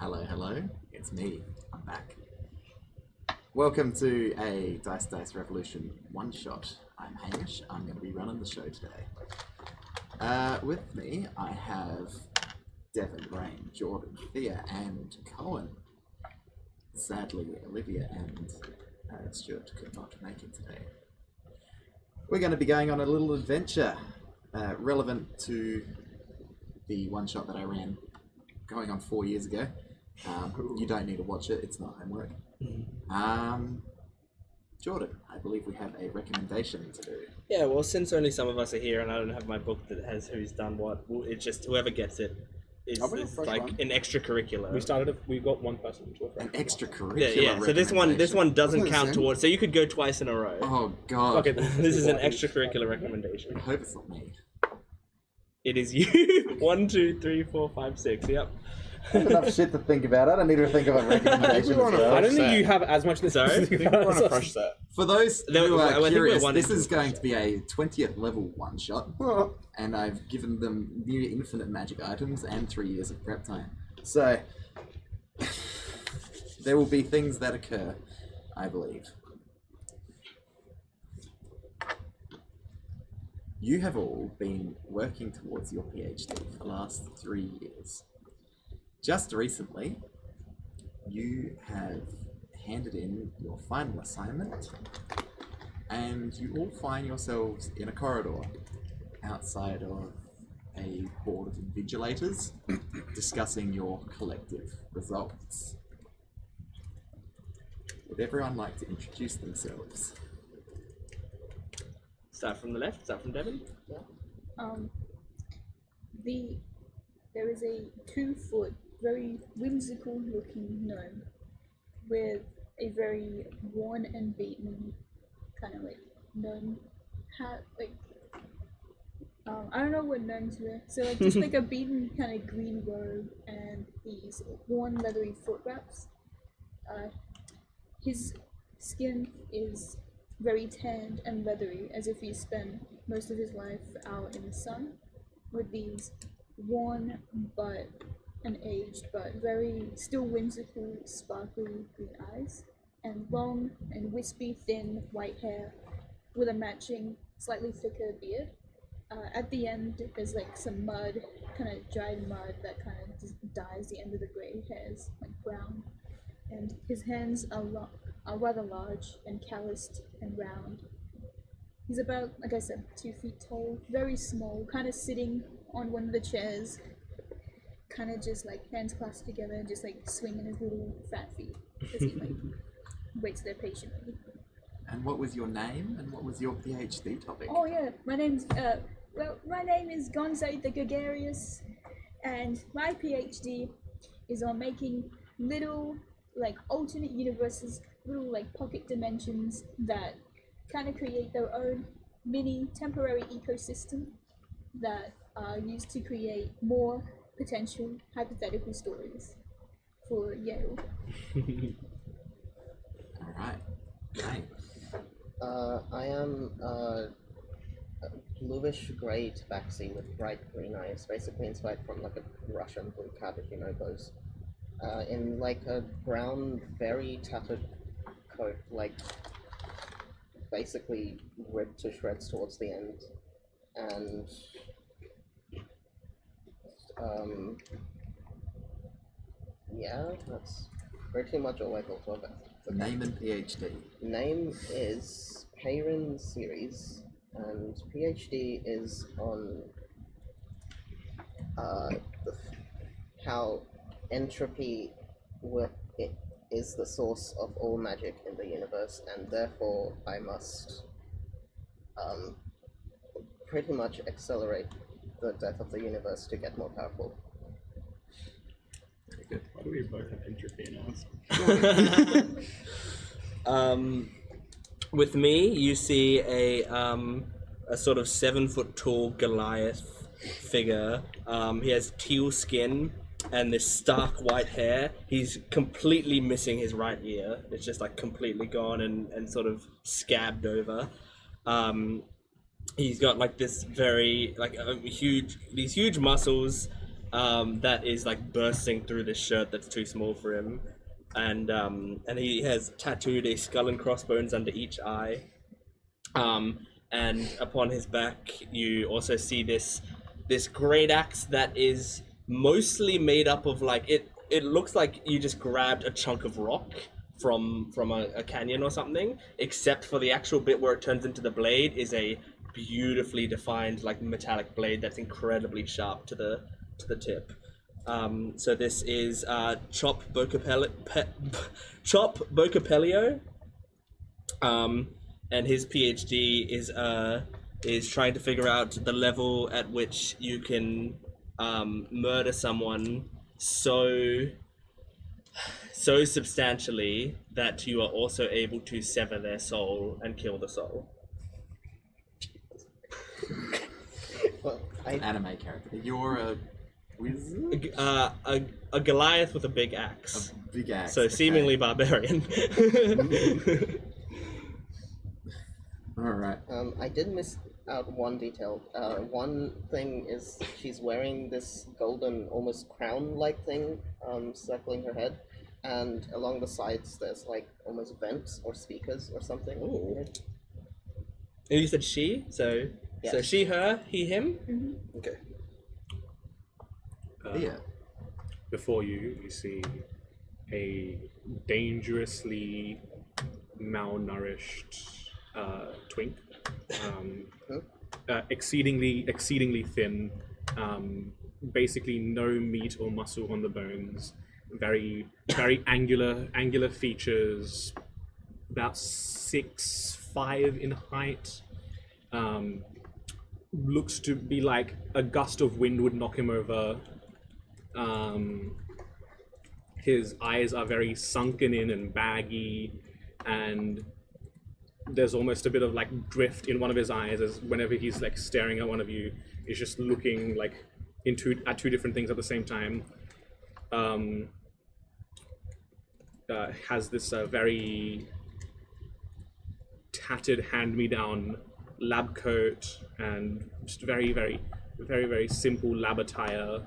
Hello, it's me. I'm back. Welcome to a Dice Revolution one-shot. I'm Hamish. I'm going to be running the show today. With me, I have Devin, Rain, Jordan, Thea, and Cohen. Sadly, Olivia and Stuart could not make it today. We're going to be going on a little adventure relevant to the one-shot that I ran going on 4 years ago. You don't need to watch it, it's not homework. Jordan, I believe we have a recommendation to do. Yeah, well, since only some of us are here and I don't have my book that has who's done what, it's just whoever gets it is like an extracurricular. We got one person into a An fresh extracurricular Yeah, so this one doesn't count towards, so you could go twice in a row. Oh god. Okay, This is an extracurricular recommendation. I hope it's not me. It is you. 1, 2, 3, 4, 5, 6. Yep. I have enough shit to think about. I don't need to think of a recommendation. I don't think you have as much this. Sorry? on a fresh set. For those who are curious, this is into going to be a 20th level one-shot, and I've given them new infinite magic items and 3 years of prep time. So, there will be things that occur, I believe. You have all been working towards your PhD for the last 3 years. Just recently, you have handed in your final assignment, and you all find yourselves in a corridor outside of a board of invigilators discussing your collective results. Would everyone like to introduce themselves? Start from the left, start from Devin. There is a 2-foot, very whimsical looking gnome with a very worn and beaten kind of like gnome hat, like I don't know what gnomes wear, so like just like a beaten kind of green robe and these worn leathery foot wraps. His skin is very tanned and leathery, as if he spent most of his life out in the sun, with these worn and aged but very still whimsical, sparkly green eyes, and long and wispy thin white hair with a matching slightly thicker beard. At the end there's like some mud, kind of dried mud that kind of just dyes the end of the grey hairs like brown, and his hands are rather large and calloused and round. He's about, like I said, 2 feet tall, very small, kind of sitting on one of the chairs, kind of just like hands clasped together, just like swinging his little fat feet as he like waits there patiently. And what was your name, and what was your PhD topic? Oh yeah, my name is Gonzo the Gregarious, and my PhD is on making little like alternate universes, little like pocket dimensions that kind of create their own mini temporary ecosystem that are used to create more potential hypothetical stories for Yale. Alright. Right. I am a bluish grey tabaxi with bright green eyes, basically inspired from like a Russian blue cat, if you know those. In like a brown, very tattered coat, like basically ripped to shreds towards the end, and yeah, that's pretty much all I thought of it. Name and PhD. Name is Peyrin Series, and PhD is on how entropy is the source of all magic in the universe, and therefore I must pretty much accelerate the death of the universe to get more powerful. Very good. Why do we both have entropy in us? With me, you see a sort of 7-foot tall Goliath figure. He has teal skin and this stark white hair. He's completely missing his right ear. It's just like completely gone and sort of scabbed over. He's got like this very these huge muscles, that is like bursting through this shirt that's too small for him, and he has tattooed a skull and crossbones under each eye. And upon his back, you also see this great axe that is mostly made up of like it looks like you just grabbed a chunk of rock from a canyon or something, except for the actual bit where it turns into the blade is a beautifully defined like metallic blade that's incredibly sharp to the tip. So this is Chop Bocapelio, and his PhD is trying to figure out the level at which you can murder someone so substantially that you are also able to sever their soul and kill the soul. Well, An anime character. You're a wizard? A Goliath with a big axe. A big axe. So okay. seemingly barbarian. Alright. I did miss out one detail. One thing is she's wearing this golden, almost crown-like thing circling her head, and along the sides there's like almost vents or speakers or something. Ooh. You said she, so Yeah. so she, her, he, him. Mm-hmm. Okay. Yeah. Before you see a dangerously malnourished twink, exceedingly thin, basically no meat or muscle on the bones, very angular features, about 6'5" in height. Looks to be like a gust of wind would knock him over. His eyes are very sunken in and baggy, and there's almost a bit of like drift in one of his eyes, as whenever he's like staring at one of you, he's just looking like at two different things at the same time. Has this very tattered hand-me-down lab coat and just very simple lab attire,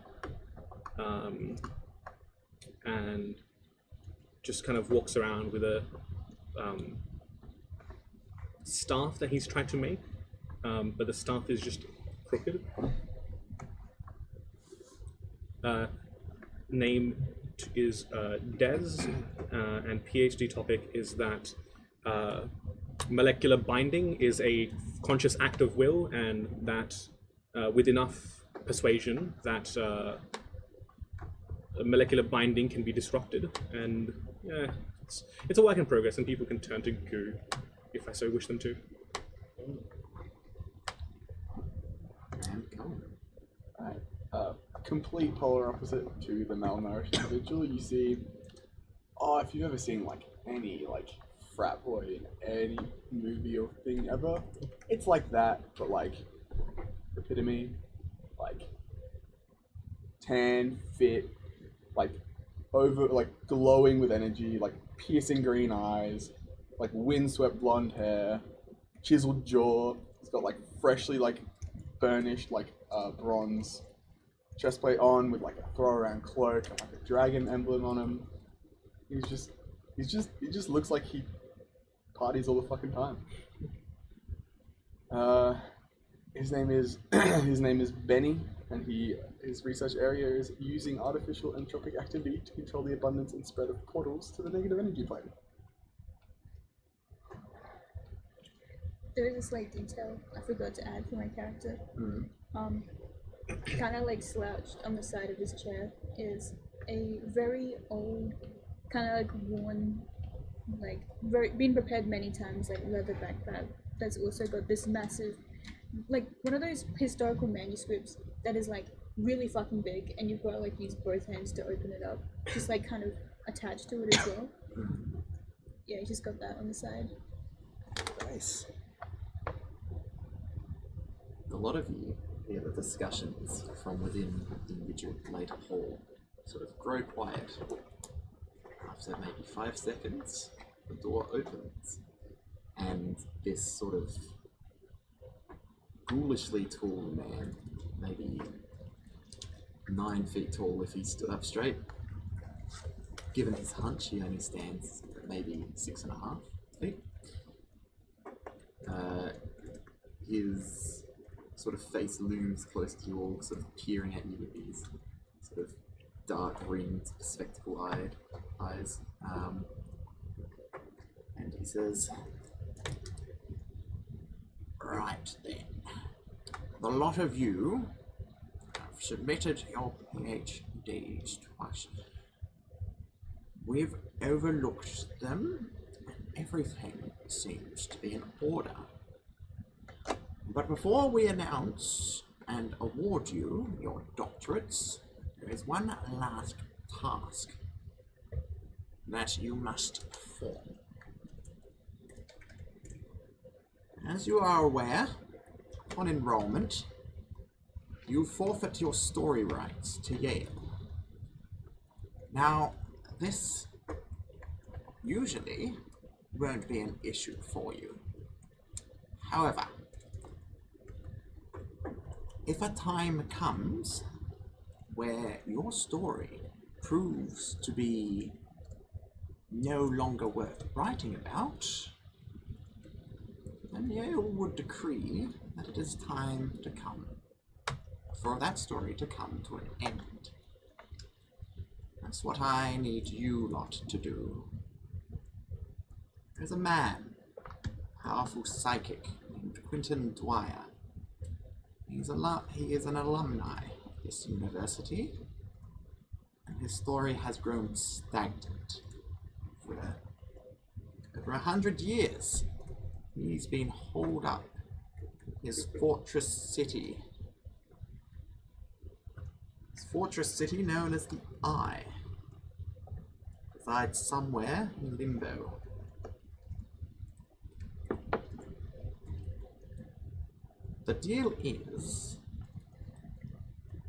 and just kind of walks around with a staff that he's tried to make, but the staff is just crooked. Name is Des, and PhD topic is that molecular binding is a conscious act of will, and that with enough persuasion that molecular binding can be disrupted, and yeah, it's a work in progress, and people can turn to goo if I so wish them to. And Colin. Right. Complete polar opposite to the malnourished individual. You see, if you've ever seen like any like frat boy in any movie or thing ever, it's like that, but like epitome, like tan, fit, like glowing with energy, like piercing green eyes, like windswept blonde hair, chiseled jaw. He's got like freshly like burnished like bronze chestplate on with like a throw around cloak and like a dragon emblem on him. He just looks like he parties all the fucking time. His name is Benny, and his research area is using artificial entropic activity to control the abundance and spread of portals to the negative energy plane. There is a slight detail I forgot to add for my character. Kind of like slouched on the side of his chair is a very old, kind of like worn, like been prepared many times, like leather backpack that's also got this massive, like one of those historical manuscripts that is like really fucking big, and you've got to like use both hands to open it up, just like kind of attached to it as well. Yeah, you just got that on the side. Nice. A lot of you hear the discussions from within the invigilator hall sort of grow quiet. After maybe 5 seconds, the door opens, and this sort of ghoulishly tall man, maybe 9 feet tall if he stood up straight. Given his hunch, he only stands at maybe 6.5 feet. His sort of face looms close to you all, sort of peering at you with these sort of dark-ringed, spectacle-eyed eyes. And he says, "Right then, the lot of you have submitted your PhDs to us. We've overlooked them, and everything seems to be in order. But before we announce and award you your doctorates, there is one last task that you must perform. As you are aware, on enrollment, you forfeit your story rights to Yale. Now, this usually won't be an issue for you. However, if a time comes where your story proves to be no longer worth writing about, then Yale would decree that it is time to come, for that story to come to an end. That's what I need you lot to do. There's a man, powerful psychic, named Quentin Dwyer. He is an alumni of this university, and his story has grown stagnant for over 100 years. He's been holed up in his fortress city. His fortress city known as the Eye resides somewhere in limbo. The deal is,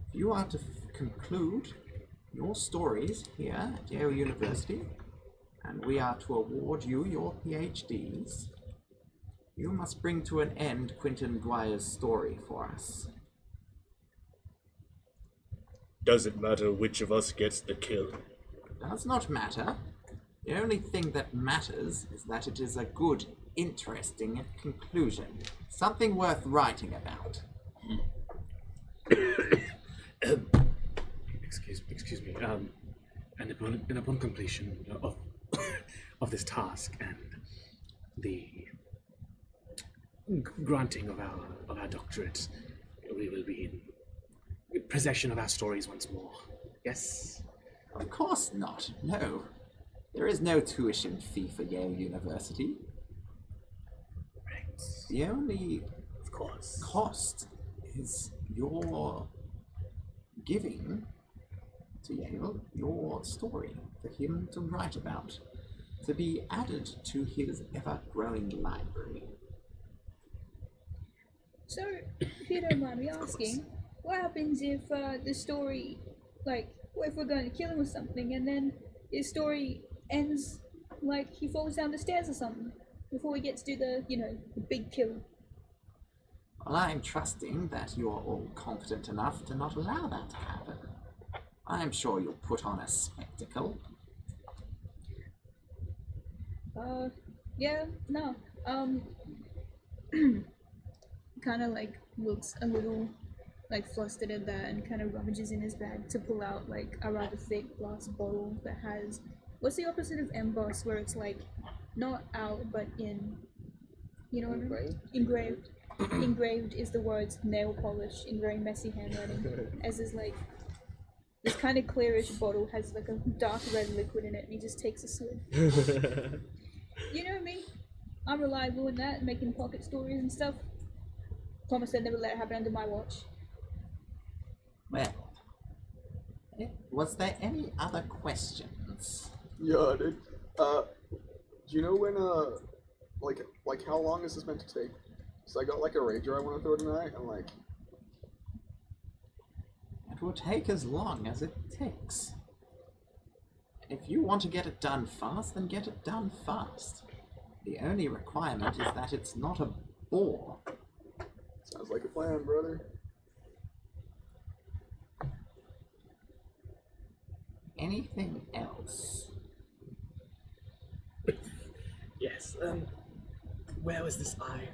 if you are to conclude your stories here at Yale University, and we are to award you your PhDs, you must bring to an end Quentin Dwyer's story for us. Does it matter which of us gets the kill? Does not matter. The only thing that matters is that it is a good, interesting conclusion. Something worth writing about. Excuse me. And upon completion of this task and the granting of our doctorate, we will be in possession of our stories once more. Yes? Of course not. No. There is no tuition fee for Yale University. Right. The only Of course. cost is your giving to Yale your story for him to write about, to be added to his ever-growing library. So, if you don't mind me asking, what happens if the story, like, what if we're going to kill him or something, and then his story ends like he falls down the stairs or something before he gets to the, the big kill? Well, I'm trusting that you're all competent enough to not allow that to happen. I'm sure you'll put on a spectacle. Yeah, no. Kind of like looks a little like flustered at that and kind of rummages in his bag to pull out like a rather thick glass bottle that has, what's the opposite of emboss, where it's like not out but in, you know what I mean? Engraved. Engraved is the words nail polish in very messy handwriting, as is like this kind of clearish bottle has like a dark red liquid in it, and he just takes a sip. You know me, I'm reliable in that, making pocket stories and stuff. Thomas said never let it happen under my watch. Well, was there any other questions? Yeah, dude. Do you know when, like how long is this meant to take? So I got like a rager I want to throw tonight, and like... It will take as long as it takes. If you want to get it done fast, then get it done fast. The only requirement is that it's not a bore. Sounds like a plan, brother. Anything else? Yes. Where was this eye?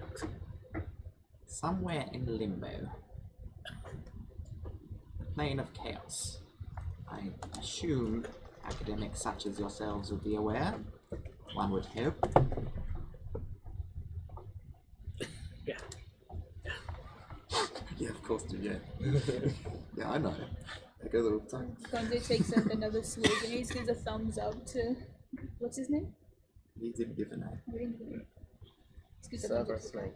Somewhere in limbo. The plane of chaos. I assume academics such as yourselves would be aware. One would hope. Yeah. Yeah, of course, yeah. Yeah, I know. I go there all the time. Gonzo takes like another swig and he gives a thumbs up to what's his name? He didn't give a name. I didn't give it. Just gives a thumbs Server up to snake.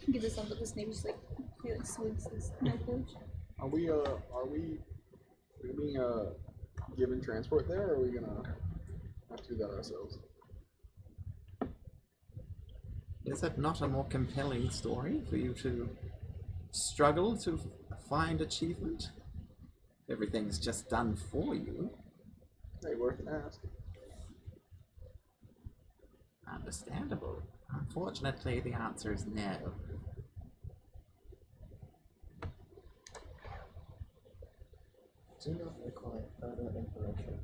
He gives a thumbs up to Snape. Just like he like swigs his knife edge. Are we being given transport there, or are we gonna have to do that ourselves? Is it not a more compelling story for you to struggle to find achievement? Everything's just done for you. Hey, worth an ask. Understandable. Unfortunately, the answer is no. Do not require further information.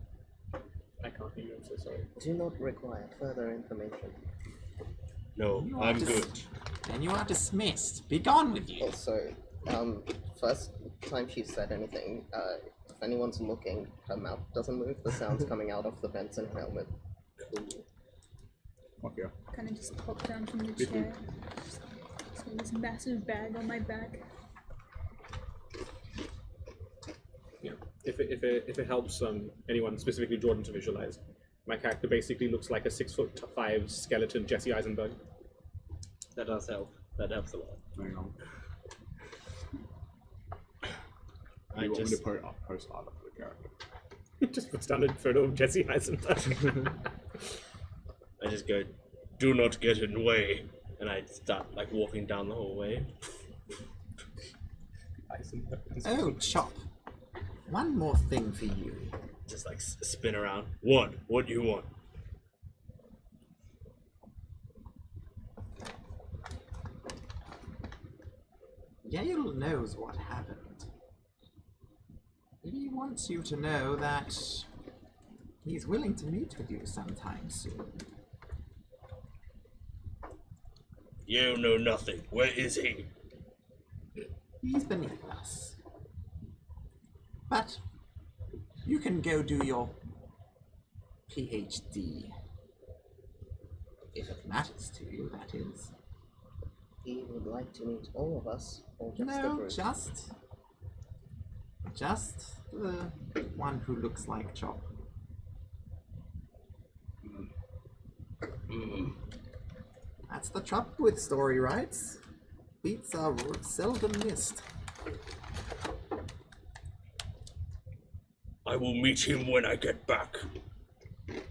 I can't hear you, I'm so sorry. Do not require further information. No, You are I'm good. And you are dismissed. Be gone with you. Also, first time she said anything, if anyone's looking, her mouth doesn't move, the sound's coming out of the vents in her helmet. Fuck yeah. Kind of just pop down from the chair. Just got this massive bag on my back. Yeah. If it helps anyone, specifically Jordan, to visualize, my character basically looks like a 6'5" skeleton Jesse Eisenberg. That does help. That helps a lot. Hang on. I You want me just to post art of the character? Just puts down a photo of Jesse Eisenberg. I just go, do not get in the way, and I start like walking down the hallway. Eisenberg. Oh, Chop. One more thing for you. Just like spin around. What do you want? Yale knows what happened. He wants you to know that he's willing to meet with you sometime soon. You know nothing. Where is he? He's beneath us. But you can go do your PhD. If it matters to you, that is. He would like to meet all of us, or just the No, group. just the one who looks like Chop. That's the trouble with story rights. Beats are seldom missed. I will meet him when I get back.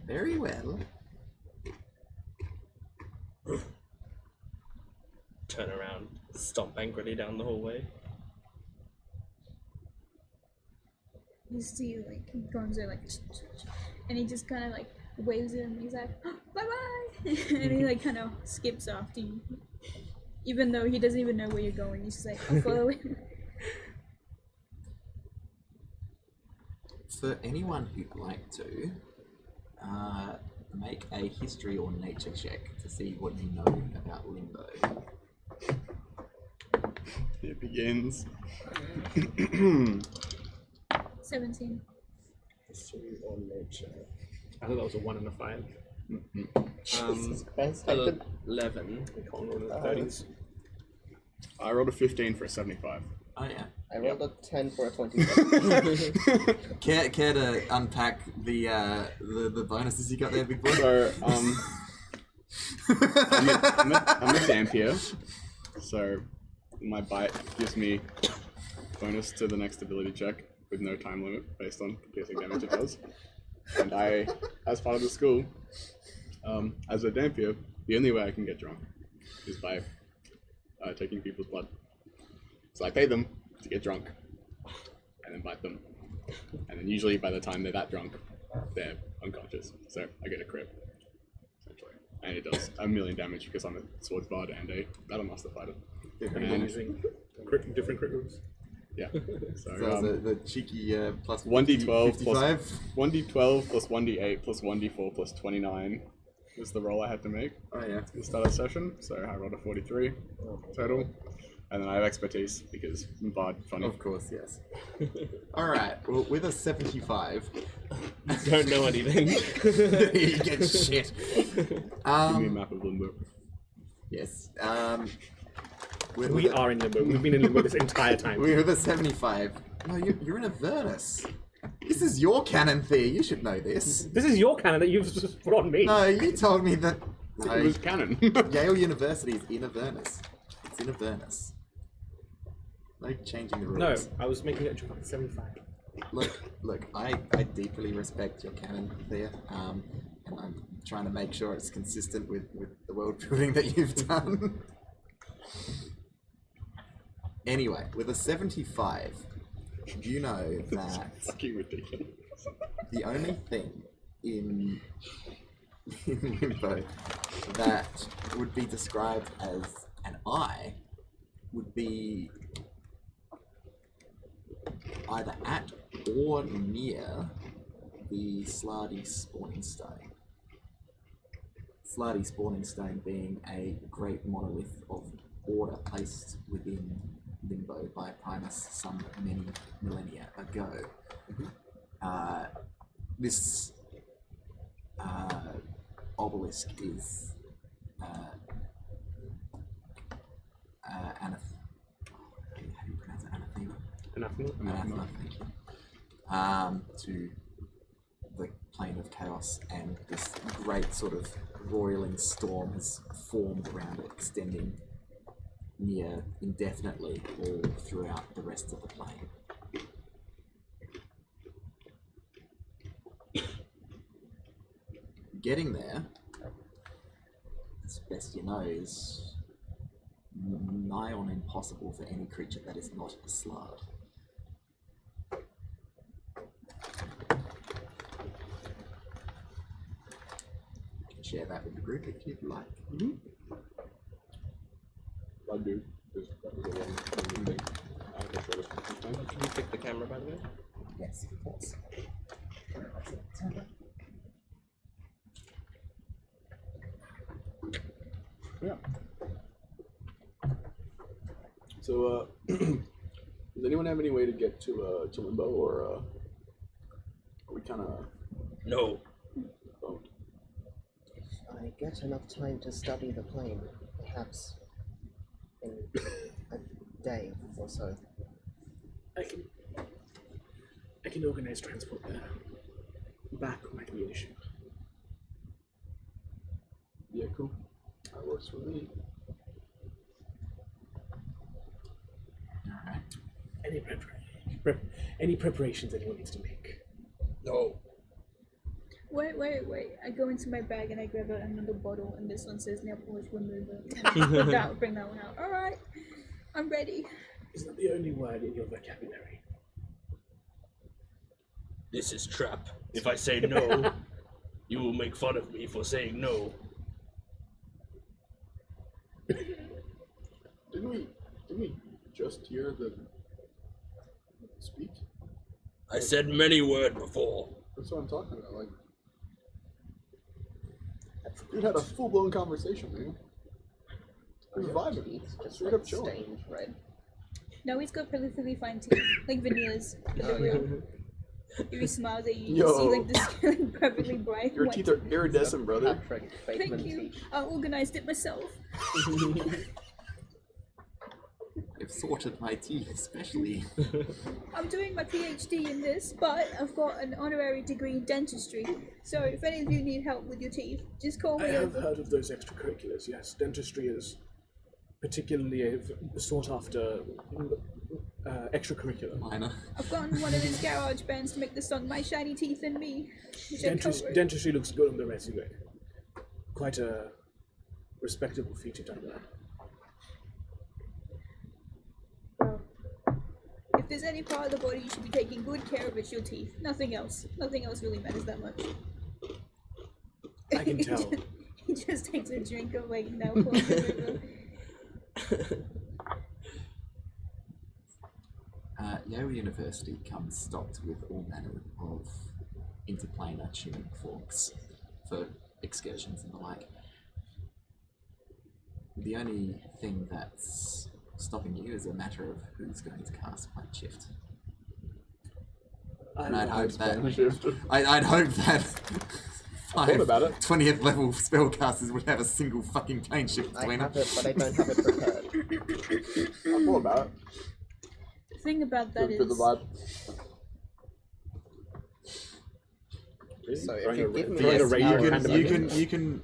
Very well. Turn around, stomp angrily down the hallway. You see, like, Gonzo, like, and he just kind of, like, waves at him, and he's like, oh, bye-bye! And he, like, kind of skips after you. Even though he doesn't even know where you're going, he's just like, I'll follow him. For anyone who'd like to, make a history or nature check to see what you know about Limbo. It begins. 17. History or nature? I thought that was a 1 and a 5. Jesus Christ, I could... 11. We can't roll in the 30s. I rolled a 15 for a 75. Oh yeah. I rolled a 10 for a 27. Care to unpack the bonuses you got there, big boy? So, I'm a Dampier, so my bite gives me bonus to the next ability check with no time limit based on piercing damage it does. And I, as part of the school, as a Dampier, the only way I can get drunk is by taking people's blood. So I pay them to get drunk, and then bite them. And then usually by the time they're that drunk, they're unconscious. So I get a crit, essentially. And it does a million damage because I'm a swords bard and a battle master fighter. And using different crit moves. Yeah. So, So the cheeky plus 1d12 55. plus 1d12 plus 1d8 plus 1d4 plus 29 was the roll I had to make Oh yeah. to start a session. So I rolled a 43 total. And then I have expertise because I'm bard funny. Of course, yes. All right. Well, with a 75, Don't know anything. you get shit. Give me a map of Limbo. Yes. We are in Limbo. We've been in Limbo this entire time. With a 75. No, you're in Avernus. This is your canon, Thea. You should know this. This is your canon that you've just put on me. No, you told me that. No, It was canon. Yale University is in Avernus. It's in Avernus. No changing the No, rules. I was making a joke at 75. Look, I deeply respect your canon, Thea, and I'm trying to make sure it's consistent with the world building that you've done. Anyway, with a 75, you know that Fucking ridiculous. the only thing in Limbo that would be described as an eye would be either at or near the Slardy spawning stone. Slardy spawning stone being a great monolith of order placed within Limbo by Primus some many millennia ago. This obelisk is how do you pronounce it? Anathema, thank you. To the plane of chaos, and this great sort of roiling storm has formed around it, extending near indefinitely all throughout the rest of the plane. Getting there, as best you know, is nigh on impossible for any creature that is not a slard. You can share that with the group if you'd like. I do. Because that was a long thing. Can you pick the camera, by the way? Yes, of course. Yeah. So, does anyone have any way to get to Limbo, or are we kind of No. boned? If I get enough time to study the plane, perhaps in a day or so. I can organize transport there. Back might be an issue. Yeah, cool. That works for me. Alright. Any preparations anyone needs to make? No. Wait. I go into my bag and I grab out another bottle, and this one says nail polish remover. And bring that one out. Alright, I'm ready. Is that the only word in your vocabulary? This is trap. If I say no, you will make fun of me for saying no. Didn't we just hear the speak? I said many word before. That's what I'm talking about. Like, we had a full-blown conversation, man. It was vibing. Teeth just Straight like up chilling. stained red. No, he's got perfectly fine teeth, like veneers. Oh, yeah. If he smiles at you, you Yo. see like this like, perfectly bright Your white teeth are iridescent, brother. Patrick Thank Bateman you. teeth. I organized it myself. I've sorted my teeth, especially. I'm doing my PhD in this, but I've got an honorary degree in dentistry. So if any of you need help with your teeth, just call I me have over. heard of those extracurriculars, yes. Dentistry is particularly a sought-after extracurricular. Minor. I've gotten one of his garage bands to make the song My Shiny Teeth and Me. Which I covered. Dentistry looks good on the resume. Quite a respectable feature done there. Well, if there's any part of the body you should be taking good care of, it's your teeth. Nothing else. Nothing else really matters that much. I can tell. He just takes a drink of like nail polish remover. Yale University comes stocked with all manner of interplanar tuning forks for excursions and the like. The only thing that's stopping you is a matter of who's going to cast Plane Shift. And I'd hope that I'd hope that thought about it. 20th level spellcasters would have a single fucking Plane Shift I between them. have it, but I don't have it prepared. I thought about it. The thing about that Good for the is, vibe. So if Throwing you a give me throwing a this ranger hour- random You can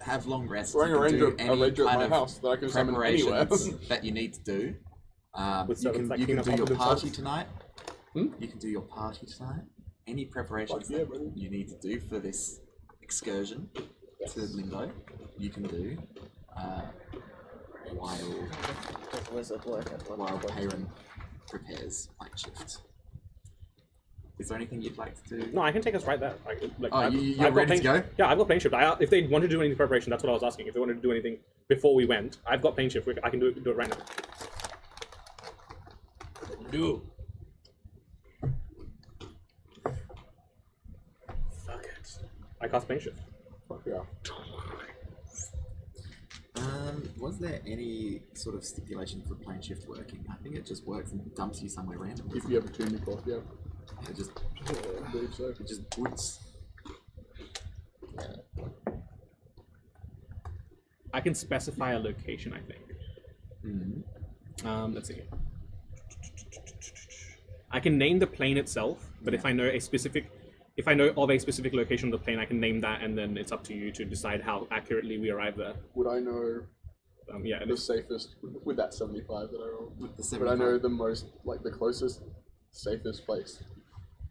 have long rests. Throwing You a can do ranger any at kind my of house that I can summon anywhere. preparations that you need to do. With You servants can, that you clean can up do your after party themselves. tonight. Hmm? You can do your party tonight. Any preparations Fuck yeah, that brother. you need to do for this excursion to Limbo, you can do while Does wizard work at one while point? Payron prepares Plane Shift. Is there anything you'd like to do? No, I can take us right there. Oh, I've you're got ready to plane- go? Yeah, I've got plane shift. If they wanted to do any preparation, that's what I was asking. If they wanted to do anything before we went, I've got plane shift. I can do it right now. Do. Fuck it. I cast plane shift. Fuck yeah. Was there any sort of stipulation for Plane Shift working? I think it just works and dumps you somewhere random. If you have a tuning fork, yeah. It just I believe so. it just boots. I can specify a location, I think. Mm-hmm. Let's see. I can name the plane itself, but if I know of a specific location on the plane, I can name that, and then it's up to you to decide how accurately we arrive there. Would I know Yeah, the safest with that 75 that I rolled? With the Would I 75. know the most, like the closest, safest place,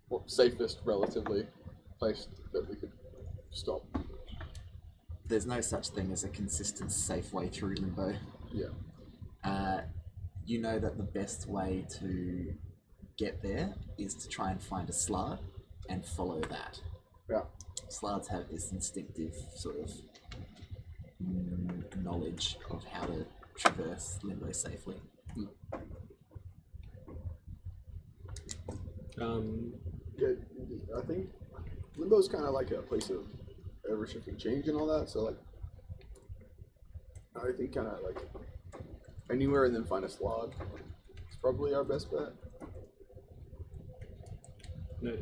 or safest relatively place that we could stop? There's no such thing as a consistent, safe way through Limbo. Yeah. You know that the best way to get there is to try and find a slard and follow that. Yeah. Slards have this instinctive sort of knowledge of how to traverse Limbo safely. Yeah, I think Limbo's kind of like a place of ever-shifting change and all that, so like, I think kind of like anywhere and then find a slot. It's probably our best bet. No.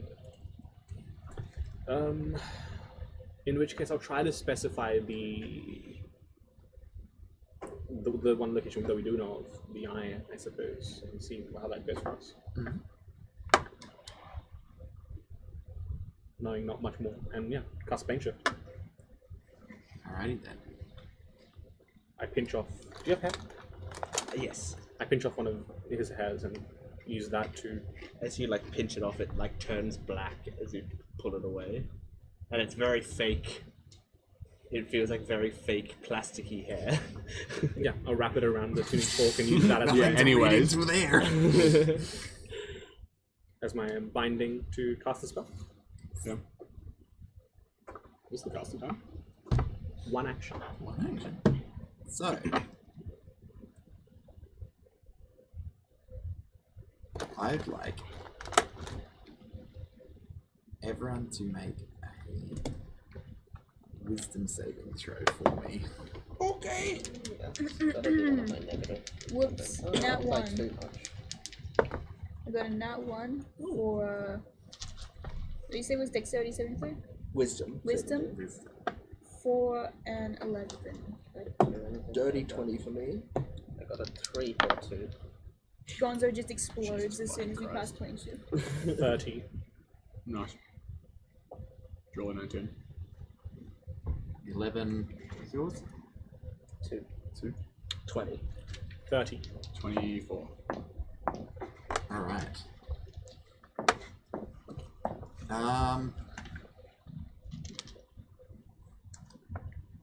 In which case, I'll try to specify the one location that we do know of, the eye, I suppose, and see how that goes for us. Mhm. Knowing not much more, and yeah, cast plane shift. Alrighty then. I pinch off. Do you have hair? Yes. I pinch off one of his hairs and use that to. As you like pinch it off, it like turns black as you pull it away, and it's very fake. It feels like very fake, plasticky hair. Yeah, I'll wrap it around the tuning fork and use that as Yeah, anyways. Into there. as my binding to cast the spell. Yeah. What's the casting time? One action. One action. So, I'd like everyone to make a wisdom saving throw for me. Okay. Yeah, gotta do one of my negative. Whoops, Oh, nat like one. too much. I got a nat 1 for. What did you say was dexterity 73? Wisdom. Wisdom? Wisdom. For an 11. Dirty 20 for me. I got a 3 for 2. Gonzo just explodes as soon as we pass plane shift. 30. Nice. Roll a 19. 11. What's yours? 2. 2. 20. 30. 24. Alright.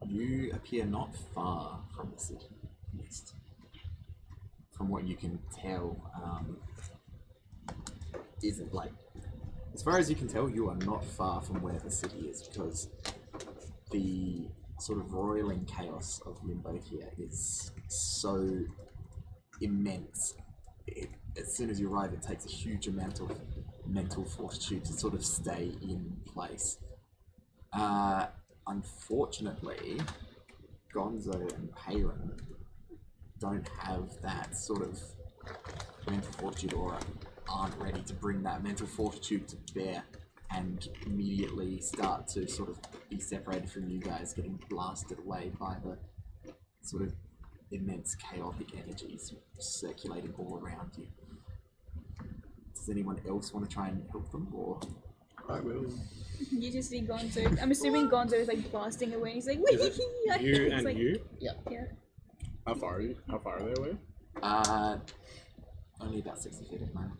You appear not far from the city east. From what you can tell, isn't like, as far as you can tell, you are not far from where the city is, because the sort of roiling chaos of Limbo here is so immense as soon as you arrive, it takes a huge amount of mental fortitude to sort of stay in place. Unfortunately, Gonzo and Palin don't have that sort of mental fortitude, or aren't ready to bring that mental fortitude to bear, and immediately start to sort of be separated from you guys, getting blasted away by the sort of immense chaotic energies circulating all around you. Does anyone else want to try and help them, or? I will. You just see Gonzo. I'm assuming Gonzo is like blasting away. He's like, wee. You and you? Yeah. How far are you? How far are they away? Only about 60 feet at the moment.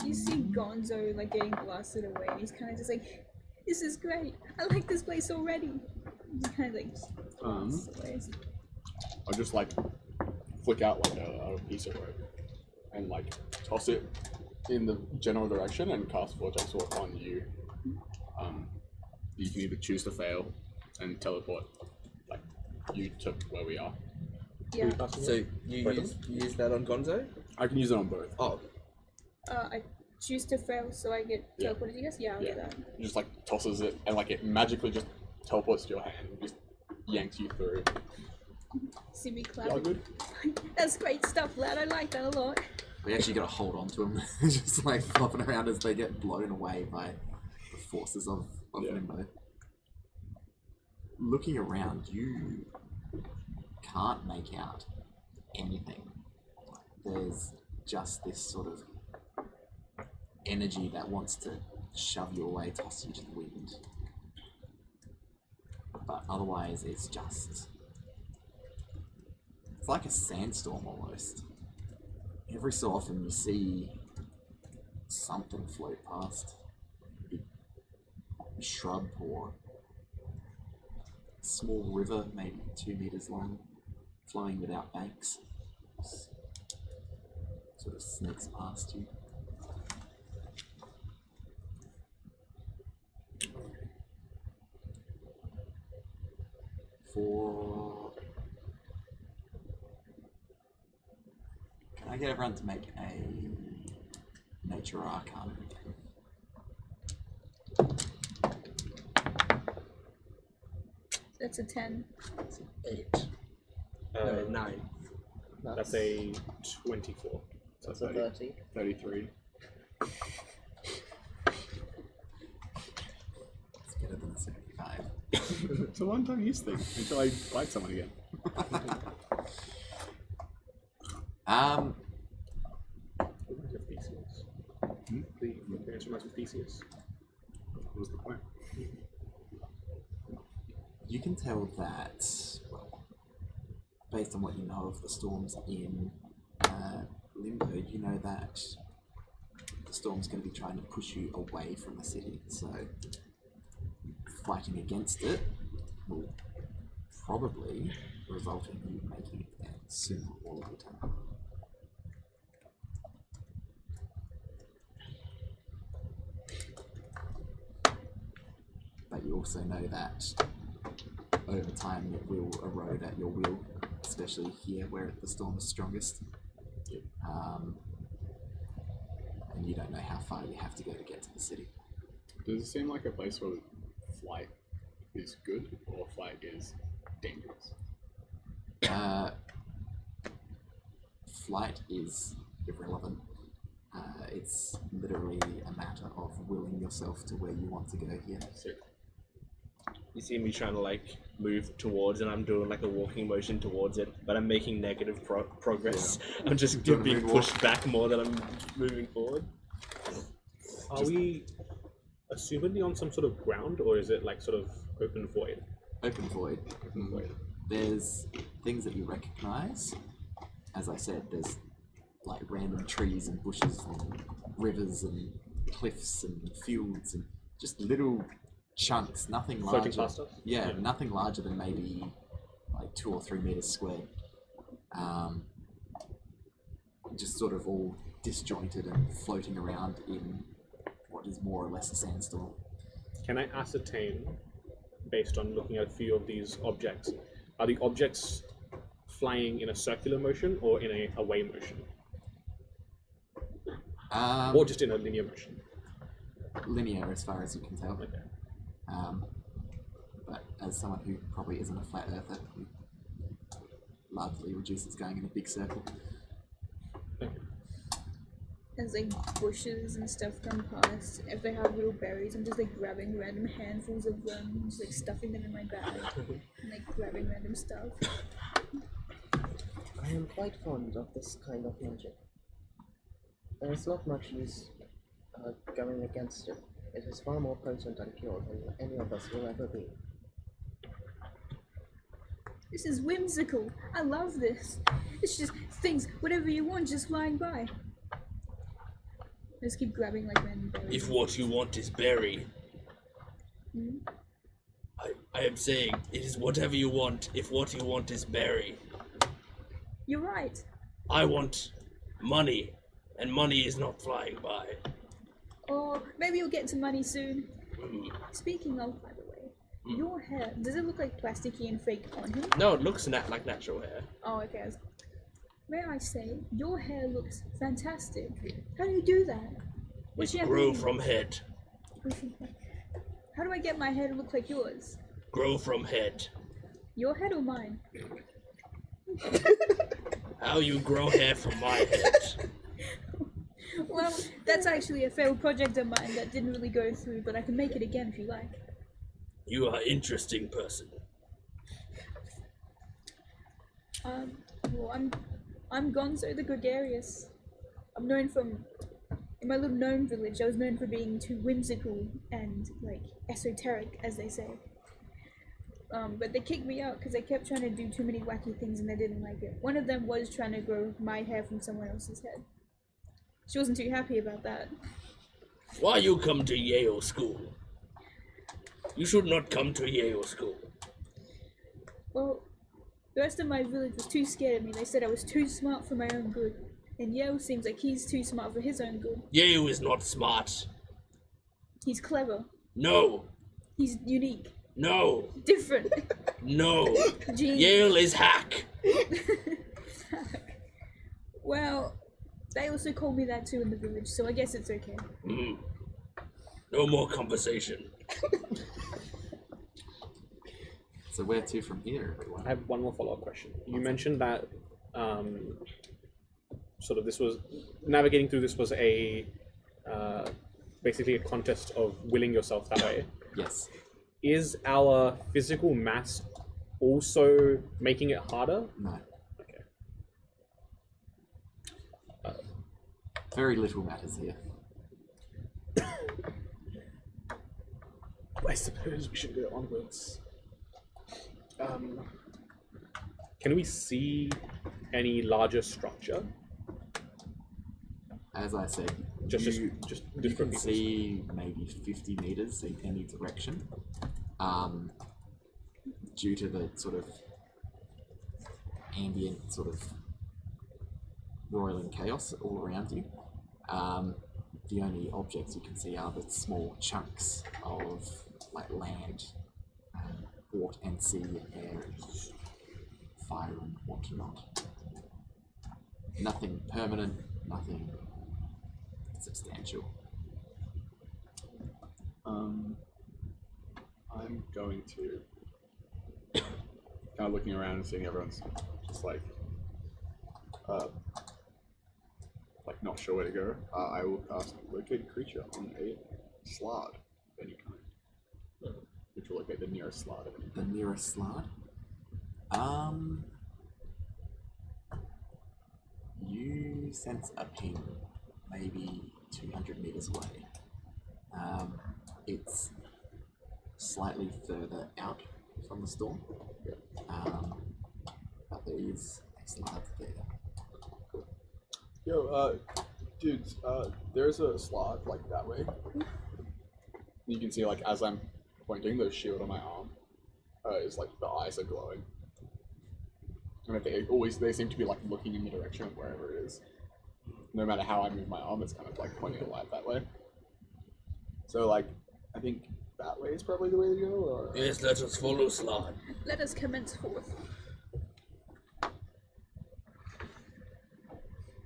You see Gonzo like getting blasted away, and he's kind of just like, this is great. I like this place already. He kind of like blasts away. I'll just like flick out like a piece of rope and like toss it in the general direction and cast Vortex Sword on you. You can either choose to fail and teleport like you to where we are. Yeah. So you use that on Gonzo? I can use it on both. Oh, I choose to fail, so I get Yeah. teleported. You guys? Yeah, I'll do that. It just like tosses it and like it magically just teleports to your hand and just yanks you through. See me Y'all clap. good? That's great stuff, lad. I like that a lot. We actually got to hold on to them, just like flopping around as they get blown away by the forces of Limbo. Looking around, you can't make out anything. There's just this sort of energy that wants to shove you away, toss you to the wind. But otherwise, it's like a sandstorm almost. Every so often you see something float past. A shrub or a small river, maybe 2 meters long, flowing without banks. Sort of sneaks past you. Can I get everyone to make a nature arcana? That's a 10. 8. 9. That's a 24. That's a 30. 33. It's better than a 75. It's a one-time use thing until I fight someone again. Reminds me of Theseus. The appearance reminds me of Theseus. What was the point? You can tell that, well, based on what you know of the storms in Limbo, you know that the storm's going to be trying to push you away from the city, so fighting against it will probably result in you making it there sooner or later. But you also know that over time it will erode at your will, especially here where the storm is strongest. And you don't know how far you have to go to get to the city. Does it seem like a place where flight is good or flight is dangerous? Flight is irrelevant. It's literally a matter of willing yourself to where you want to go here. You see me trying to like move towards, and I'm doing like a walking motion towards it, but I'm making negative progress. I'm just Doing a being moonwalk. pushed back more than I'm moving forward. Are we assumedly on some sort of ground, or is it like sort of open void? Open void. There's things that you recognize. As I said, there's like random trees and bushes and rivers and cliffs and fields and just little chunks, nothing Floating larger. past us? Yeah, nothing larger than maybe like 2 or 3 meters square. Just sort of all disjointed and floating around in what is more or less a sandstorm. Can I ascertain, based on looking at a few of these objects, are the objects flying in a circular motion or in a away motion? Or just in a linear motion? Linear, as far as you can tell. Okay. But as someone who probably isn't a flat earther, who largely reduces going in a big circle. As like bushes and stuff come past, if they have little berries, I'm just like grabbing random handfuls of them, and just like stuffing them in my bag, and like grabbing random stuff. I am quite fond of this kind of magic. There is not much use going against it. It is far more potent and pure than any of us will ever be. This is whimsical. I love this. It's just things, whatever you want, just flying by. Just keep grabbing like random berries. If what you want is berry, I am saying it is whatever you want. If what you want is berry, You're right. I want money, and money is not flying by. Or maybe you'll get to money soon. Speaking of, by the way, your hair, does it look like plasticky and fake on him? No, it looks like natural hair. Oh, okay. May I say, your hair looks fantastic. How do you do that? What's your Grow hair? from head. How do I get my hair to look like yours? Grow from head. Your head or mine? How you grow hair from my head? Well, that's actually a failed project of mine that didn't really go through, but I can make it again if you like. You are interesting person. Well, I'm Gonzo the Gregarious. I'm known from, in my little gnome village, I was known for being too whimsical and, like, esoteric, as they say. But they kicked me out because I kept trying to do too many wacky things and they didn't like it. One of them was trying to grow my hair from someone else's head. She wasn't too happy about that. Why you come to Yale school? You should not come to Yale school. Well, the rest of my village was too scared of me. They said I was too smart for my own good. And Yale seems like he's too smart for his own good. Yale is not smart. He's clever. No. He's unique. No. Different. No. Genius. Yale is hack. Well, they also called me that too in the village, so I guess it's okay. No more conversation. So where to from here, everyone? I have one more follow-up question. You mentioned that sort of this was navigating through this was a basically a contest of willing yourself that way. Yes. Is our physical mass also making it harder? No. Okay. Very little matters here. I suppose we should go onwards. Can we see any larger structure? As I said, Just you different can see maybe 50 meters in any direction. Due to the sort of ambient sort of roiling chaos all around you, the only objects you can see are the small chunks of like land, water and sea and air and fire and whatnot. Nothing permanent, nothing substantial. I'm going to kind of looking around and seeing everyone's just like not sure where to go. I will cast locate creature on a slard of any kind, which will locate the nearest slard of any kind. The nearest slard? You sense a ping, maybe 200 meters away. It's slightly further out from the storm, but there is a slard there. Yo, dudes, there's a slot like that way. You can see, like, as I'm pointing, the shield on my arm is like the eyes are glowing, and they seem to be like looking in the direction of wherever it is. No matter how I move my arm, it's kind of like pointing a light that way. So, like, I think that way is probably the way to go. Or Yes, let us follow Slard. Let us commence forth.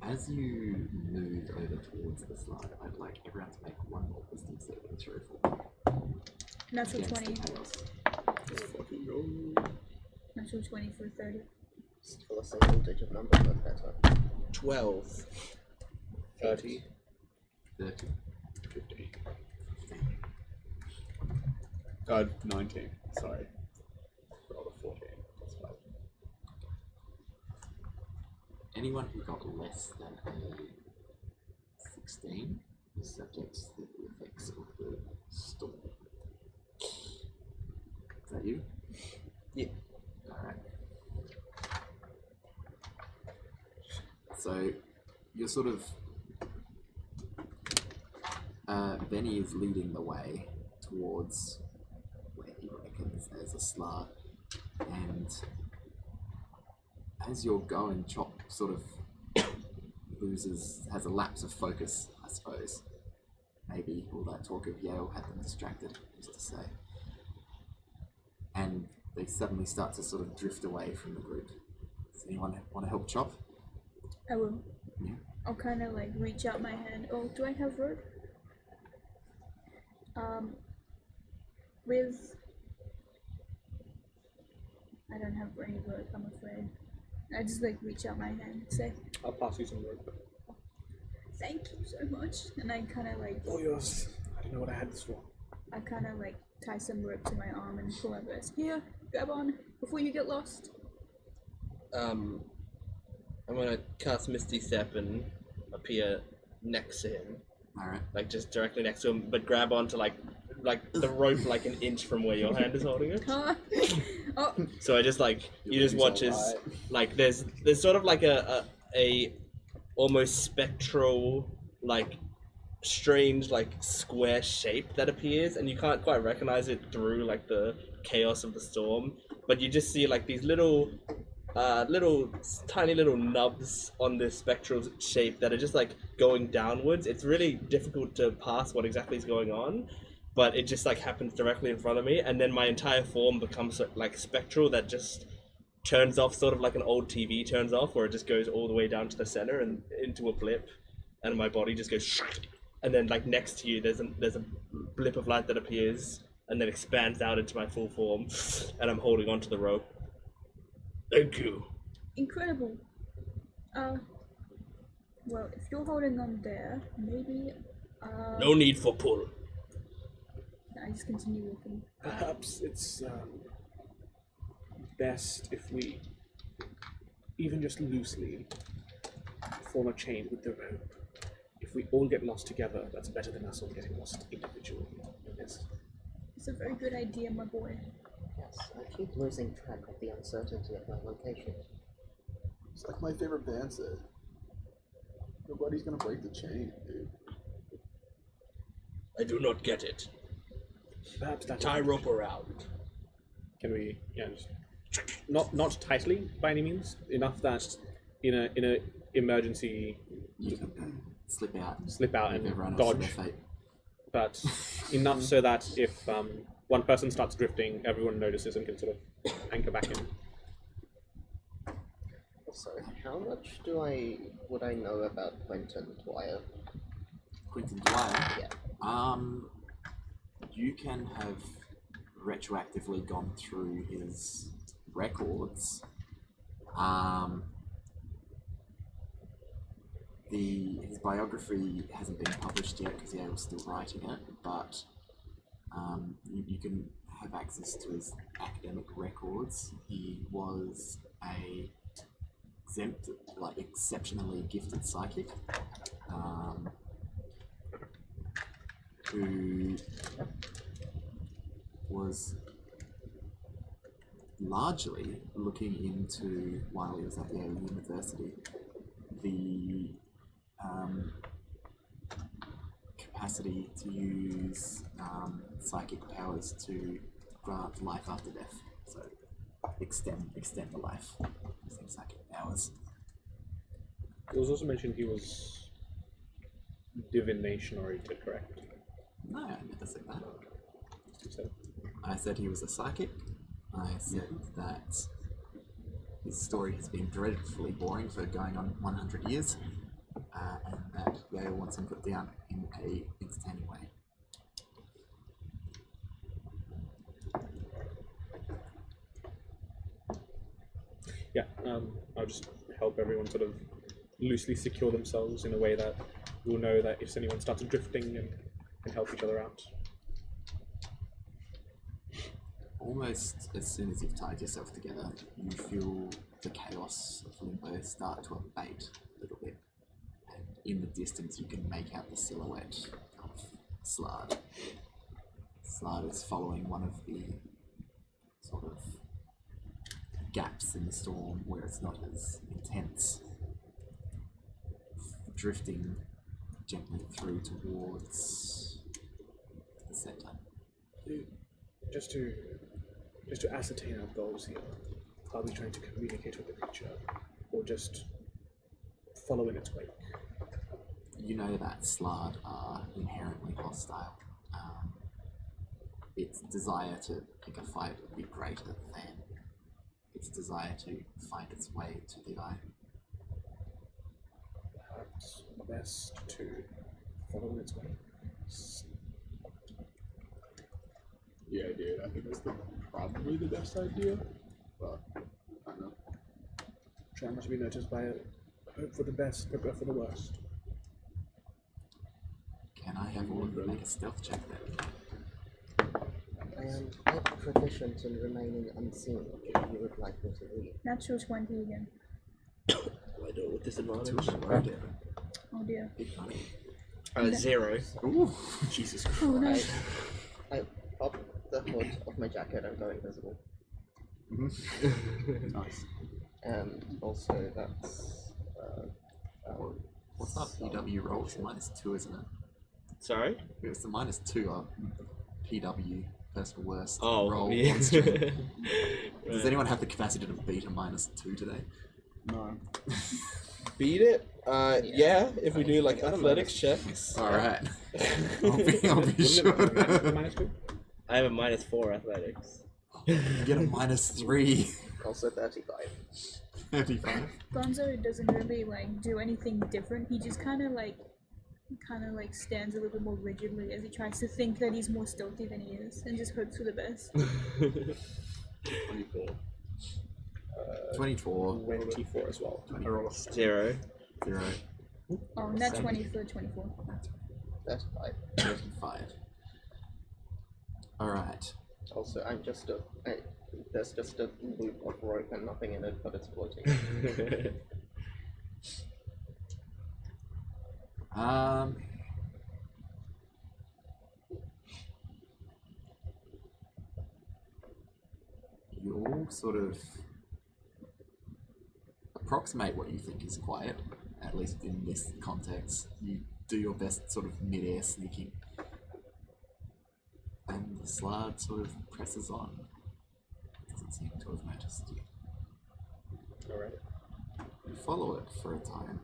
As you move over towards the slide, I'd like everyone to make one more wisdom saving throw for me. Natural Against 20. the chaos. Let's fucking go. Natural 20 for 30. Still a single digit number, but better. 12. 30. 30. 15. 15. 19. Sorry. Rolled a 14. That's fine. Anyone who got less than a 16 is subject to the effects of the storm. Is that you? Yeah. Alright. So, you're sort of... Benny is leading the way towards where he reckons there's a slar, and as you're going, Chop sort of has a lapse of focus, I suppose. Maybe all that talk of Yale had them distracted, used to say. And they suddenly start to sort of drift away from the group. Does anyone want to help Chop? I will. Yeah. I'll kind of like reach out my hand. Oh, do I have rope? I don't have any rope, I'm afraid. I just like reach out my hand and say, I'll pass you some rope. thank you so much. And I kind of like, Oh, yours. I didn't know what I had this for. I kind of like tie some rope to my arm and pull out this. Here, grab on before you get lost. I'm gonna cast Misty Step and appear next to him, Alright. like just directly next to him, but grab onto like the rope like an inch from where your hand is holding it. Huh? Oh, So I just like you just He's watch as alright. like there's sort of like a almost spectral like strange like square shape that appears, and you can't quite recognize it through like the chaos of the storm, but you just see like these little tiny little nubs on this spectral shape that are just like going downwards. It's really difficult to pass what exactly is going on, but it just like happens directly in front of me, and then my entire form becomes like spectral that just turns off, sort of like an old TV turns off, where it just goes all the way down to the center and into a blip, and my body just goes and then like next to you there's a blip of light that appears and then expands out into my full form, and I'm holding onto the rope. Thank you. incredible. Well, if you're holding on there, maybe, No need for pull. I just continue walking. Perhaps it's best if we, even just loosely, form a chain with the rope. If we all get lost together, that's better than us all getting lost individually. Yes. It's a very good idea, my boy. Yes, I keep losing track of the uncertainty of my location. It's like my favorite band said. Nobody's gonna break the chain, dude. I do not get it. Perhaps that's Tie rope around. Can we? Yeah, just not tightly by any means. Enough that in a emergency You can slip out. slip out Leave and everyone else to dodge, their fate. but enough so that if one person starts drifting, everyone notices and can sort of anchor back in. So, how much would I know about Quentin Dwyer? Quentin Dwyer. Yeah. You can have retroactively gone through his records. His biography hasn't been published yet because Yale's still writing it, but you can have access to his academic records. He was a exceptionally gifted psychic who was largely looking into, while he was at Yale University, the capacity to use psychic powers to grant life after death. So extend the life using psychic powers. It was also mentioned he was divination oriented, correct? No, I never said that. You said. I said he was a psychic. I said that his story has been dreadfully boring for going on 100 years. and that Yale wants him put down in a entertaining way. Yeah, I'll just help everyone sort of loosely secure themselves in a way that we'll know that if anyone starts drifting and can help each other out. Almost as soon as you've tied yourself together, you feel the chaos of Limbo start to abate a little bit. And in the distance, you can make out the silhouette of Slard. Slard is following one of the sort of gaps in the storm where it's not as intense, drifting gently through towards the center. Just to ascertain our goals here, are we trying to communicate with the creature, or just follow in its wake? You know that Slard are inherently hostile. Its desire to pick a fight would be greater than its desire to find its way to the eye. Perhaps best to follow in its wake. Yeah, dude, I think that's probably the best idea. But I don't know. Try not to be noticed by it. Hope for the best, prepare for the worst. Can I have all of you make a stealth check then? I am quite proficient in remaining unseen if you would like me to leave. Natural 20 again. What do I do with disadvantage? Oh dear. Big money. 0. Ooh. Jesus Oh no. Christ. I pop the hood of my jacket and go invisible. Nice. And also that's What's that PW roll? It's -2, isn't it? Sorry? It's the -2 of PW, personal worst Oh, roll yeah. on stream. Does Right. anyone have the capacity to beat a -2 today? No. Beat it? Yeah, if we do like I don't athletics checks. Alright. I'll be sure. -2? I have a -4 athletics. You get a -3. also 35. 35. Gonzo doesn't really like do anything different. He just kind of like stands a little bit more rigidly as he tries to think that he's more stealthy than he is, and just hopes for the best. 24. 24. 24 as well. 0. 0. Oh, not 20 for 24. 35. 35. Alright. Also, there's just a loop of rope and nothing in it, but it's floating. You all sort of approximate what you think is quiet, at least in this context. You do your best sort of mid-air sneaking, and the Slard sort of presses on. Doesn't seem to have noticed you. Alright. You follow it for a time,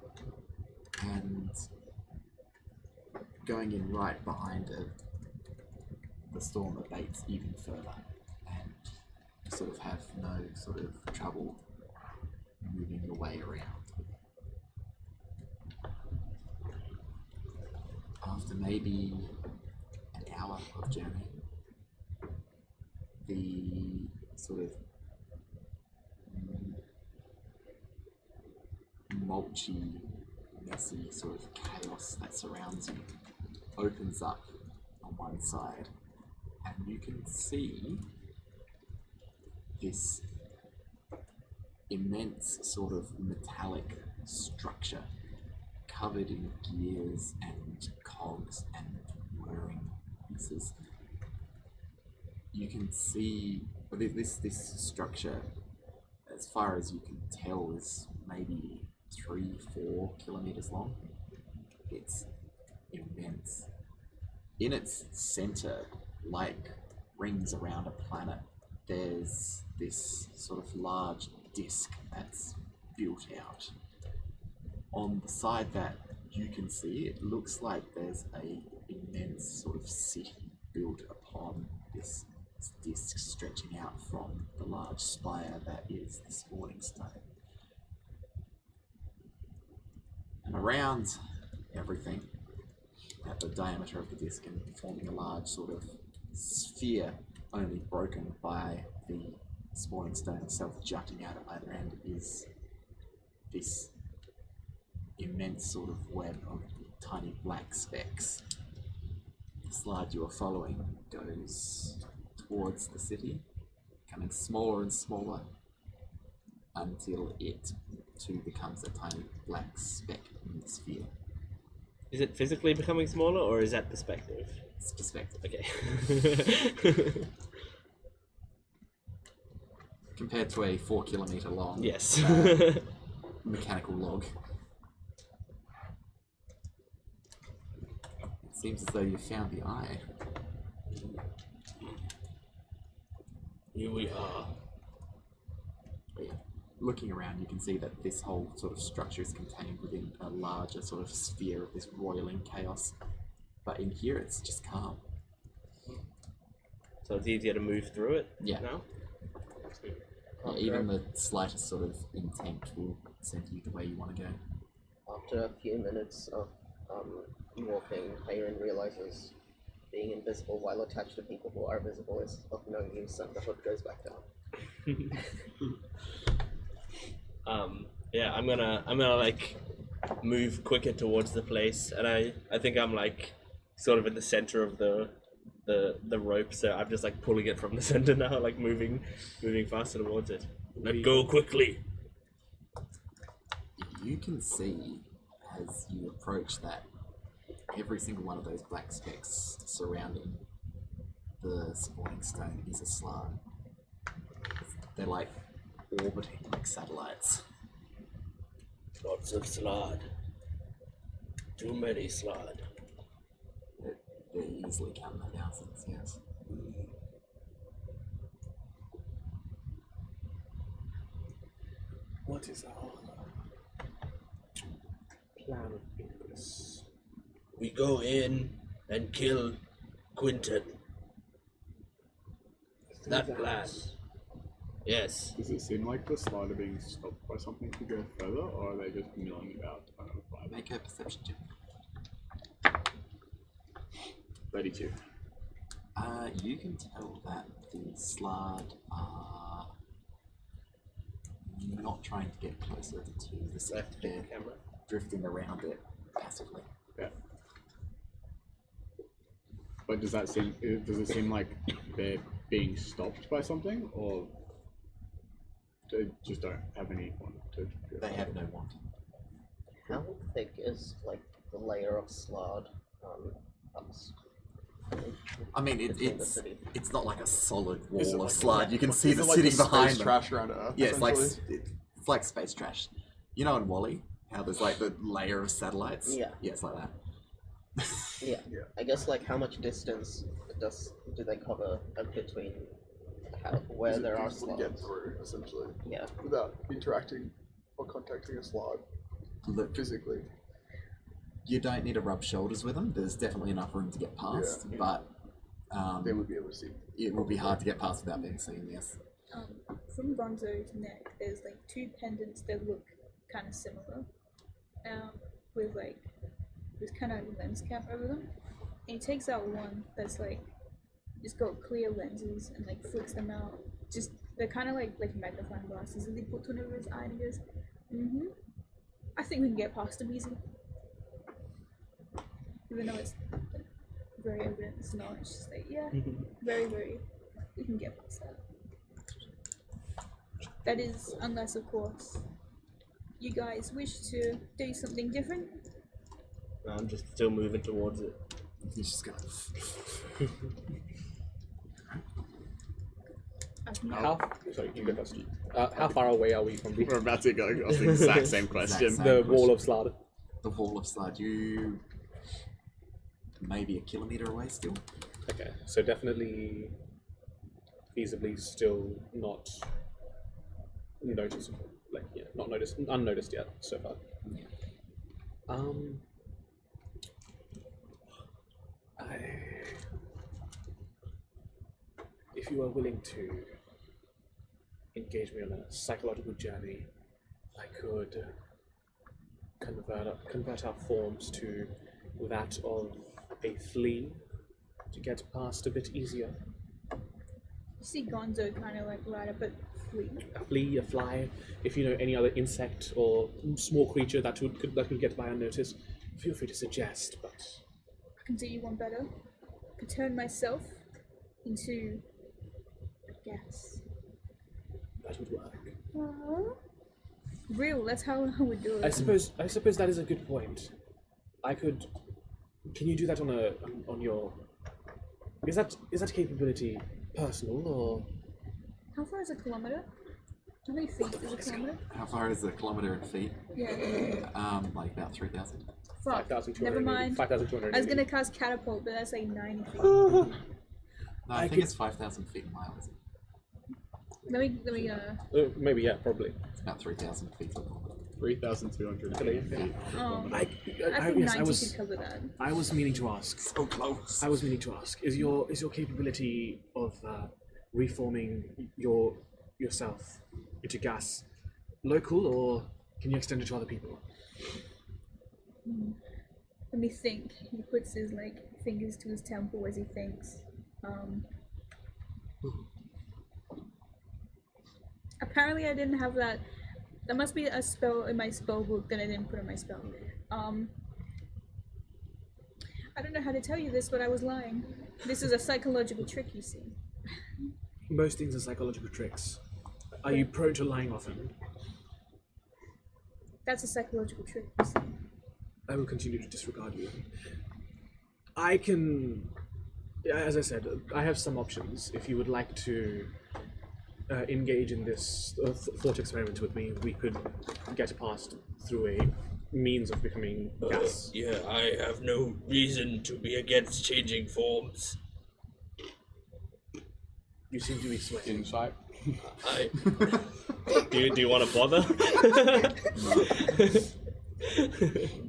and going in right behind it, the storm abates even further, and you sort of have no sort of trouble moving your way around. After maybe an hour of journey, the sort of mulchy, messy sort of chaos that surrounds you opens up on one side, and you can see this immense sort of metallic structure covered in gears and cogs and whirring pieces. You can see this structure, as far as you can tell, is maybe 3-4 kilometers long. It's immense. In its center, like rings around a planet, there's this sort of large disc that's built out. On the side that you can see, it looks like there's a immense sort of city built upon this disc stretching out from the large spire that is this morning stone. And around everything at the diameter of the disc and forming a large sort of sphere, only broken by the spawning stone itself jutting out at either end, is this immense sort of web of tiny black specks. The slide you are following goes towards the city, becoming smaller and smaller until it too becomes a tiny black speck in the sphere. Is it physically becoming smaller, or is that perspective? It's perspective. Okay. Compared to a 4 kilometer long Yes. mechanical log. It seems as though you found the eye. Here we are. But yeah, looking around, you can see that this whole sort of structure is contained within a larger sort of sphere of this roiling chaos. But in here, it's just calm. So it's easier to move through it now? Yeah, even the slightest sort of intent will send you the way you want to go. After a few minutes of walking, Hayden realizes being invisible while attached to people who are visible is of no use, and the hood goes back down. Yeah, I'm gonna like move quicker towards the place, and I think I'm like sort of in the center of the rope, so I'm just like pulling it from the center now, like moving faster towards it. Let go quickly. You can see as you approach that every single one of those black specks surrounding the spawning stone is a slug. They're like orbiting like satellites. Lots of slod. Too many slod. They easily count in the thousands, yes. What is our plan of ingress? We go in and kill Quinton. That plan. Yes. Does it seem like the slide are being stopped by something to go further, or are they just milling about? Make a perception check. 32. You can tell that the slard are not trying to get closer to the set. They're drifting around it passively. Yeah. But does it seem like they're being stopped by something, or they just don't have anyone to go? They have no want. How thick is like the layer of slard I mean, between the city? it's not like a solid Is it wall of like- slide. You can see Is the it like city the behind space them. trash around Earth? Yeah, it's like essentially? it's like space trash. You know in Wall-E, how there's like the layer of satellites? Yeah. Yeah, it's like that. Yeah. Yeah. I guess like how much distance do they cover between where Is it there are feasible to get slides? through, essentially, Yeah. without interacting or contacting a slide Look, physically. you don't need to rub shoulders with them. There's definitely enough room to get past, but They would be able to see. it will be hard to get past without being seen, yes. From Gonzo's neck, there's like two pendants that look kind of similar, with like this kind of lens cap over them. And he takes out one that's like just got clear lenses and like flicks them out. Just they're kind of like magnifying glasses, and he puts one over his eye and he goes, I think we can get past them easy. Even though it's like, very evident it's not. It's just like, yeah, very, we can get past that. That is, unless of course, you guys wish to do something different. I'm just still moving towards it. He's just gonna. Sorry, you go first. How far away are we from We're about to go ask the exact same question. same. the wall of slard? The wall of slide, you maybe a kilometer away still. Okay, so definitely, feasibly, still not noticeable. Like, yeah, not noticed, unnoticed yet so far. Yeah. If you are willing to engage me on a psychological journey, I could convert our forms to that of a flea to get past a bit easier. You see Gonzo kind of like right up at Flea. A flea, a fly, if you know any other insect or small creature that could get by unnoticed, feel free to suggest, but... I can do you one better. I could turn myself into a gas. that would work. Real, that's how I would do it. I suppose that is a good point. Can you do that on your... Is that capability personal, or... How far is a kilometer? How many feet is a kilometer? How far is a kilometer in feet? Yeah. Like about 3,000. Fuck. 5,280. Never mind. 5,280. I was gonna cast catapult, but that's like 90 feet. No, I think it's 5,000 feet a mile, isn't it? Let me maybe, yeah, probably. It's about 3,000 feet a kilometer. 3,280 feet. oh. I I think yes, 90 could cover that. I was meaning to ask. So close. I was meaning to ask. Is your capability of reforming yourself into gas local, or can you extend it to other people? Let me think. He puts his like fingers to his temple as he thinks. Apparently I didn't have that. There must be a spell in my spell book that I didn't put in my spell. I don't know how to tell you this, but I was lying. This is a psychological trick, you see. Most things are psychological tricks. Are you prone to lying often? That's a psychological trick, you see. I will continue to disregard you. I can, as I said, I have some options. If you would like to engage in this thought experiment with me, we could get past through a means of becoming gas. Yeah, I have no reason to be against changing forms. You seem to be sweating. Insight. Do you want to bother?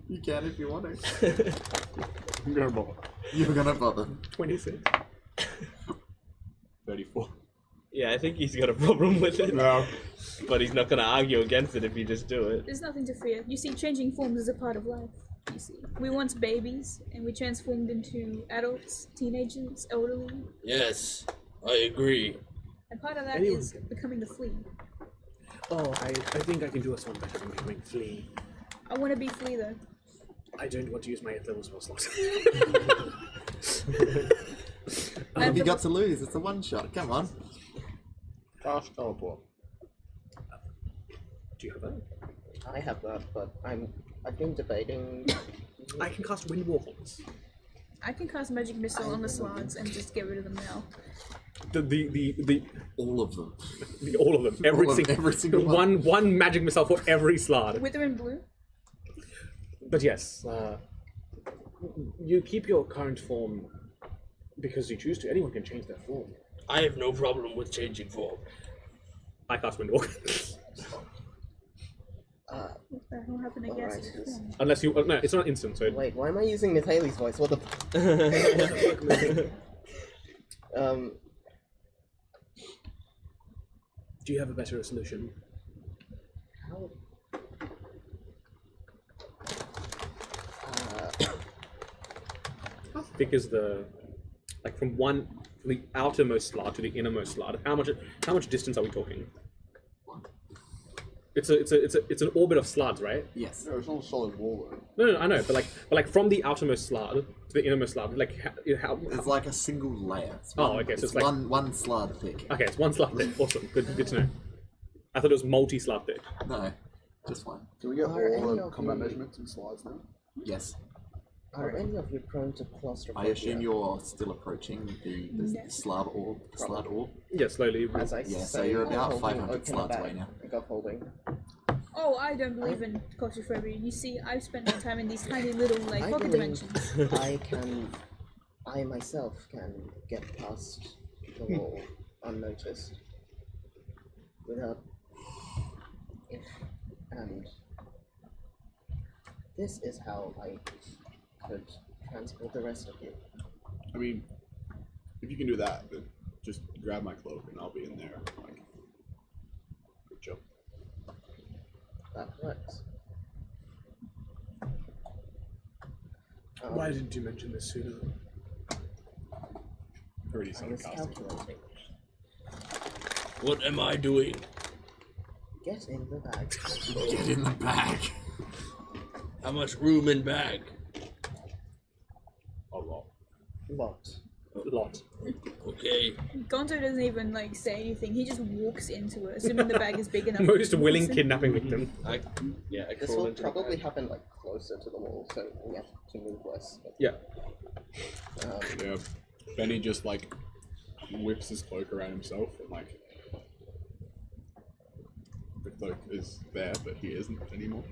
You can if you want to. I'm gonna bother. You're gonna bother. 26. 34. Yeah, I think he's got a problem with it. No. But he's not going to argue against it if you just do it. There's nothing to fear. You see, changing forms is a part of life. You see, we once babies, and we transformed into adults, teenagers, elderly, Yes, I agree. and part of that Anyone is becoming the flea. Oh, I think I can do us one better than becoming flea. I want to be flea though. I don't want to use my 8th level spell slot. What have you got to lose? It's a one shot. Come on. Fast teleport. Do you have that? I have that, but I've been debating. I can cast Wind Warhorns. I can cast magic missile on the slots and just get rid of them now. The All of them. all of them. Every single one. One magic missile for every slot. Wither and blue. But yes, you keep your current form because you choose to. Anyone can change their form. I have no problem with changing form. I cast Wind Warhorns. What the hell happened to Alright, guess? just- Unless you, no, it's not instant. So Wait, why am I using Miss Haley's voice? What the? do you have a better solution? How? How thick is the, like from the outermost slot to the innermost slot? How much distance are we talking? It's an orbit of slots, right? Yes. No, it's not a solid wall though. No, I know, but like from the outermost slot to the innermost slot, like how It's like a single layer. It's Oh, one, okay, so It's it's like- one slab thick. okay, it's one slot thick. Awesome, good to know. I thought it was multi-slot thick. No, just one. Can we get Are any all the of combat you- measurements and slides now? Yes. Are any of you prone to claustrophobia? I assume you're still approaching the slab orb. The slab orb. Yeah, slowly. As I Yeah, so say, you're about holding 500 open slots a away bag, now. I got holding. Oh, I don't believe in claustrophobia. You see, I've spent my time in these tiny little like I pocket believe dimensions. I myself can get past the wall unnoticed without and this is how I could transport the rest of you. I mean, if you can do that, then just grab my cloak and I'll be in there. Like, good job. That works. Why didn't you mention this sooner? Already I started was casting. calculating. What am I doing? Get in the bag. Get in the bag. How much room in bag? A lot. Lot. Lot. Okay. Gonzo doesn't even like say anything. He just walks into it, assuming the bag is big enough. Most willing Walks in. kidnapping victim. I This crawl will into the probably bag. happen like closer to the wall, so we have to move less. Yeah. Yeah. Benny just like whips his cloak around himself and like the cloak is there, but he isn't anymore.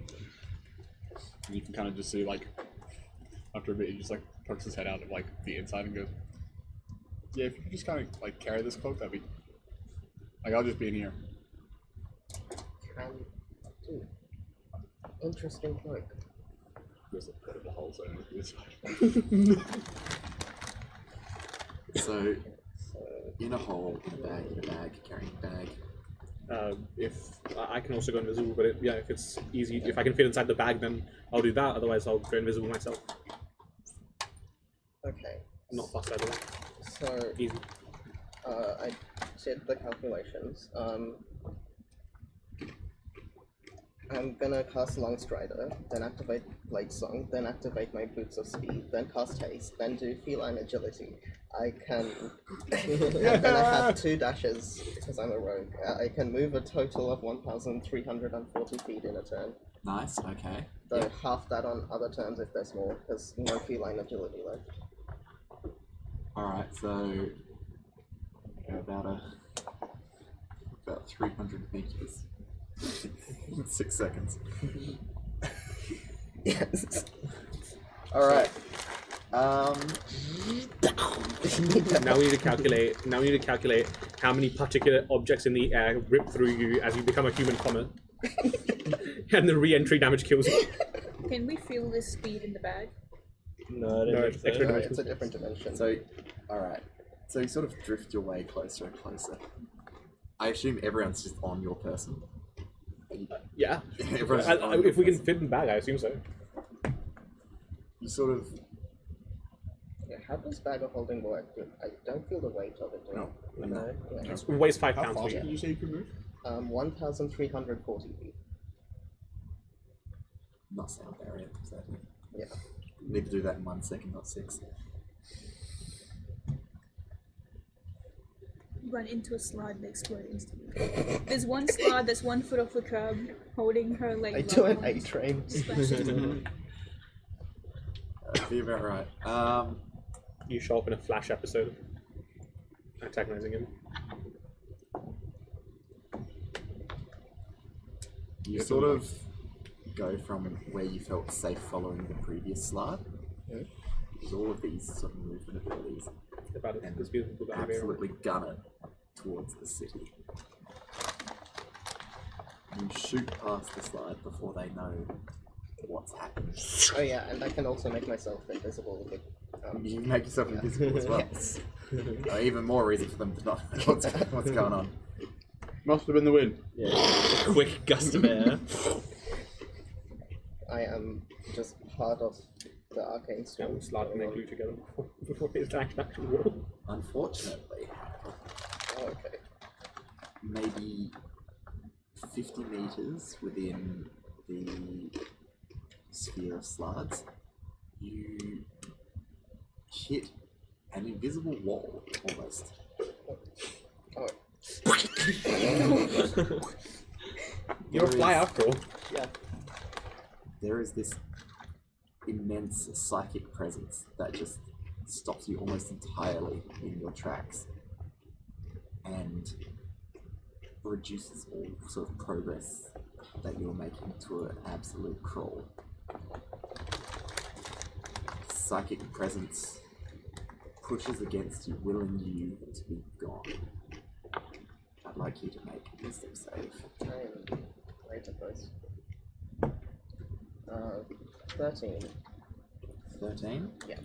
And you can kind of just see like after a bit, he just like pokes his head out of like the inside and goes, "Yeah, if you could just kind of like carry this cloak, that'd be like I'll just be in here." Can do. Interesting cloak. There's a bit of a hole zone with this side. So, in a hole, in a bag, carrying a bag. If I can also go invisible, but yeah, if it's easy, if I can fit inside the bag, then I'll do that. Otherwise, I'll go invisible myself. Okay. I'm not fussed either way. So Easy. I did the calculations. I'm gonna cast Long Strider, then activate Blade Song, then activate my Boots of Speed, then cast Haste, then do Feline Agility. I can, and then I have 2 dashes because I'm a rogue. I can move a total of 1,340 feet in a turn. Nice. Okay. Though half that on other turns if there's more, because no Feline Agility left. All right. So about 300 meters. In 6 seconds. Yes. All right. Now we need to calculate. Now we need to calculate how many particular objects in the air rip through you as you become a human comet, and the re-entry damage kills you. Can we feel this speed in the bag? No, I don't No, think it's so. extra No, dimension. it's a different dimension. So, all right. So you sort of drift your way closer and closer. I assume everyone's just on your person. Yeah. Everyone's just on your If we can person. fit in the bag, I assume so. You sort of Yeah, how does bag of holding work? I don't feel the weight of it. Do I? no. Yeah. It weighs 5 How pounds. fast for did you. you say you can move? 1,340 feet. Not sound barrier, exactly. Yeah. Need to do that in 1 second, not 6. Run into a slide and explode instantly. There's one slide that's 1 foot off the curb, holding her leg. I do an long A train. splash into it. Be about right. You show up in a Flash episode, antagonizing him. You sort of go from where you felt safe following the previous slide. Yeah. Because all of these sort of movement abilities About it, and this beautiful baby. absolutely gun it towards the city. You shoot past the slide before they know what's happening. Oh yeah, and I can also make myself invisible. With, You can make yourself invisible as well. Yes. Even more reason for them to not know what's going on. Must have been the wind. Yeah. A quick gust of air. I am just part of the arcane Yeah, storm. we'll slide and they glue together before his actual wall. Unfortunately, Oh, okay. maybe 50 meters within the sphere of slides, you hit an invisible wall almost. Oh, You're a fly after all. yeah. There is this immense psychic presence that just stops you almost entirely in your tracks and reduces all sort of progress that you're making to an absolute crawl. Psychic presence pushes against you, willing you to be gone. I'd like you to make a wisdom save. I am great at this. 13. 13? Yeah.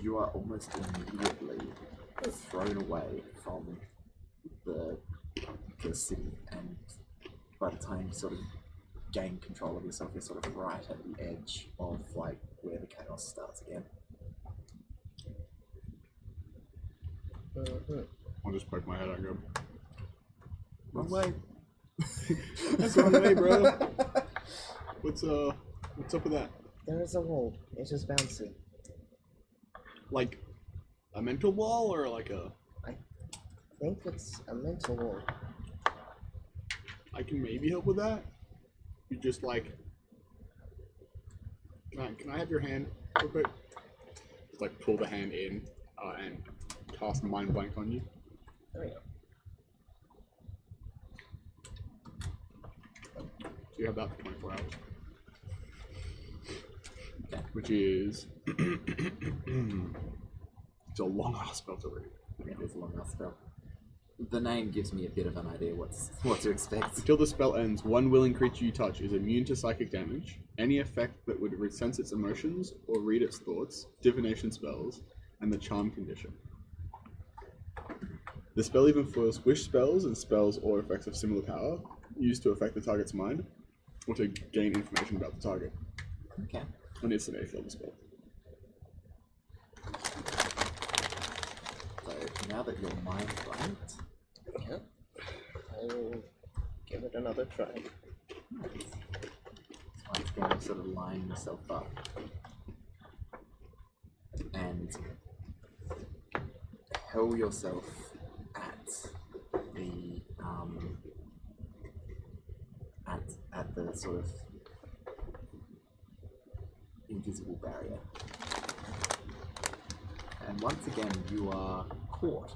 You are almost immediately thrown away from the city, and by the time you sort of gain control of yourself. You're sort of right at the edge of like where the chaos starts again. I'll just poke my head out and go, Wrong way. that's the wrong way, bro. What's up with that? There is a wall. It is bouncy. Like a mental wall or like a... I think it's a mental wall. I can maybe help with that. You just like... Can I have your hand real quick? Just like pull the hand in and cast Mind Blank on you. There we go. So you have that for 24 hours. Which is... it's a long ass spell to read. It is a long enough spell. The name gives me a bit of an idea what to expect. Until the spell ends, one willing creature you touch is immune to psychic damage, any effect that would sense its emotions or read its thoughts, divination spells, and the charm condition. The spell even foils wish spells and spells or effects of similar power, used to affect the target's mind, or to gain information about the target. Okay. And it's an 8th level spell. So now that you're mind blanked, Yeah. I will give it another try. nice. Once again, you're sort of lining yourself up. And hurl yourself at the at the sort of invisible barrier. And once again you are caught.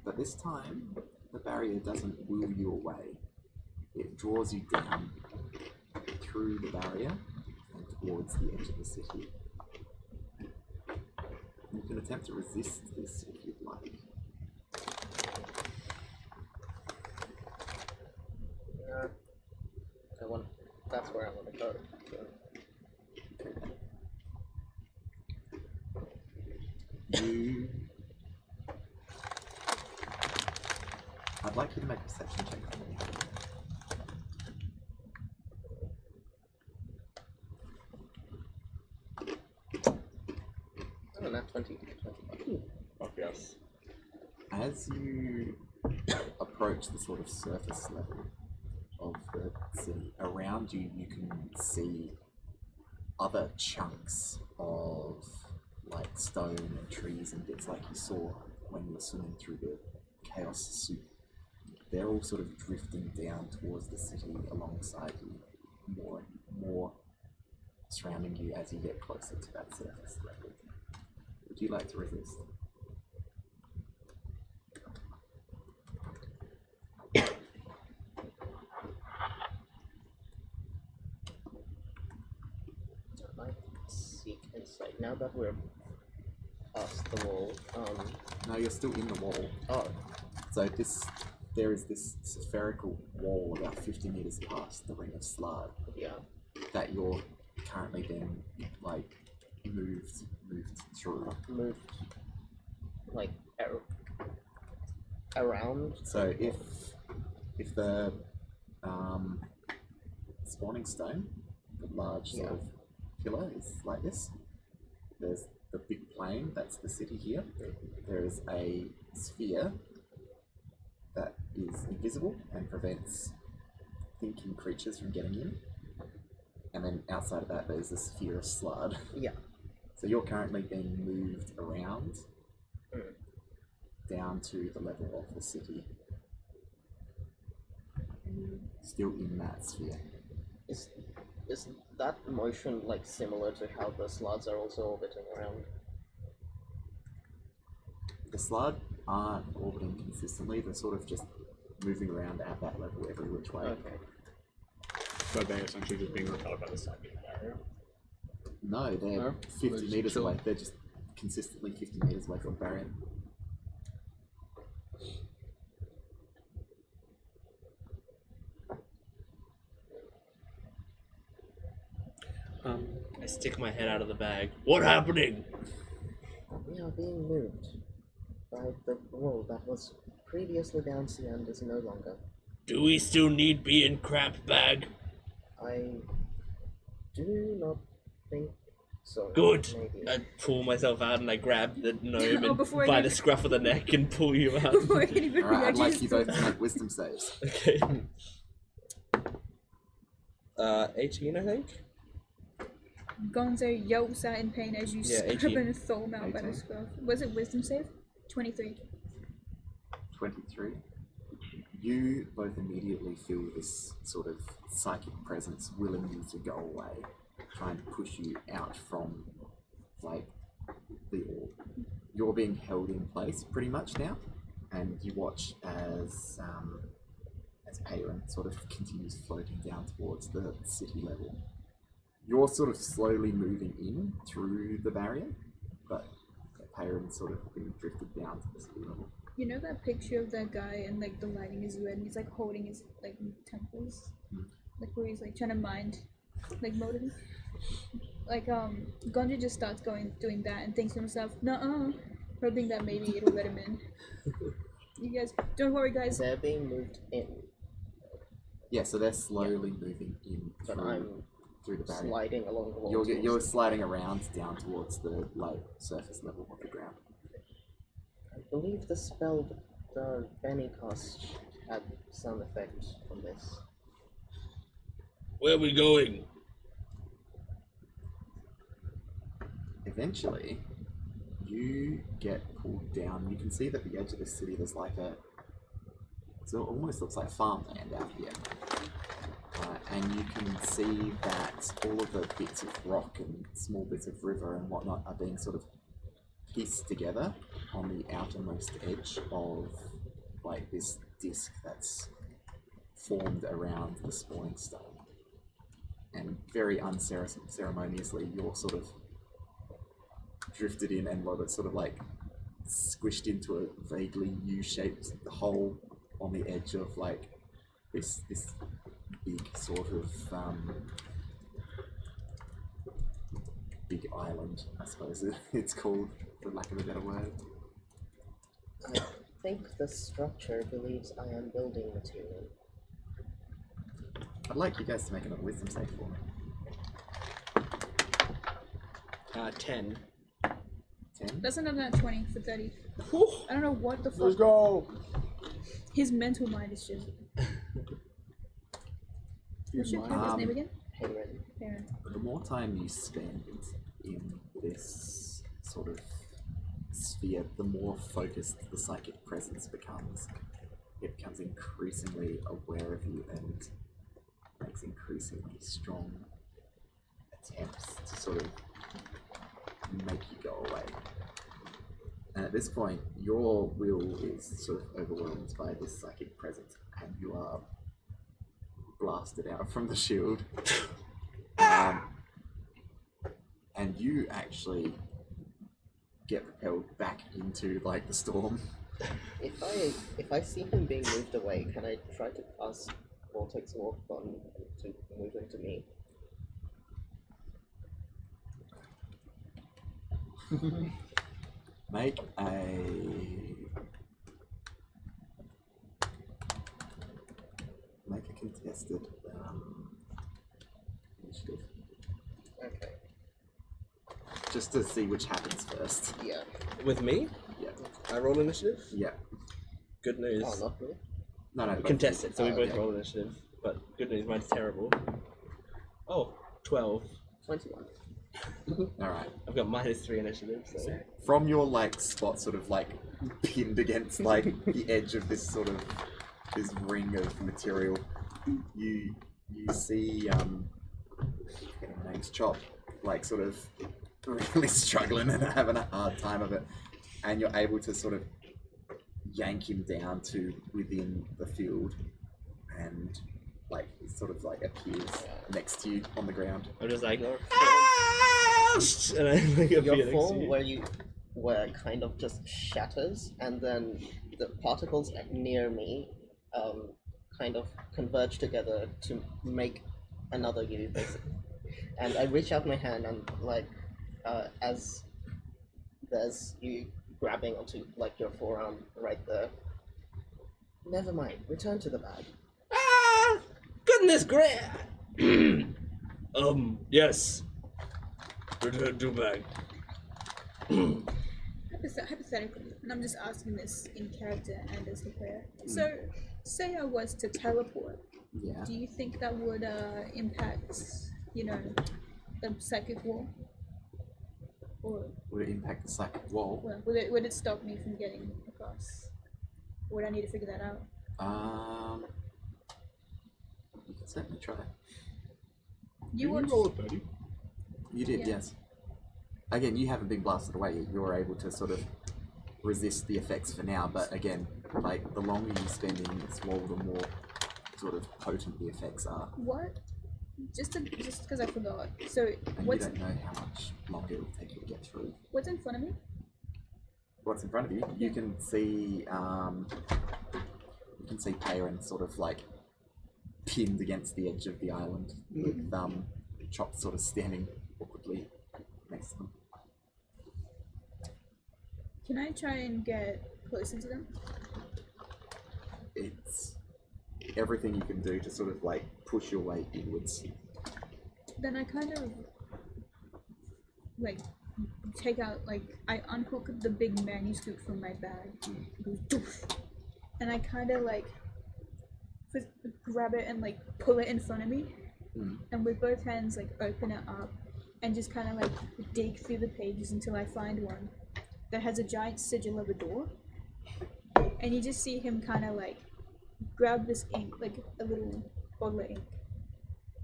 But this time the barrier doesn't woo you away. It draws you down through the barrier and towards the edge of the city. You can attempt to resist this if you'd like. That's where I want to go. So. You... I'd like you to make a perception check for me. Oh, not 20. Fuck yes. As you approach the sort of surface level of the city, around you you can see other chunks of like stone and trees and bits like you saw when you were swimming through the chaos soup. They're all sort of drifting down towards the city alongside you, more and more surrounding you as you get closer to that surface level. Would you like to resist? I seek insight. Now that we're past the wall, No, you're still in the wall. oh, So there is this spherical wall about 50 meters past the ring of Slard yeah. that you're currently being like moved through. Moved, like, around. So if the spawning stone, the large sort of pillar is like this, there's the big plane, that's the city here. There is a sphere that is invisible and prevents thinking creatures from getting in. And then outside of that, there's a sphere of Slud. Yeah. So you're currently being moved around down to the level of the city. Still in that sphere. Is that motion like similar to how the slots are also orbiting around? The Slud aren't orbiting consistently, they're sort of just moving around at that level every which way. Okay. So they're essentially just being repelled by the psychic barrier. No, they're No? 50 They're just meters chilling. away. They're just consistently 50 meters away from the barrier. I stick my head out of the bag. What happening? We are being moved by the wall that was previously bouncy and is no longer. Do we still need be in crap bag? I do not think so. Good. Maybe. I pull myself out and I grab the gnome Oh, and before I by can- the scruff of the neck and pull you out. Before I can even Alright, I'd react, like just you both to make wisdom saves. Okay. 18, I think. Gonzo yelps out in pain as you Yeah, scrub 18. and throw him out by the 18. scruff. Was it wisdom save? 23. 23. You both immediately feel this sort of psychic presence willing you to go away, trying to push you out from, like, the orb. You're being held in place pretty much now, and you watch as Peyton sort of continues floating down towards the city level. You're sort of slowly moving in through the barrier, but Peyton's sort of being drifted down to the city level. You know that picture of that guy and like the lighting is red and he's like holding his like temples? Like where he's like trying to mind like motive? Like Gonja just starts doing that and thinks to himself, nuh-uh, hoping that maybe it'll let him in. You guys, don't worry guys. They're being moved in, Yeah, so they're slowly moving in but through, I'm through the barrier. sliding along the wall. You're towards sliding around down towards the low surface level of the ground. I believe the spell the Benny cast had some effect on this. Where are we going? Eventually, you get pulled down. You can see that the edge of the city, there's like it almost looks like farmland out here. And you can see that all of the bits of rock and small bits of river and whatnot are being sort of pieced together on the outermost edge of like this disc that's formed around the spawning stone. And very unceremoniously, you're sort of drifted in and sort of like squished into a vaguely U-shaped hole on the edge of like this big sort of big island, I suppose it's called, for lack of a better word. I think the structure believes I am building material. I'd like you guys to make another wisdom save for me. 10. 10? That's another 20 for 30. Whew. I don't know what the fuck. Let's go. His mental mind is just. What's your character's name again? Hayden. Aaron. The more time you spend in this sort of sphere, the more focused the psychic presence becomes. It becomes increasingly aware of you and makes increasingly strong attempts to sort of make you go away. And at this point, your will is sort of overwhelmed by this psychic presence, and you are blasted out from the shield. And you actually get propelled back into like the storm. If I see him being moved away, can I try to cast Vortex Warp on to move him to me? Make a contested initiative, Okay. just to see which happens first. Yeah. With me? Yeah, I roll initiative? yeah. Good news. Oh, not me. No, both Contested, so we Oh, both okay. roll initiative. But good news, mine's terrible. Oh, 12. 21. All right. I've got -3 initiative, so. From your like spot, sort of like pinned against like the edge of this sort of this ring of material, you see getting the name's Chop, like sort of really struggling and having a hard time of it, and you're able to sort of yank him down to within the field, and like he sort of like appears next to you on the ground. I'm just like, and I like Your appear next to form you. where it kind of just shatters, and then the particles near me kind of converge together to make another you, basically. And I reach out my hand and like as there's you grabbing onto like your forearm right there. Never mind. Return to the bag. Goodness Yes. Return to bag. Hypothetically, and I'm just asking this in character and as the player. So, say I was to teleport, Yeah. do you think that would impact, you know, the psychic wall? Or Would it impact the psychic wall? well, would it stop me from getting across? Would I need to figure that out? You can certainly try. You Did watched. roll a 30? You did, Yeah. yes. Again, you haven't been blasted away. You're able to sort of resist the effects for now, but again, like the longer you spend in this wall, the more sort of potent the effects are. What? Just because I forgot. So And what's you don't know how much longer it will take you to get through. what's in front of me? What's in front of you? You can see Perrin sort of like pinned against the edge of the island with Chop sort of standing awkwardly next to them. Can I try and get closer to them? It's everything you can do to sort of like push your way inwards. Then I kind of like take out, like I unhook the big manuscript from my bag, and I kind of like grab it and like pull it in front of me, and with both hands like open it up and just kind of like dig through the pages until I find one that has a giant sigil of a door, and you just see him kind of like grab this ink, like a little bottle of ink,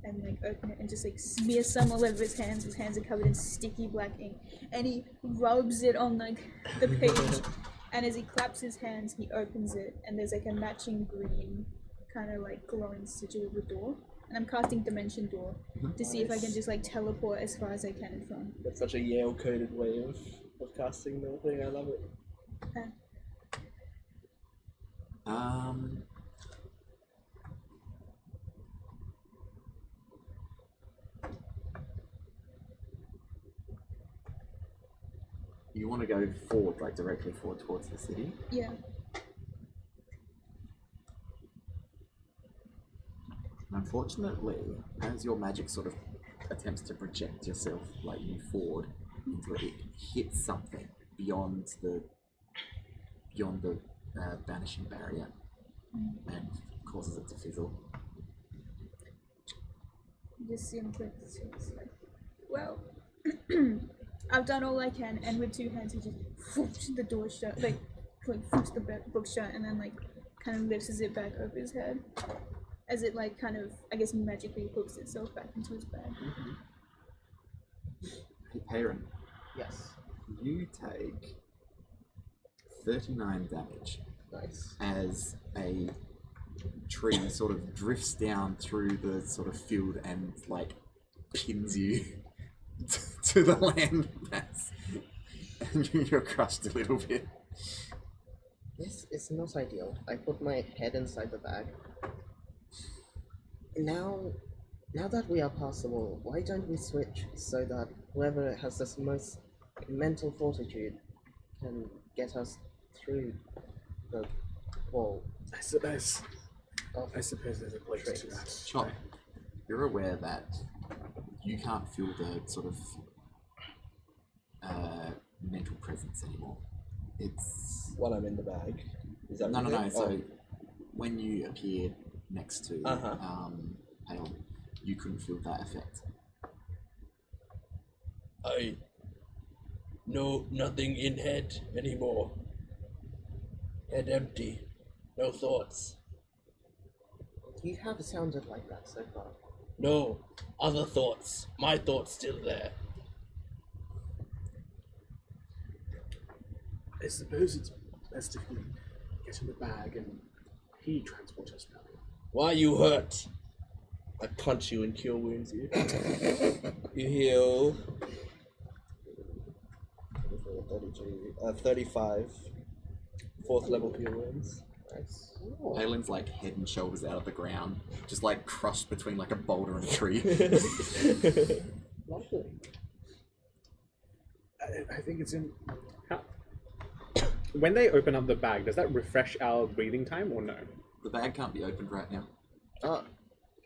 and like open it and just like smear some all over his hands. His hands are covered in sticky black ink, and he rubs it on like the page. And as he claps his hands, he opens it, and there's like a matching green, kind of like glowing sigil of a door. And I'm casting Dimension Door to see if I can just like teleport as far as I can in front. That's such a Yale coded way of casting the thing. I love it. You want to go forward, like directly forward towards the city. Yeah. Unfortunately, as your magic sort of attempts to project yourself, like you forward into it, it hits something beyond the banishing barrier and causes it to fizzle. You just see him click. It's like, well, I've done all I can, and with two hands he just whoops the door shut, like whoops the book shut, and then like kind of lifts it back over his head, as it like kind of, I guess, magically hooks itself back into his bag. Hey, Perrin, Yes. you take 39 damage Nice. as a tree sort of drifts down through the sort of field and like pins you to the land mass, and you're crushed a little bit. This is not ideal. I put my head inside the bag. Now that we are past the wall, why don't we switch so that whoever has this most mental fortitude can get us through the wall? I suppose of there's a place to tricks. that. Chop, you're aware that you can't feel the sort of mental presence anymore. It's While I'm in the bag. Is that no. what you think? So when you appeared next to Hale, you couldn't feel that effect. I know nothing in head anymore. Head empty. No thoughts. You have sounded like that so far. No other thoughts. My thoughts still there. I suppose it's best if we get in the bag and he transports us now. Why are you hurt? I punch you and cure wounds you. You heal 35. 4th level cure wounds. Nice. Palin's like head and shoulders out of the ground, just like crushed between like a boulder and a tree. Lovely. I think it's in... When they open up the bag, does that refresh our breathing time or no? The bag can't be opened right now. Ah,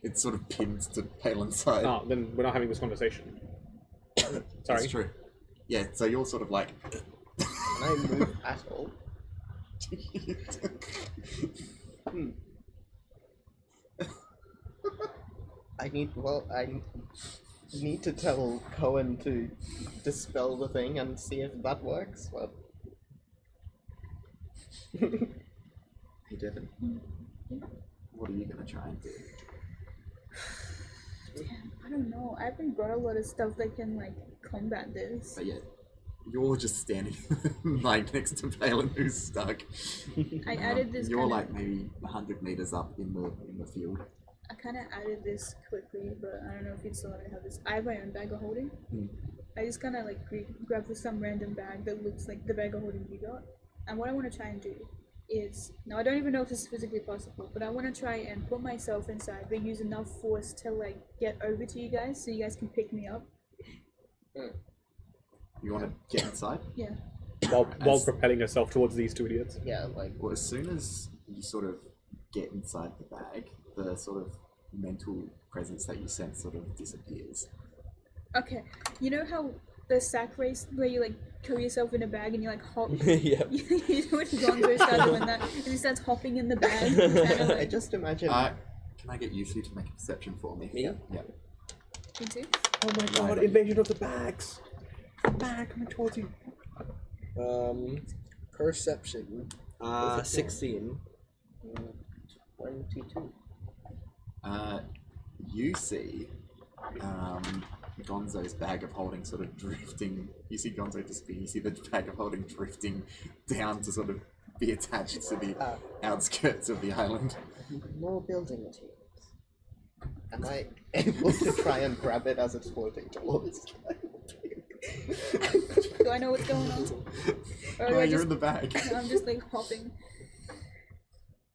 It's sort of pinned to Palin's side. Oh, then we're not having this conversation. Sorry. That's true. Yeah, so you're sort of like... Can I move at all? I need to tell Cohen to dispel the thing and see if that works. But Hey, Devin. What are you going to try and do? Damn, I don't know. I haven't brought a lot of stuff that can like combat this. But yeah, you're just standing like next to Palin who's stuck. I added this. You're like maybe 100 meters up in the field. I kind of added this quickly, but I don't know if you'd still already have this. I have my own bag of holding. I just kind of like grab some random bag that looks like the bag of holding you got. And what I want to try and do is, now I don't even know if this is physically possible, but I want to try and put myself inside, but use enough force to like get over to you guys so you guys can pick me up. You want to get inside? Yeah. While propelling herself towards these two idiots. yeah, like Well, as soon as you sort of get inside the bag, the sort of mental presence that you sense sort of disappears. Okay. You know how the sack race where you like kill yourself in a bag and you like hop? Yep. You know when Gonzo started doing that, and he starts hopping in the bag. Kinda I like, just imagine. Can I get you two to make a perception for me? Me? Yeah. me too. Oh my God, invasion of the bags! Bag coming towards you. Perception. 16. 22. You see Gonzo's bag of holding sort of drifting. You see Gonzo disappear. You see the bag of holding drifting down to sort of be attached to the outskirts of the island. More building materials. Am I able to try and grab it as it's floating towards? Do I know what's going on? Or do No, I you're just, in the bag. I'm just like hopping.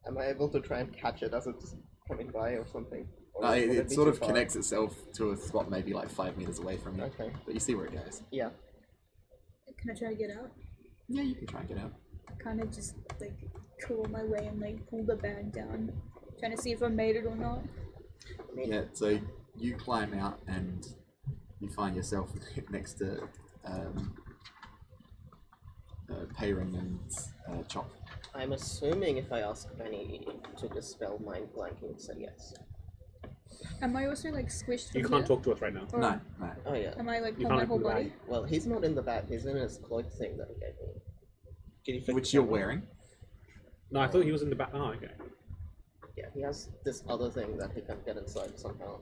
Am I able to try and catch it as it's coming by or something? Or would It be sort too of far? connects itself to a spot maybe like 5 meters away from you. Okay. But you see where it goes. Yeah. Can I try to get out? Yeah, you can try and get out. Kind of just like claw my way and like pull the bag down, trying to see if I made it or not. Yeah, so you climb out and you find yourself next to Payring and Chop. I'm assuming if I ask Benny to dispel mind blanking, say yes. Am I also like squished? You from can't here? talk to us right now. Or No, no. Oh yeah. Am I like You on my can't whole open the body? bag. Well, he's not in the bag. He's in his cloak thing that he gave me. Can you fix Which you're wearing. No, I thought he was in the back. Oh, okay. Yeah, he has this other thing that he can get inside somehow.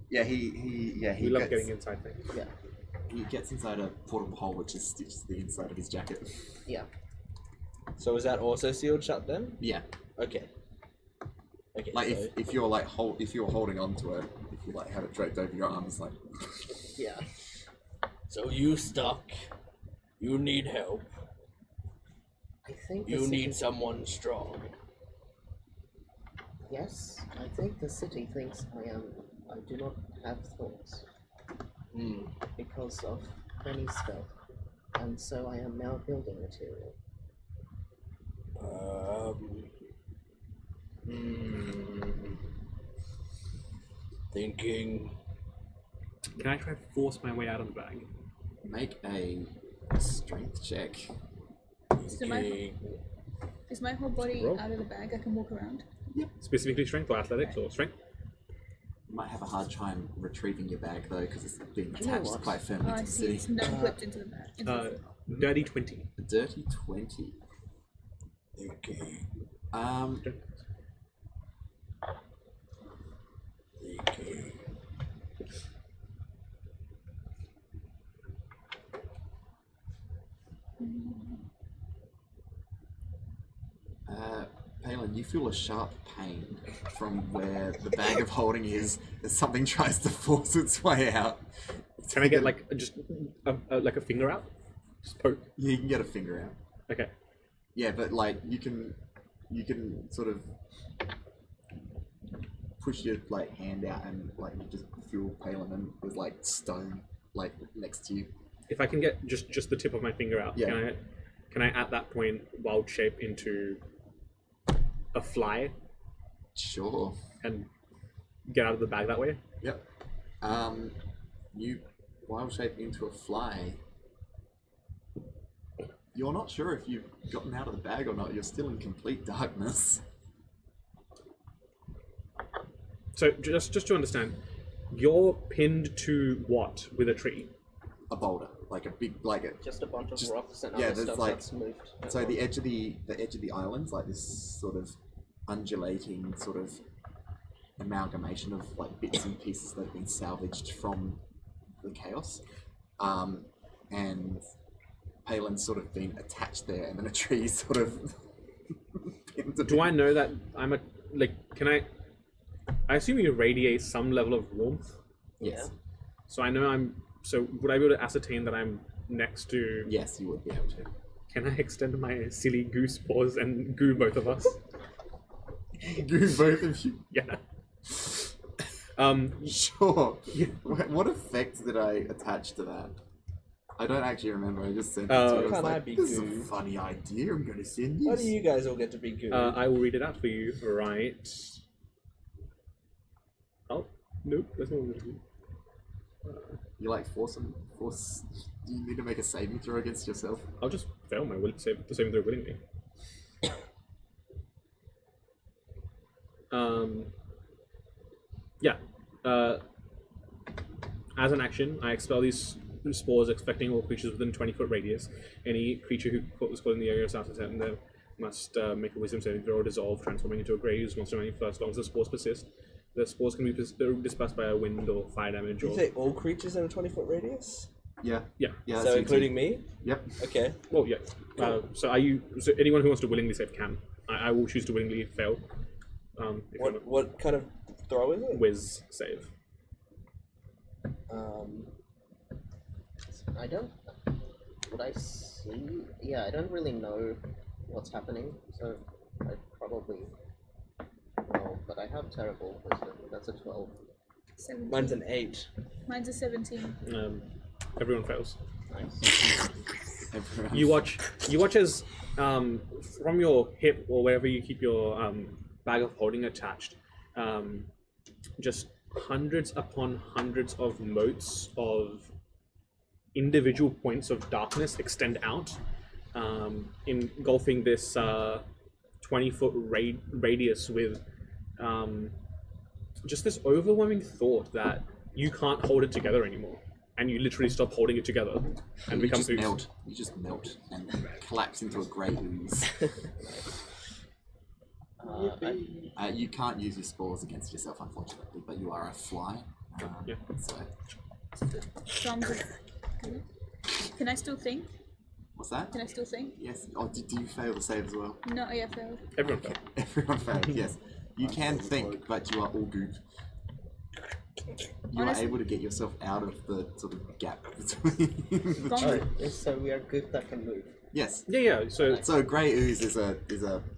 Yeah, he We love gets, getting inside things. Yeah. he gets inside a portable hole which is stitched to the inside of his jacket. Yeah. So is that also sealed shut then? Yeah. Okay. Okay. Like so if you're like if you're holding on to it, if you like have it draped over your arms, like Yeah. So you stuck. You need help. I think the You city... need someone strong. Yes, I think the city thinks I do not have thoughts because of Benny's spell, and so I am now building material. Thinking. Can I try to force my way out of the bag? make a strength check. So is my whole body Roll. out of the bag? I can walk around. Specifically strength or athletics or strength? You might have a hard time retrieving your bag though because it's being You know attached what? quite firmly Oh, I to the see. It's city. not clipped into the bag. Into the Dirty 20. A dirty 20. Thinking. Thinking. Palin, you feel a sharp pain from where the bag of holding is as something tries to force its way out. Can I get like just like a finger out? Just poke. Yeah, you can get a finger out. Okay. Yeah, but like you can sort of push your like hand out and like you just feel Palin and there's like stone like next to you. If I can get just the tip of my finger out, Yeah. can I at that point wild shape into a fly Sure. and get out of the bag that way. Yep. You wild shape into a fly. You're not sure if you've gotten out of the bag or not. You're still in complete darkness. So just to understand, you're pinned to what with a tree? A boulder, like a big, like a. Just a bunch of Just- rocks and yeah, other there's stuff like- that's moved. So the edge of the island's like this sort of undulating sort of amalgamation of like bits and pieces that have been salvaged from the chaos, and Palin's sort of been attached there, and then a tree sort of. pinned to Do I know that I'm a Can I assume you radiate some level of warmth. Yes. So I know I'm. So would I be able to ascertain that I'm next to? Yes, you would be able to. Can I extend my silly goose paws and goo both of us? Goo both of you. Yeah. Sure. Yeah. What effect did I attach to that? I don't actually remember. I just sent it Oh. to you. I was Can't I like, be this is goo? a funny idea. I'm going to send Why this. do you guys all get to be good? I will read it out for you. Right. Oh nope, that's not what I'm doing. You like force. Do you need to make a saving throw against yourself? I'll just fail my will save the saving throw willingly. Yeah. As an action, I expel these spores affecting all creatures within 20-foot radius. Any creature who was caught in the area of South Atten must make a wisdom saving throw or dissolve, transforming into a grey ooze monster running first, as long as the spores persist. The spores can be dispersed by a wind or fire damage. Did you Or say all creatures in a 20-foot radius? Yeah. yeah. Yeah. So you including too. me? Yep. Okay. Well, yeah. So anyone who wants to willingly save can. I will choose to willingly fail. If you want What kind of throw is a it? whiz save. I don't. Would I see? Yeah, I don't really know what's happening, so I probably. Well, but I have terrible wisdom. That's a 12. 17. Mine's an 8. Mine's a 17. Everyone fails. Nice. Everyone. You watch as from your hip or wherever you keep your bag of holding attached, just hundreds upon hundreds of motes of individual points of darkness extend out, engulfing this 20-foot radius with just this overwhelming thought that you can't hold it together anymore, and you literally stop holding it together and You become just ooze. melt. You just melt and collapse into a grey ooze. You can't use your spores against yourself, unfortunately, but you are a fly. Yeah. So, So I'm just... Can I still think? what's that? Can I still think? Yes. Oh, did you fail the save as well? No, yeah, failed. Everyone failed. Everyone failed. Yes. You can think, but you are all goop. You are Honestly- able to get yourself out of the sort of gap between the Gonzo. tree. So we are good that can move. Yes. Yeah. So So grey ooze is a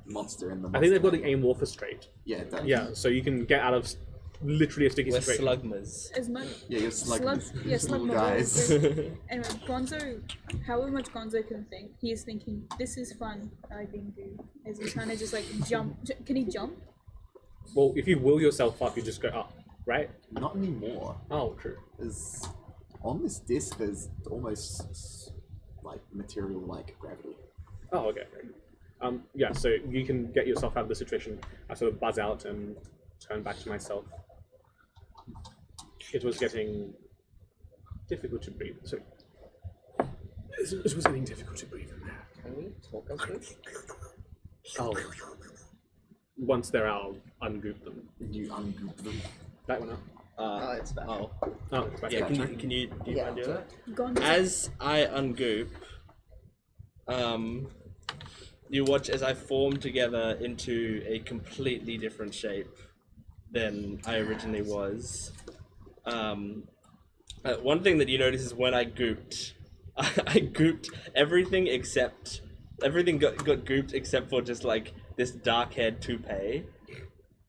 monster in the. I think they've got monster the amorphous trait. Yeah, it does. Yeah, so you can get out of literally a sticky We're situation. slugmas. As much... Yeah, you're slug. Yeah, slug little guys. Anyway, Gonzo, however much Gonzo can think, he is thinking, this is fun, I've been good. As he's trying to just like jump. Can he jump? Well, if you will yourself up, you just go up, right? Not anymore. Oh, true. There's on this disc. There's almost like material like gravity. Oh, okay. Yeah, so you can get yourself out of the situation. I sort of buzz out and turn back to myself. It was getting difficult to breathe. So it was getting difficult to breathe in there. Can we talk as good? Oh. Once they're out, I'll ungoop them. You ungoop them. That one up. Oh, it's back. Oh. Oh, it's back. Yeah, Gotcha. can you do you Yeah, mind doing that? Gonzo. As I ungoop, you watch as I form together into a completely different shape than I originally was. One thing that you notice is when I gooped, I gooped everything got gooped except for just like this dark-haired toupee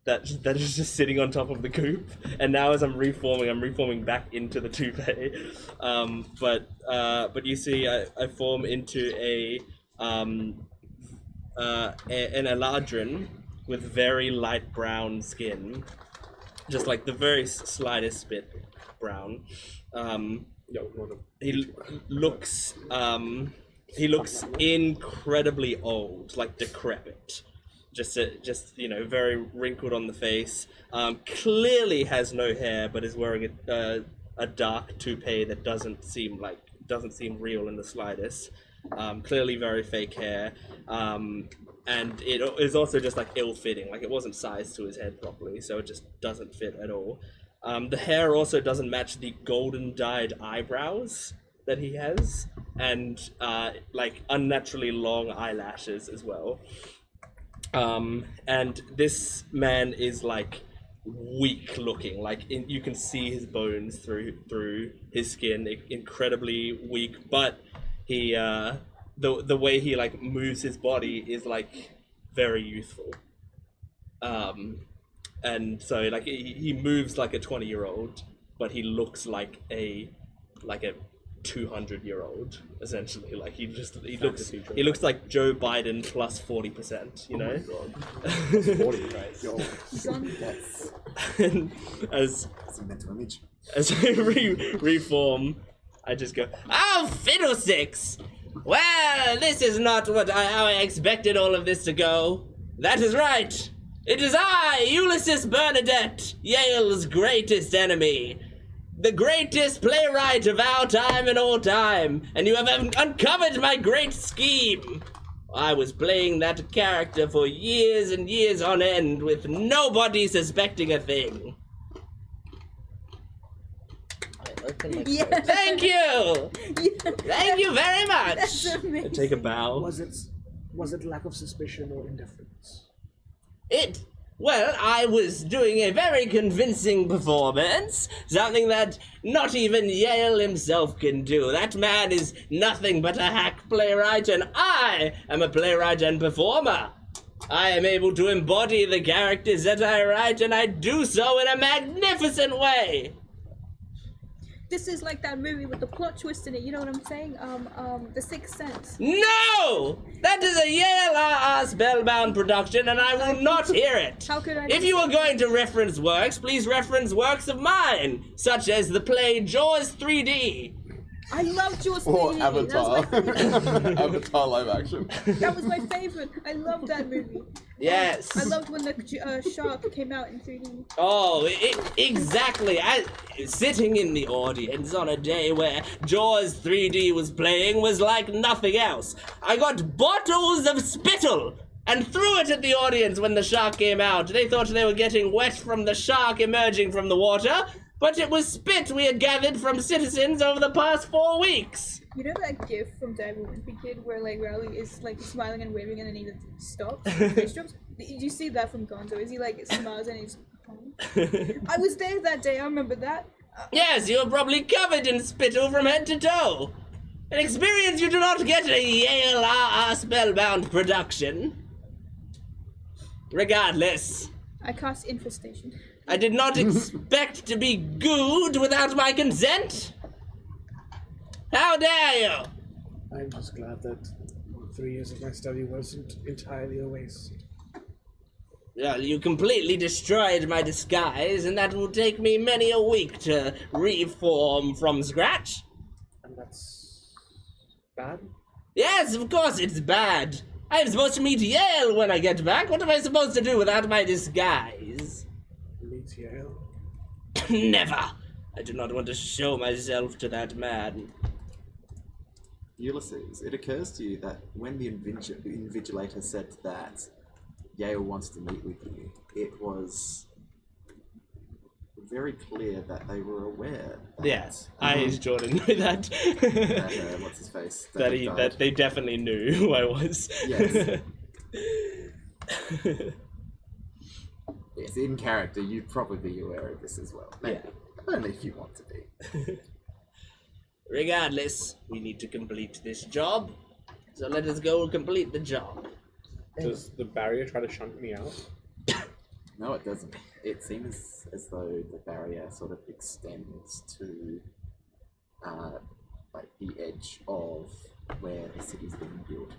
that is just sitting on top of the goop. And now as I'm reforming back into the toupee. But you see, I form into an eladrin with very light brown skin, just like the very slightest bit brown. He looks incredibly old, like decrepit. Just very wrinkled on the face. Clearly has no hair, but is wearing a dark toupee that doesn't seem real in the slightest. Clearly very fake hair. And it is also just like ill-fitting, like it wasn't sized to his head properly, so it just doesn't fit at all. The hair also doesn't match the golden dyed eyebrows that he has, and like unnaturally long eyelashes as well. And this man is like weak looking, like you can see his bones through his skin, incredibly weak, but he the way he like moves his body is like very youthful. And so like he moves like a 20-year-old, but he looks like a 200-year-old essentially. Like he looks like Joe Biden plus 40%, you know. Oh my God. 40, right? Yo. Yes. And as It's a mental image. I reform, I just go, "Oh, fiddlesticks! Well, this is not how I expected all of this to go. That is right. It is I, Ulysses Bernadette, Yale's greatest enemy. The greatest playwright of our time and all time, and you have uncovered my great scheme. I was playing that character for years and years on end with nobody suspecting a thing." I open my Yeah. coat. Thank you! Yeah. Thank you very much! That's amazing. I take a bow. Was it lack of suspicion or indifference? Well, I was doing a very convincing performance, something that not even Yale himself can do. That man is nothing but a hack playwright, and I am a playwright and performer. I am able to embody the characters that I write, and I do so in a magnificent way. This is like that movie with the plot twist in it. You know what I'm saying? The Sixth Sense. No! That is a Yale RR Spellbound production, and I will not hear it. How could I? If you are going to reference works, please reference works of mine, such as the play Jaws 3D. I love Jaws Or 3D. Avatar. That was my favorite. Avatar live action. That was my favorite. I loved that movie. Yes. I loved when the shark came out in 3D. Oh, exactly. Sitting in the audience on a day where Jaws 3D was playing was like nothing else. I got bottles of spittle and threw it at the audience when the shark came out. They thought they were getting wet from the shark emerging from the water, but it was spit we had gathered from citizens over the past 4 weeks. You know that gif from Diamond Wimpy Kid where like Rowley is like smiling and waving and then he stops? Face drops? Did you see that from Gonzo? Is he like smiles and he's I was there that day, I remember that. Yes, you are probably covered in spittle from head to toe. An experience you do not get at a Yale RR Spellbound production. Regardless, I cast Infestation. I did not expect to be gooed without my consent. How dare you? I'm just glad that 3 years of my study wasn't entirely a waste. Well, you completely destroyed my disguise, and that will take me many a week to reform from scratch. And that's bad? Yes, of course it's bad. I'm supposed to meet Yale when I get back. What am I supposed to do without my disguise? Meet Yale? Never. I do not want to show myself to that man. Ulysses, it occurs to you that when the Invigilator said that Yale wants to meet with you, it was very clear that they were aware. Yes, I, Jordan, know that. That, what's his face? that they definitely knew who I was. Yes. Yes, in character, you'd probably be aware of this as well. Maybe. Yeah. Only if you want to be. Regardless, we need to complete this job. So let us go complete the job. Does the barrier try to shunt me out? No, it doesn't. It seems as though the barrier sort of extends to like the edge of where the city's being built.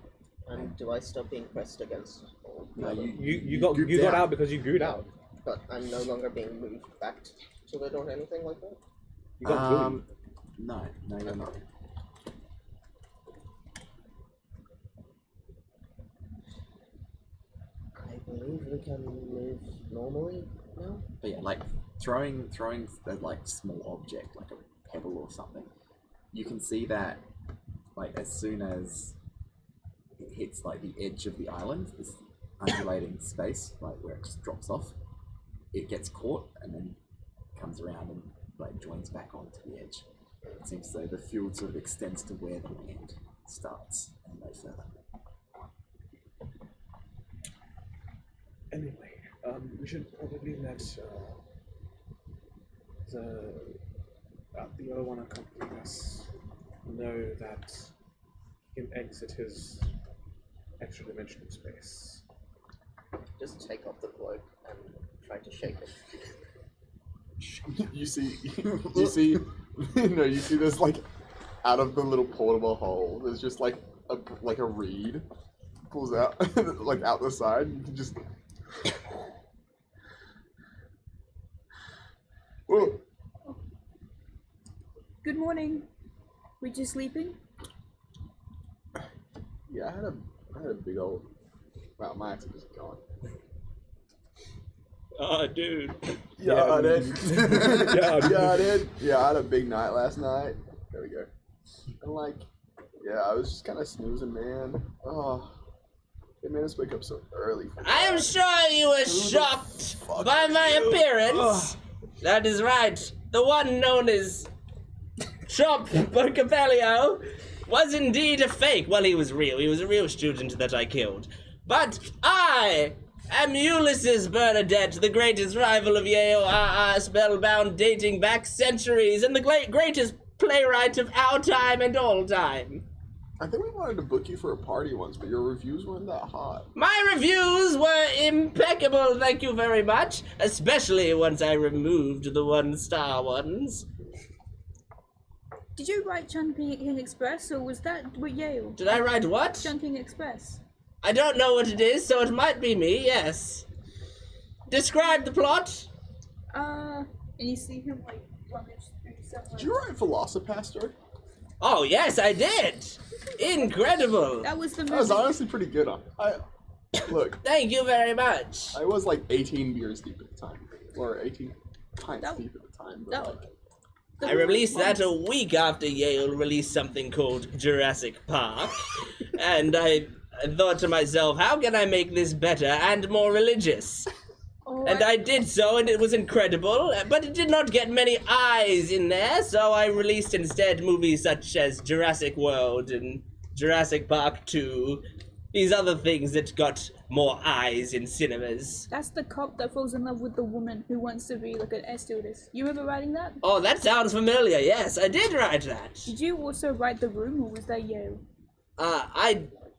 And do I still being pressed against all the No, other? You got out because you gooed out. but I'm no longer being moved back to it or anything like that? You got bullied. No, you're not. I believe we can move normally now. But yeah, like throwing a like small object, like a pebble or something, you can see that like as soon as it hits like the edge of the island, this undulating space, like where it just drops off, it gets caught and then comes around and like joins back onto the edge. It seems as though the field sort of extends to where the land starts and no further. Anyway, we should probably let the other one accompanying us know that he can exit his extra dimensional space. Just take off the cloak and try to shake it. You see, no, you see there's like, out of the little portable hole, there's just like a reed pulls out, like out the side, you can just... Whoa. Good morning. We just sleeping? Yeah, I had a big old... Wow, my accent is gone. Oh, dude. Yeah, I did. Yeah, I did. Yeah, I had a big night last night. There we go. And like, yeah, I was just kind of snoozing, man. Oh, they made us wake up so early. I am sure you were shocked by my appearance. That is right. The one known as Chop Capellio was indeed a fake. Well, he was real. He was a real student that I killed. But I am Ulysses Bernadette, the greatest rival of Yale, spellbound, dating back centuries, and the greatest playwright of our time and all time. I think we wanted to book you for a party once, but your reviews weren't that hot. My reviews were impeccable, thank you very much, especially once I removed the 1-star ones. Did you write Chunking Express, or was that with Yale? Did I write what? Chunking Express. I don't know what it is, so it might be me, yes. Describe the plot. And you see him like rummage through somewhere. Did you write Velocipaster? Oh, yes, I did. Incredible. That was the movie. That was honestly pretty good. Look, Thank you very much. I was like 18 beers deep at the time, or 18 pints That- deep at the time. But that- like, I released that a week after Yale released something called Jurassic Park, and I thought to myself, how can I make this better and more religious? Oh, And I did so, and it was incredible, but it did not get many eyes in there, so I released instead movies such as Jurassic World and Jurassic Park 2, these other things that got more eyes in cinemas. That's the cop that falls in love with the woman who wants to be like an air stewardess. You remember writing that? Oh, that sounds familiar, yes, I did write that. Did you also write The Room, or was that Yale?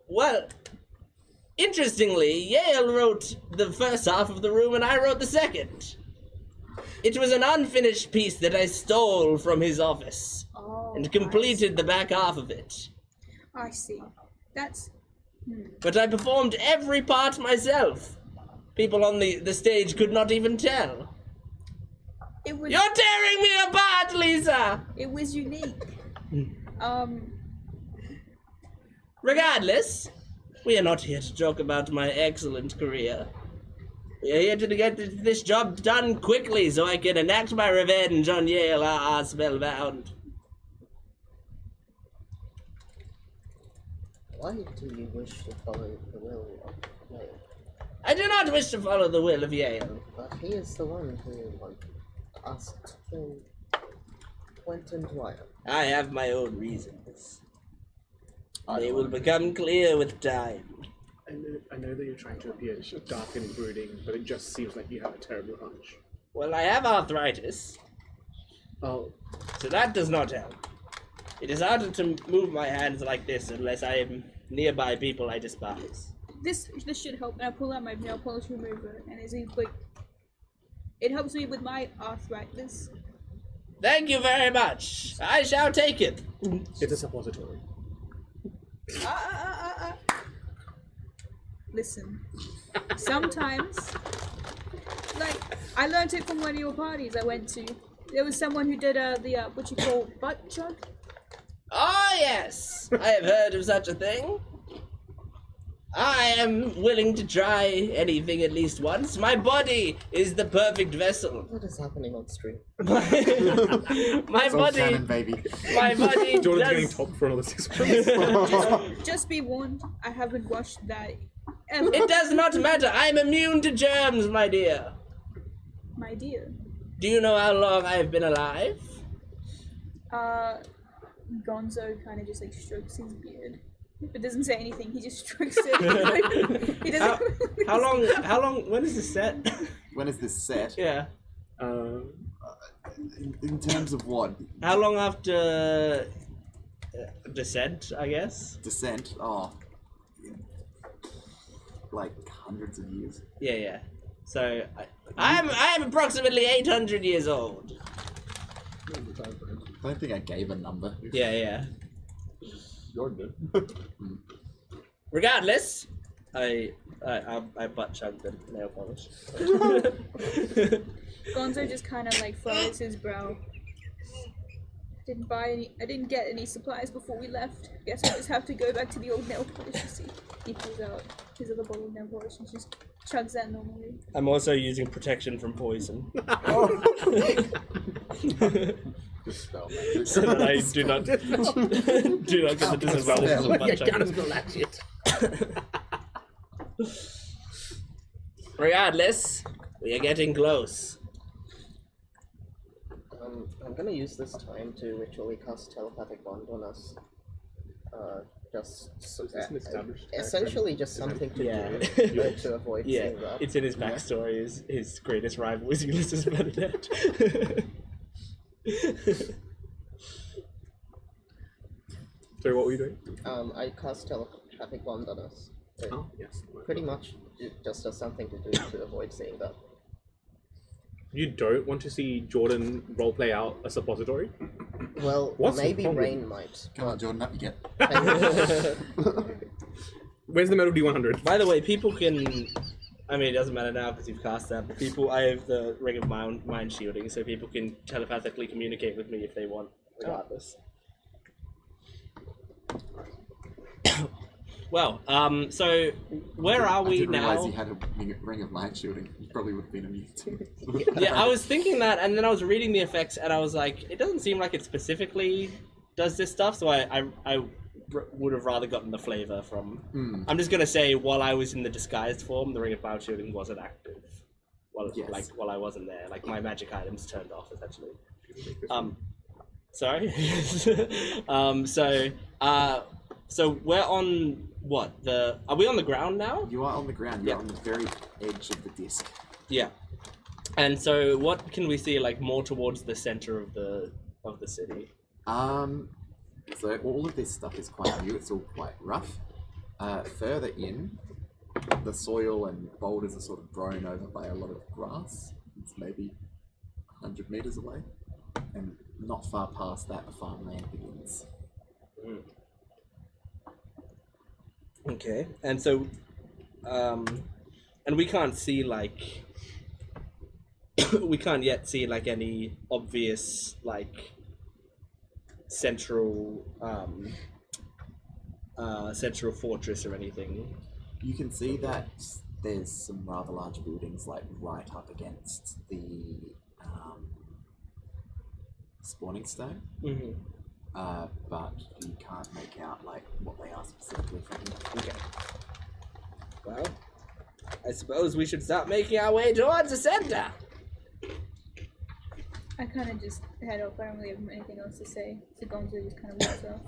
Well, interestingly, Yale wrote the first half of The Room and I wrote the second. It was an unfinished piece that I stole from his office Oh, and completed the back half of it. I see. That's... But I performed every part myself. People on the stage could not even tell. It was... You're tearing me apart, Lisa! It was unique. Regardless, we are not here to talk about my excellent career. We are here to get this job done quickly so I can enact my revenge on Yale, spellbound. Why do you wish to follow the will of Yale? I do not wish to follow the will of Yale. But he is the one who asked to kill Quentin Dwyer. I have my own reasons. I They don't will know. become clear with time. I know that you're trying to appear dark and brooding, but it just seems like you have a terrible hunch. Well, I have arthritis, Oh, so that does not help. It is harder to move my hands like this unless I am nearby people I despise. This should help. And I pull out my nail polish remover, and it's like... It helps me with my arthritis. Thank you very much. I shall take it. it's a suppository. Listen. Sometimes... I learned it from one of your parties I went to. There was someone who did the what you call butt chug. Oh, yes! I have heard of such a thing. I am willing to try anything at least once. My body is the perfect vessel. What is happening on stream? My It's all canon, body, baby. my body Jordan's getting does... top for another 6 months. Just be warned, I haven't washed that ever. It does not matter. I'm immune to germs, my dear. My dear. Do you know how long I have been alive? Gonzo kind of just like strokes his beard, but doesn't say anything. He just strokes it. He doesn't. How long, when is this set? When is this set? Yeah. In terms of what? How long after Descent, I guess? Descent? Oh. Like hundreds of years. Yeah. So, I am approximately 800 years old. I don't think I gave a number. Yeah. Jordan. Regardless, I butt chugged the nail polish. Gonzo just kind of like furrows his brow. I didn't get any supplies before we left. Guess I just have to go back to the old nail polish. You see, he pulls out his other bottle of nail polish and just chugs that normally. I'm also using protection from poison. Dispel. So that I do not get the disadvantage of butt chugging. Regardless, we are getting close. I'm gonna use this time to ritually cast telepathic bond on us. Just So is this an established essentially just something to Yeah. do to avoid Yeah, seeing that. it's in his backstory. His greatest rival is Ulysses Bernadette. So what were you doing? I cast telepathic bond on us. So Oh, yes. pretty much it just does something to do to avoid seeing that. You don't want to see Jordan roleplay out a suppository? Well, What's the maybe problem? Rain might. Come on, Jordan, up you get. Where's the metal D100? By the way, people can. I mean, it doesn't matter now because you've cast that. But I have the Ring of Mind shielding, so people can telepathically communicate with me if they want, regardless. Well, so where are I we didn't realize now? he had a ring of light shielding. You probably would have been immune to it. Yeah, I was thinking that, and then I was reading the effects, and I was like, it doesn't seem like it specifically does this stuff. So I would have rather gotten the flavor from. I'm just gonna say, while I was in the disguised form, the Ring of Cloud Shielding wasn't active. While I wasn't there, like my magic items turned off essentially. Sorry. So we're on what? Are we on the ground now? You are on the ground. You're Yeah. on the very edge of the disc. Yeah. And so what can we see like more towards the center of the city? So all of this stuff is quite new. It's all quite rough. Further in, the soil and boulders are sort of grown over by a lot of grass. It's maybe 100 meters away, and not far past that, the farmland begins. Okay. And so and we can't see like we can't yet see like any obvious like central fortress or anything. You can see that there's some rather large buildings like right up against the spawning stone, but you can't make out like what they are specifically from here. Okay. Well, I suppose we should start making our way towards the center. I kind of just head up. I don't really have anything else to say. So Gonzo just kind of walks off.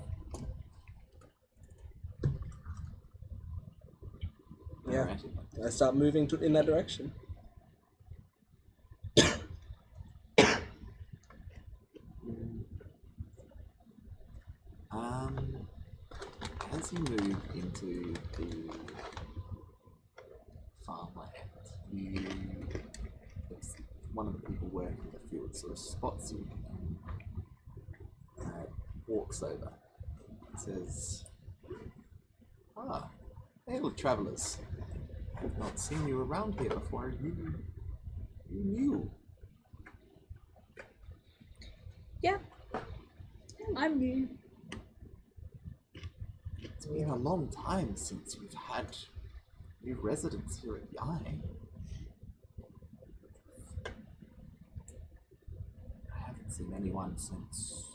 Yeah. Alright. I start moving in that direction. As you move into the farmland, one of the people working in the field sort of spots you and walks over and says, hail travellers. I have not seen you around here before. Are you You knew. Yeah. I'm new. It's been a long time since we've had new residents here at the Eye. I haven't seen anyone since...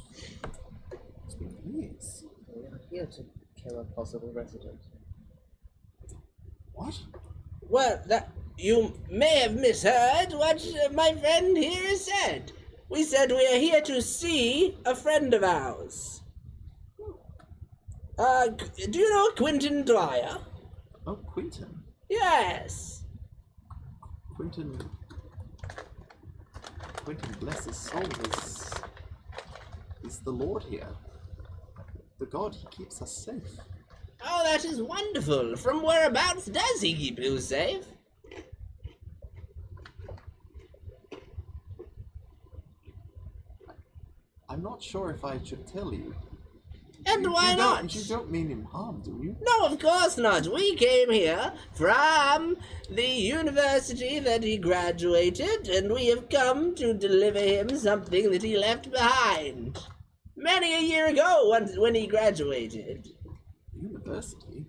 It's been years. We are here to kill a possible resident. What? Well, that you may have misheard what my friend here said. We said we are here to see a friend of ours. Do you know Quentin Dwyer? Oh, Quentin. Yes. Quentin, bless his soul, is the Lord here. The God, he keeps us safe. Oh, that is wonderful. From whereabouts does he keep you safe? I'm not sure if I should tell you. And why not? You don't mean him harm, do you? No, of course not. We came here from the university that he graduated, and we have come to deliver him something that he left behind. Many a year ago, when he graduated. University?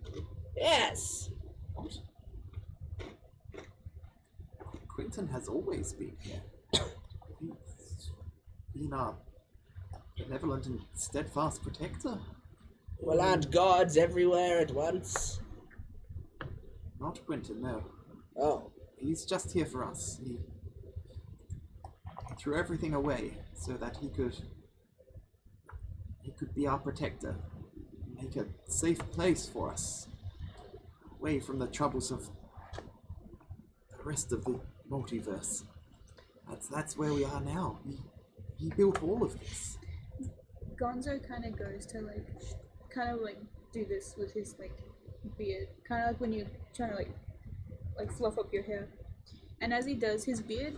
Yes. What? Quentin has always been here. He's been our benevolent and steadfast protector. Well, aren't gods everywhere at once? Not Quentin, no. Oh. He's just here for us. He threw everything away so that he could be our protector. Make a safe place for us. Away from the troubles of the rest of the multiverse. That's where we are now. He built all of this. Gonzo kind of goes to do this with his beard, kind of like when you're trying to like fluff up your hair. And as he does, his beard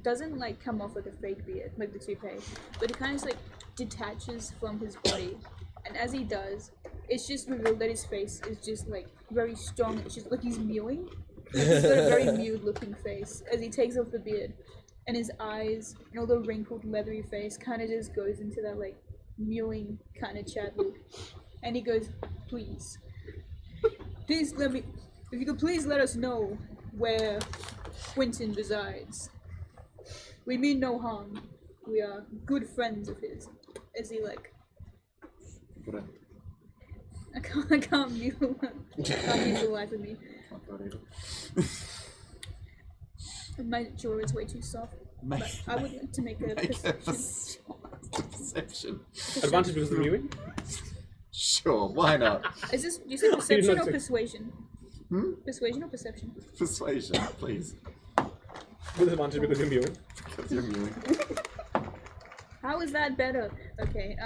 doesn't come off like a fake beard, like the toupee, but it kind of just detaches from his body. And as he does, it's just revealed that his face is just very strong. It's just like he's mewing. He's got a very mewed looking face as he takes off the beard, and his eyes and all the wrinkled leathery face kind of just goes into that mewing kind of chat look. And he goes, please let me, if you could please let us know where Quentin resides. We mean no harm. We are good friends of his. As he Gotta I can't mute the life of me. My jaw is way too soft. But I would like to make a perception. Advantage because of the mewing? Sure, why not? Is this, you said perception or say- persuasion? Persuasion or perception? Persuasion, please. With advantage because you're mewing. Because you're mewing. How is that better? Okay,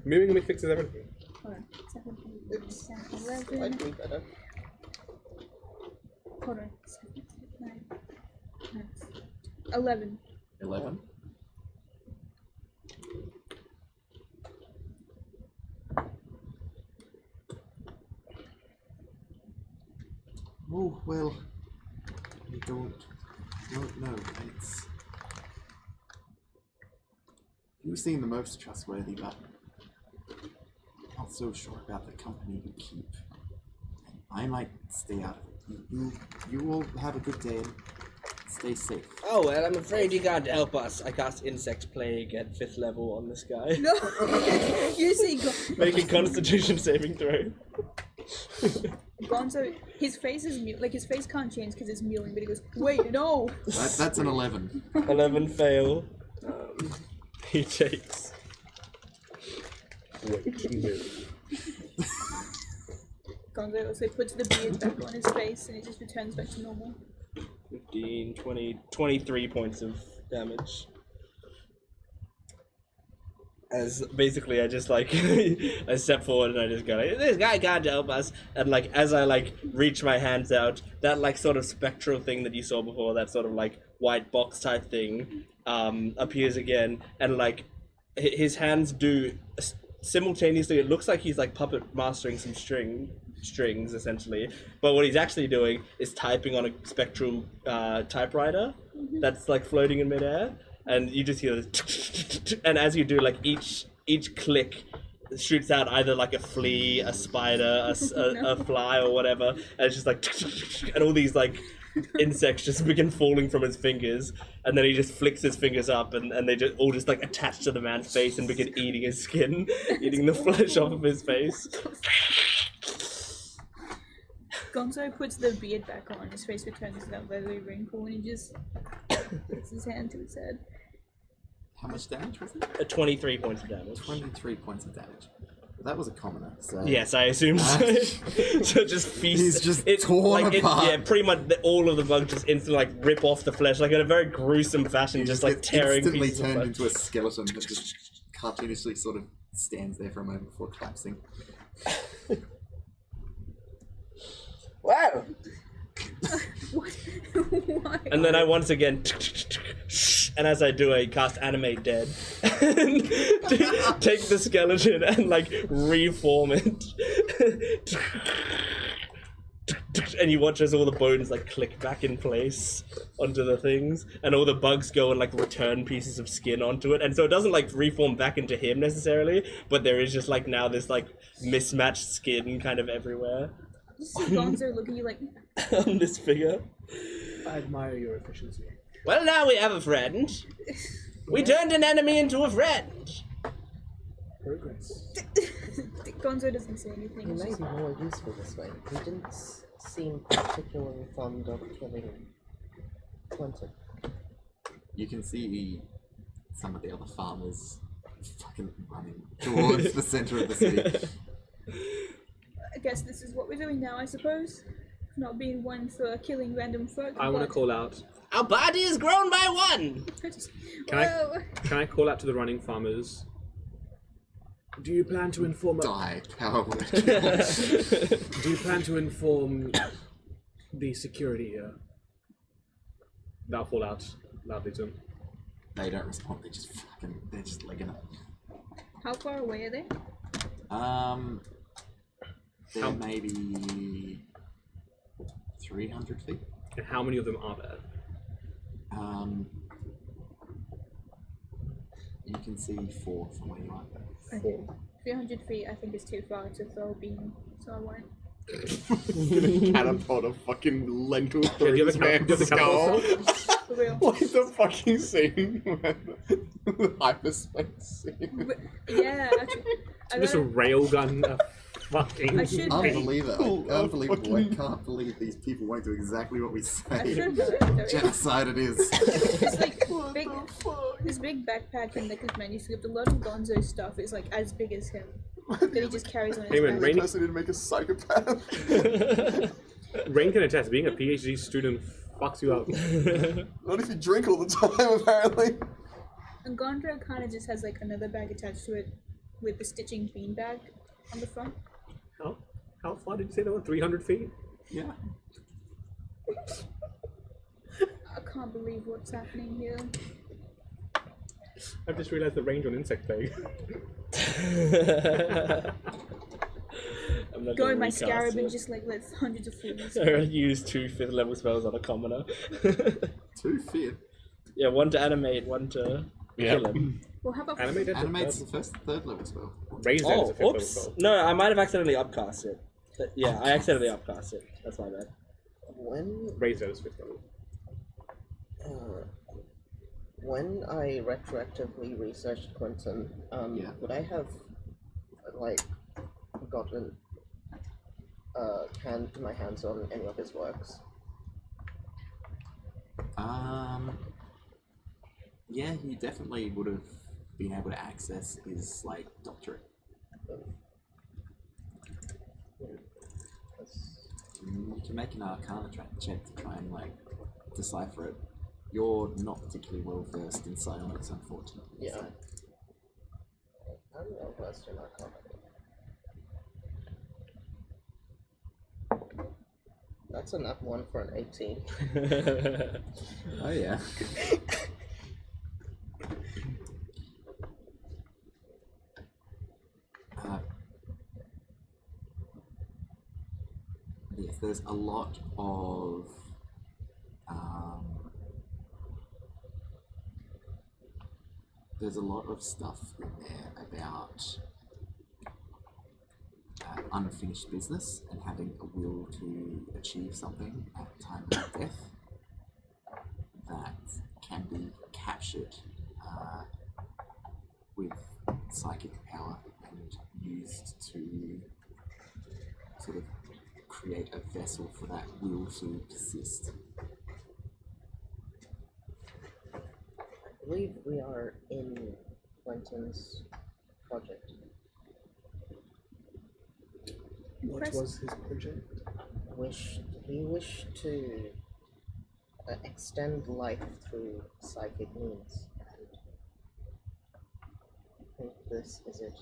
Mewing only fixes everything. hold on. 7, 8, 10, Slightly 11. better. Hold on. 7, 9, 10, 11. 11. Oh, well, I don't know. It's... You seem the most trustworthy, but not so sure about the company you keep. I might stay out of it. You all have a good day and stay safe. Oh, well, I'm afraid you can't help us. I cast Insect Plague at 5th level on this guy. No! You see Making Constitution saving throw. Gonzo, his face is mute. His face can't change because it's mewing, but he goes, wait, no! That's an 11. 11 fail. He takes. Wait, no. Gonzo also puts the beard back on his face and it just returns back to normal. 15, 20, 23 points of damage. As basically I just I step forward and I just go this guy can't help us, and as I reach my hands out, that sort of spectral thing that you saw before, that sort of white box type thing appears again, and his hands do simultaneously, it looks like he's puppet mastering some strings essentially, but what he's actually doing is typing on a spectral typewriter, that's like floating in midair, and you just hear this, and as you do, like each click shoots out either like a flea, a spider, a fly, or whatever, and it's just like, and all these like insects just begin falling from his fingers, and then he just flicks his fingers up, and they just all just like attach to the man's face and begin eating his skin, eating the flesh off of his face. Gonzo puts the beard back on, his face returns to that leathery wrinkle, and he just puts his hand to his head. How much damage was it? 23 points of damage. 23 points of damage. That was a commoner, so... Yes, I assume so. So just feast. He's just torn apart. Yeah, pretty much all of the bugs just instantly like rip off the flesh, like in a very gruesome fashion, He just like gets tearing instantly pieces of turned flesh. into a skeleton that just cartoonishly sort of stands there for a moment before collapsing. Wow! What? Why? And then I once again, and as I do, I cast Animate Dead, and take the skeleton and like reform it. And you watch as all the bones like click back in place onto the things, and all the bugs go and like return pieces of skin onto it, and so it doesn't like reform back into him necessarily, but there is just like now this like mismatched skin kind of everywhere. You see Gonzo look at you like, On this figure. I admire your efficiency. Well, now we have a friend. We turned an enemy into a friend. Progress. Gonzo doesn't say anything. He He's may just, be more useful this way. He didn't seem particularly fond of killing Clinton. You can see some of the other farmers fucking running towards the center of the city. I guess this is what we're doing now, I suppose. Not being one for killing random folk. I want to but- call out. Our party has grown by one. Whoa. Can I call out to the running farmers? Do you plan to inform? Die, power word. Do you plan to inform the security here? That'll fall out loudly to them. They don't respond, they're just legging it. How far away are they? They're maybe 300 feet. And how many of them are there? You can see 4 from where you are. Okay. 300 feet, I think, is too far to throw a beam, so I won't. Catapult a fucking lentil Do through you have this a catapult? man's Do you have a skull. catapult? For real. Like the fucking scene when the hyperspace scene. Yeah, actually. I Just a gotta- railgun. Fucking. I should- Unbelievable. Oh, Unbelievable. I fucking- can't believe these people won't do exactly what we I say. should know it. Genocide it is. It's like big, this big backpack and like his manuscript. A lot of Gonzo's stuff is like as big as him that he just carries on his Hey, man, back. Rainy- Person to make a psychopath. Rain can attest. Being a PhD student fucks you up. Not if you drink all the time, apparently. And Gondra kind of just has like another bag attached to it with the stitching beanbag on the front. How far did you say they were? 300 feet? Yeah. I can't believe what's happening here. I've just realized the range on insect plague. I'm not Go gonna in my recast scarab and it. just like let hundreds of fleas. I use 2 5th level spells on a commoner. 2 feet. Yeah, 1 to animate, 1 to kill him. Well, how about Animate it. Animate's the third level spell. Raise that as a Oh, fifth level oops. spell. No, I might have accidentally upcast it. But yeah, I accidentally upcast it. That's my bad. Raise that as fifth level. When I retroactively researched Quentin, Yeah. would I have like gotten my hands on any of his works? Yeah, he definitely would have been able to access his like doctorate. You can make an Arcana check to try and like decipher it. You're not particularly well versed in psionics, unfortunately. Yeah. So. I'm not versed in Arcana. That's a nat 1 for an 18. Oh yeah. Yes, there's a lot of there's a lot of stuff in there about unfinished business and having a will to achieve something at time of death that can be captured with psychic power and used to sort of create a vessel for that will to persist. I believe we are in Quentin's project. What was his project? He wished to extend life through psychic means. I think this is it.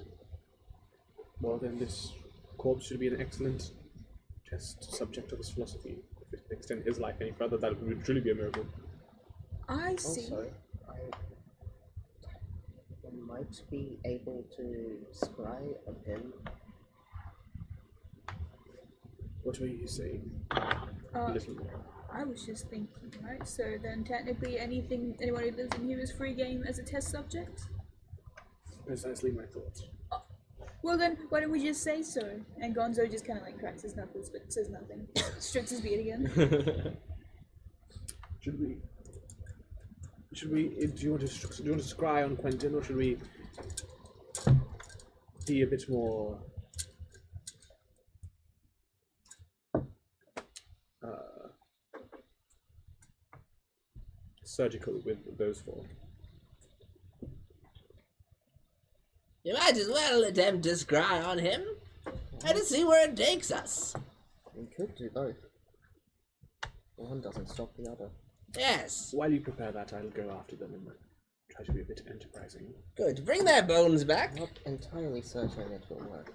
Well, then this corpse should be an excellent test subject of his philosophy. If it can extend his life any further, that would truly be a miracle. I see. Also, I might be able to scry a hymn. What were you saying? Little more. I was just thinking, right? So then technically anyone who lives in here is free game as a test subject? Precisely my thoughts. Well then, why don't we just say so? And Gonzo just kind of like cracks his knuckles but says nothing. Strips his beard again. Should we? Do you want to scry on Quentin, or should we be a bit more surgical with those four? You might as well attempt to scry on him and to see where it takes us. We could do both. One doesn't stop the other. Yes. While you prepare that, I'll go after them and try to be a bit enterprising. Good. Bring their bones back. Not entirely certain it will work.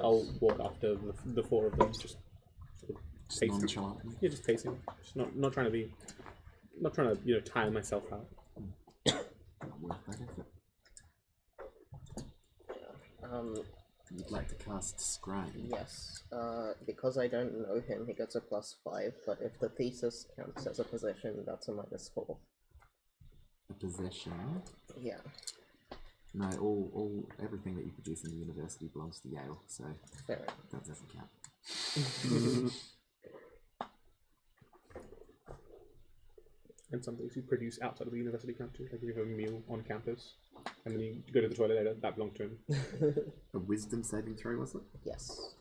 I'll walk after the four of them, just Just pacing. nonchalantly. Yeah, just pacing. Just not trying to tire myself out. Not worth that effort. Um, You'd like to cast Scry. yes. Because I don't know him, he gets a +5, but if the thesis counts as a possession, that's a -4. A possession. Yeah. No, everything that you produce in the university belongs to Yale, so Fair. that doesn't count. And some things you produce outside of the university campus, like if you have a meal on campus, and then you go to the toilet later, that belongs to him. A wisdom saving throw, was it? Yes.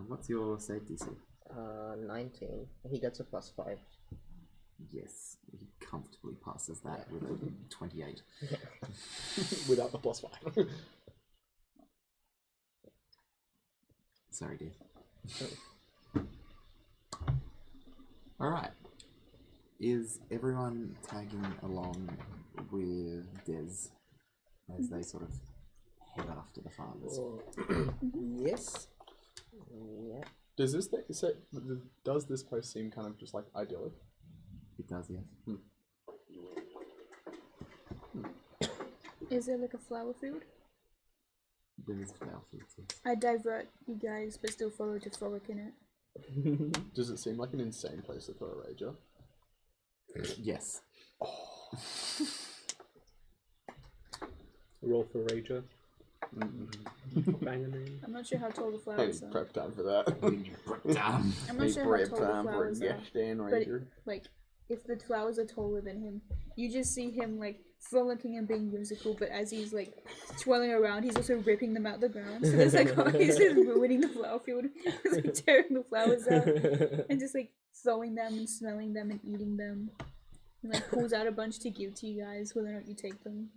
What's your save DC? 19. He gets a +5. Yes, he comfortably passes that with a 28. Without the +5. Sorry, dear. Alright. Is everyone tagging along with Des as they sort of head after the fathers? Yes. Yeah. Does this place seem kind of just like idyllic? It does, yes. Is there like a flower field? There is flower fields, yes. I divert you guys but still follow to frolic in it. Does it seem like an insane place to throw a rager? Yes. Roll for Rager. Bang a name. I'm not sure how tall the I flowers need are. prep time for that. Damn. I'm not Need sure how prep tall the time for a flowers are. guest and But rager. like, if the flowers are taller than him, you just see him like frolicking and being whimsical. But as he's like twirling around, he's also ripping them out the ground. So there's like he's just ruining the flower field. He's like tearing the flowers out and just like throwing them and smelling them and eating them. And like pulls out a bunch to give to you guys, whether or not you take them.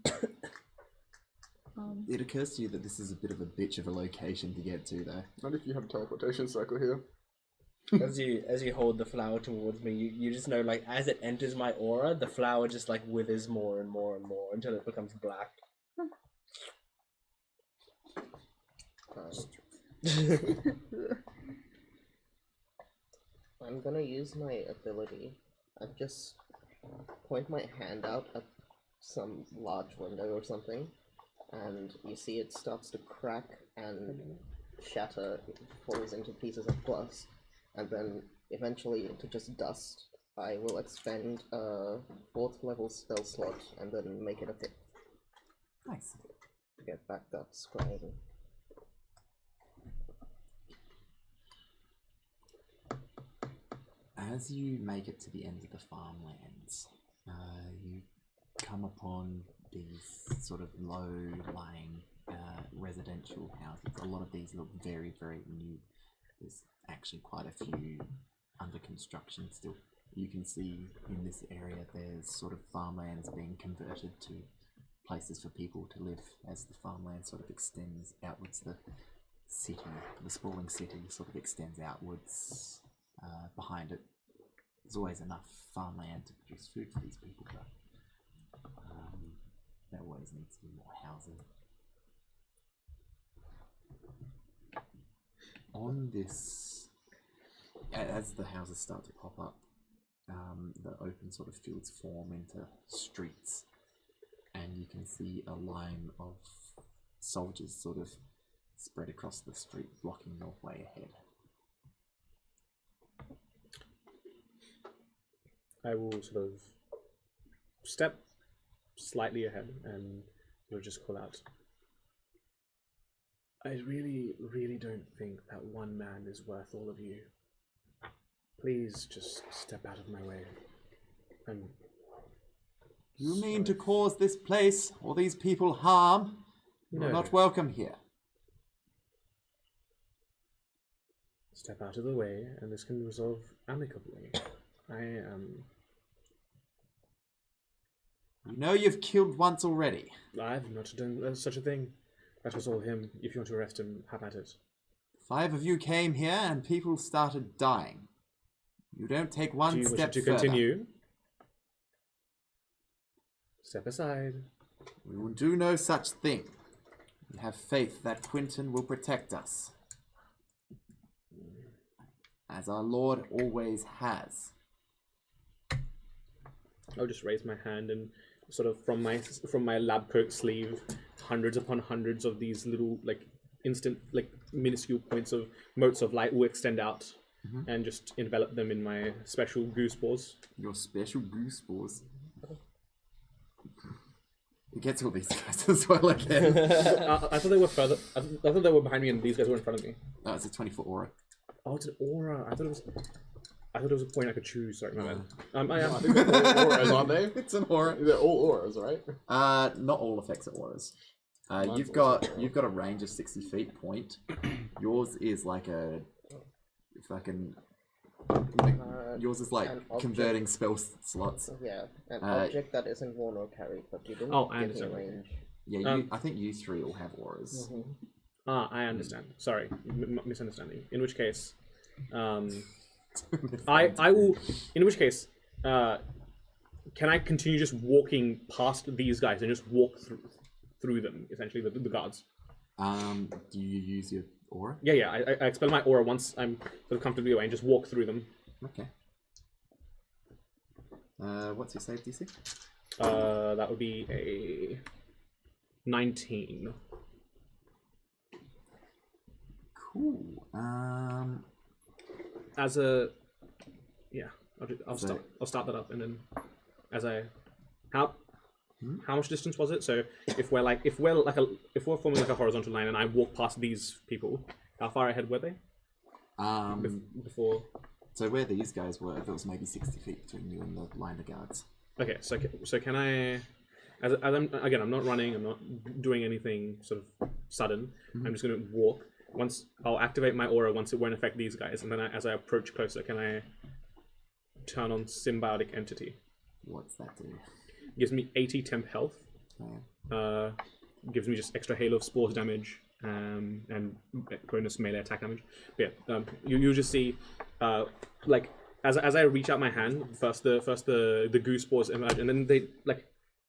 It occurs to you that this is a bit of a bitch of a location to get to, though. Not if you have a teleportation circle here. As you hold the flower towards me, you just know, like, as it enters my aura, the flower just like withers more and more and more until it becomes black. I'm gonna use my ability. I just point my hand out at some large window or something, and you see it starts to crack and shatter, it falls into pieces of glass, and then eventually into just dust I will expend a 4th level spell slot and then make it a 5th Nice. to get back up scrying. As you make it to the end of the farmlands, you come upon these sort of low-lying residential houses. A lot of these look very, very new. There's actually quite a few under construction still. You can see in this area there's sort of farmlands being converted to places for people to live as the farmland sort of extends outwards. The city, the sprawling city sort of extends outwards. Behind it, there's always enough farmland to produce food for these people, but there always needs to be more housing. On this, as the houses start to pop up, the open sort of fields form into streets, and you can see a line of soldiers sort of spread across the street, blocking your way ahead. I will sort of step slightly ahead and sort of just call out. I really, really don't think that one man is worth all of you. Please just step out of my way. You mean to cause this place or these people harm? No. You're not welcome here. Step out of the way, and this can resolve amicably. You know you've killed once already. I've not done such a thing. That was all him. If you want to arrest him, have at it. 5 of you came here and people started dying. You don't take one Do you step wish to further. continue? Step aside. We will do no such thing. We have faith that Quentin will protect us. As our Lord always has. I'll just raise my hand and sort of from my lab coat sleeve, hundreds upon hundreds of these little minuscule motes of light will extend out and just envelop them in my special goo spores. Your special goo spores. It gets all these guys as well again. I thought they were further. I thought they were behind me and these guys were in front of me. Oh, it's a 20-foot aura. Oh, it's an aura. I thought it was a point I could choose. Sorry, my bad. I think they're all auras, aren't they? It's an aura. They're all auras, right? Not all effects are auras. You've got a range of 60 feet. Point. Yours is like a fucking. Yours is like converting spell slots. Yeah, an object that isn't worn or carried, but you didn't I give me understand. range. Yeah, I think you 3 all have auras. I understand. Sorry, misunderstanding. In which case, I will. In which case, can I continue just walking past these guys and just walk through them? Essentially, the guards. Do you use your aura? Yeah. I expel my aura once I'm sort of comfortably away and just walk through them. Okay. What's your save DC? That would be a 19. Cool. As a I'll start that up and then as I how much distance was it? So if we're forming like a horizontal line and I walk past these people, how far ahead were they? Before. So where these guys were, there was maybe 60 feet between you and the line of guards. Okay, so can I? As I'm not running. I'm not doing anything sort of sudden. I'm just going to walk. Once I'll activate my aura once it won't affect these guys, and then as I approach closer, can I turn on symbiotic entity? What's that do? Gives me 80 temp health. Oh. Gives me just extra hail of spores damage and bonus melee attack damage. But yeah, you just see like as I reach out my hand, first the goo spores emerge, and then they like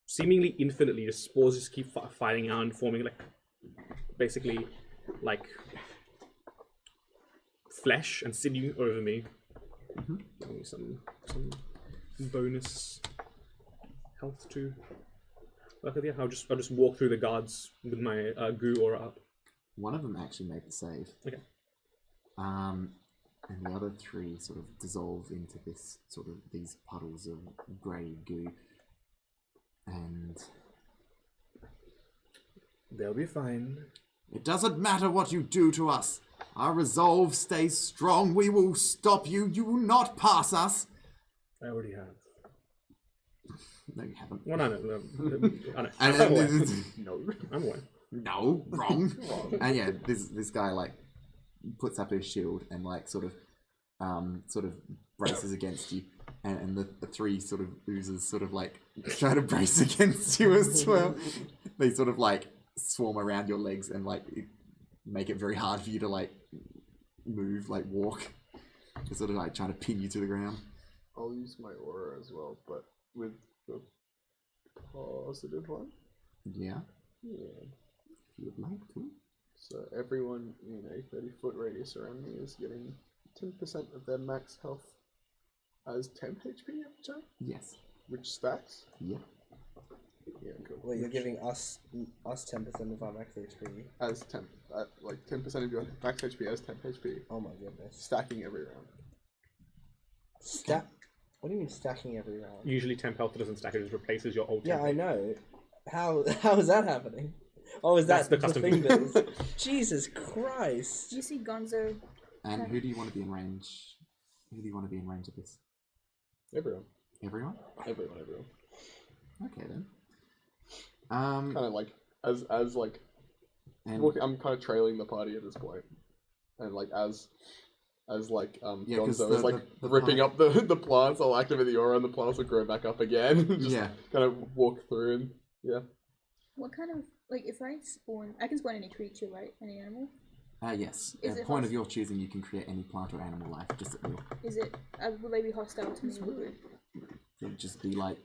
seemingly infinitely just spores just keep fighting out and forming like basically like flesh and sinew over me. Give me some bonus health too. Okay, yeah, I'll just walk through the guards with my goo aura up. One of them actually made the save. Okay. and the other 3 sort of dissolve into this sort of these puddles of grey goo. And They'll be fine. it doesn't matter what you do to us. Our resolve stays strong. We will stop you. You will not pass us. I already have. No, you haven't. Well, no. And I'm aware. No. I'm aware. No, wrong. And yeah, this guy like puts up his shield and like sort of braces against you, and the 3 sort of oozes sort of like try to brace against you as well. They sort of like swarm around your legs and like make it very hard for you to like move, like walk. They're sort of like trying to pin you to the ground. I'll use my aura as well, but with the positive one. Yeah, Yeah. if you would like to. So everyone in a 30-foot radius around me is getting 10% of their max health as temp HP every time, Yes. which stacks. Yeah. Yeah, cool. Well, you're giving us 10% of our max HP. As temp, like 10% of your max HP as temp HP, Oh my goodness. stacking every round. What do you mean stacking every round? Usually temp health doesn't stack, it just replaces your old Yeah, temp. I know. How is that happening? Oh, is that That's the the custom. thing that is? Jesus Christ. Do you see Gonzo? And who do you want to be in range? Who do you want to be in range of this? Everyone. Everyone? Everyone. Okay then. Kind of like as like And I'm kind of trailing the party at this point, and like as like Yeah, 'cause Gonzo is like the ripping plant- up the plants, I'll activate the aura and the plants will grow back up again. Just Yeah. kind of walk through and yeah. What kind of like if I spawn? I can spawn any creature, right? Any animal? Yes. Is At it point of host- your choosing, you can create any plant or animal life just at will. Is it? Will they be hostile to me in the group? They'll just be like,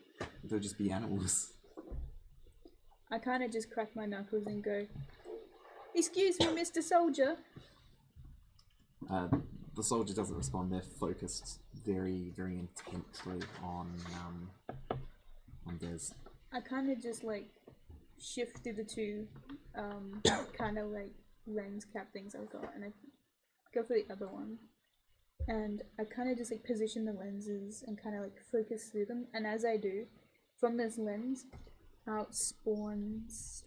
they'll just be animals. I kind of just crack my knuckles and go, "Excuse me, Mr. Soldier." The soldier doesn't respond. They're focused very, very intently on Des. I kind of just like shift through the 2 kind of like lens cap things I've got, and I go for the other one, and I kind of just like position the lenses and kind of like focus through them, and as I do, from this lens out spawns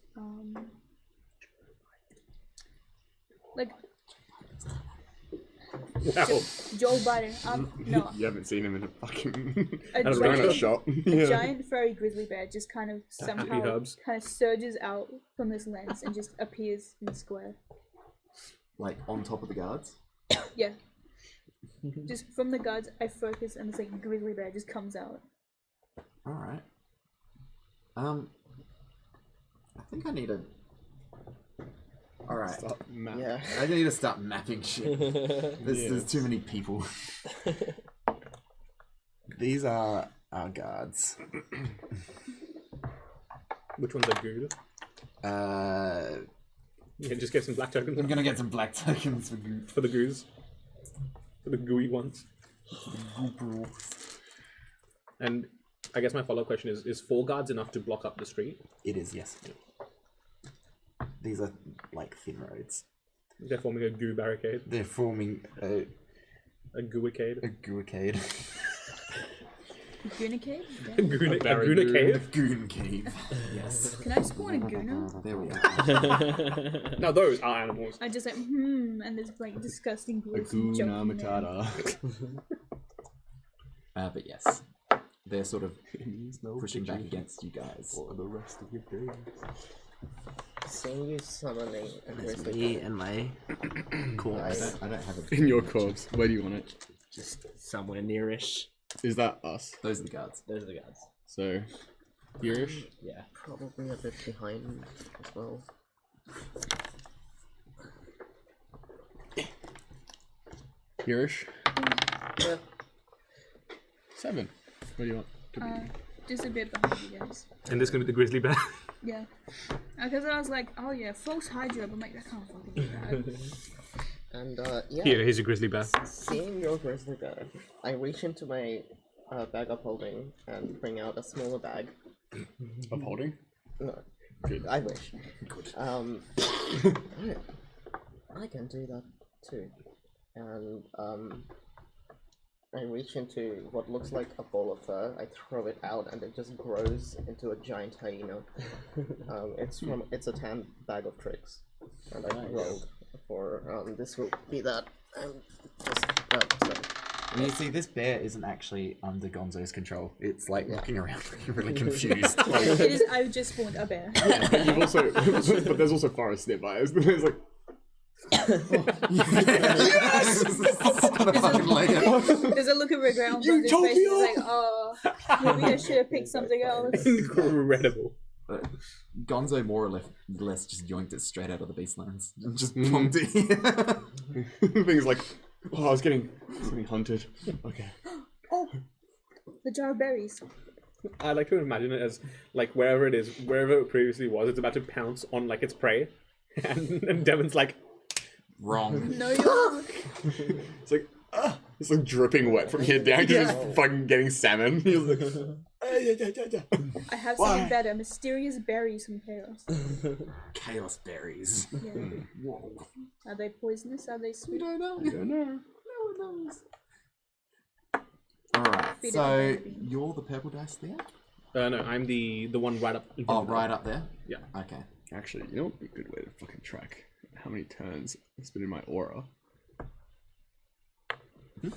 like Wow. Joe Biden. No, You haven't seen him in a fucking a donut shop. A giant furry grizzly bear just kind of Eat somehow herbs. kind of surges out from this lens and just appears in the square. Like on top of the guards. Yeah. Just from the guards, I focus and this like grizzly bear just comes out. All right. I think I need a. All right. Yeah. I need to start mapping shit. There's too many people. These are our guards. Which ones are good? Yeah, just get some black tokens I'm gonna get some black tokens for you. for the goos. For the gooey ones. And I guess my follow-up question is 4 guards enough to block up the street? It is, yes. These are like thin roads. They're forming a goo barricade. They're forming a gooicade. gooicade. Goonicade? Yeah. A goonicade? Goon cave. Yes. Can I spawn a gooner? There we are. Now those are animals. I just like, and there's like disgusting ghouls jumping there. But yes. They're sort of pushing back against you guys. For the rest of your days. Seeing you summoning a grizzly Me bear. and my corpse. I don't have a. In your corpse, where do you want it? Just somewhere nearish. Is that us? Those are the guards. Those are the guards. So, Yurish? Yeah. Probably a bit behind as well. Yurish? Yeah. 7. What do you want to be? Just a bit behind you guys. And this gonna be the grizzly bear. Yeah. Because I was like, oh yeah, false Hydra, but I'm like, that can't fucking be that. And yeah. Here's your grizzly bear. Seeing your grizzly bear, I reach into my bag of holding and bring out a smaller bag. Of holding? No, Good. I wish. Good. I can do that too. and I reach into what looks like a ball of fur. I throw it out, and it just grows into a giant hyena. It's a tan bag of tricks, and I rolled for this will be that. And you see, this bear isn't actually under Gonzo's control. It's like looking around, really confused. It is. I've just spawned a bear. But you've also, but there's also forest nearby. There's like, Yes! There's a look of regret on his face. He's like, oh, maybe I should have picked something else. Incredible. Gonzo more or less just yoinked it straight out of the beastlands and just plonked it here. things like, oh, I was getting hunted. Okay. Oh, the jar of berries. I like to imagine it as like wherever it is, wherever it previously was, it's about to pounce on like its prey, and Devon's like, wrong. No, you're It's like dripping wet from here down. You're just fucking getting salmon. He's like, I have something better. Mysterious berries from chaos. Chaos berries. Yeah. Whoa. Are they poisonous? Are they sweet? I don't know. No one knows. Alright, Feed it so a baby. you're the purple dice there? no, I'm the one right up. In front Oh, of the right up there? Yeah. Okay. Actually, you know what would be a good way to fucking track how many turns it's been in my aura? Yeah.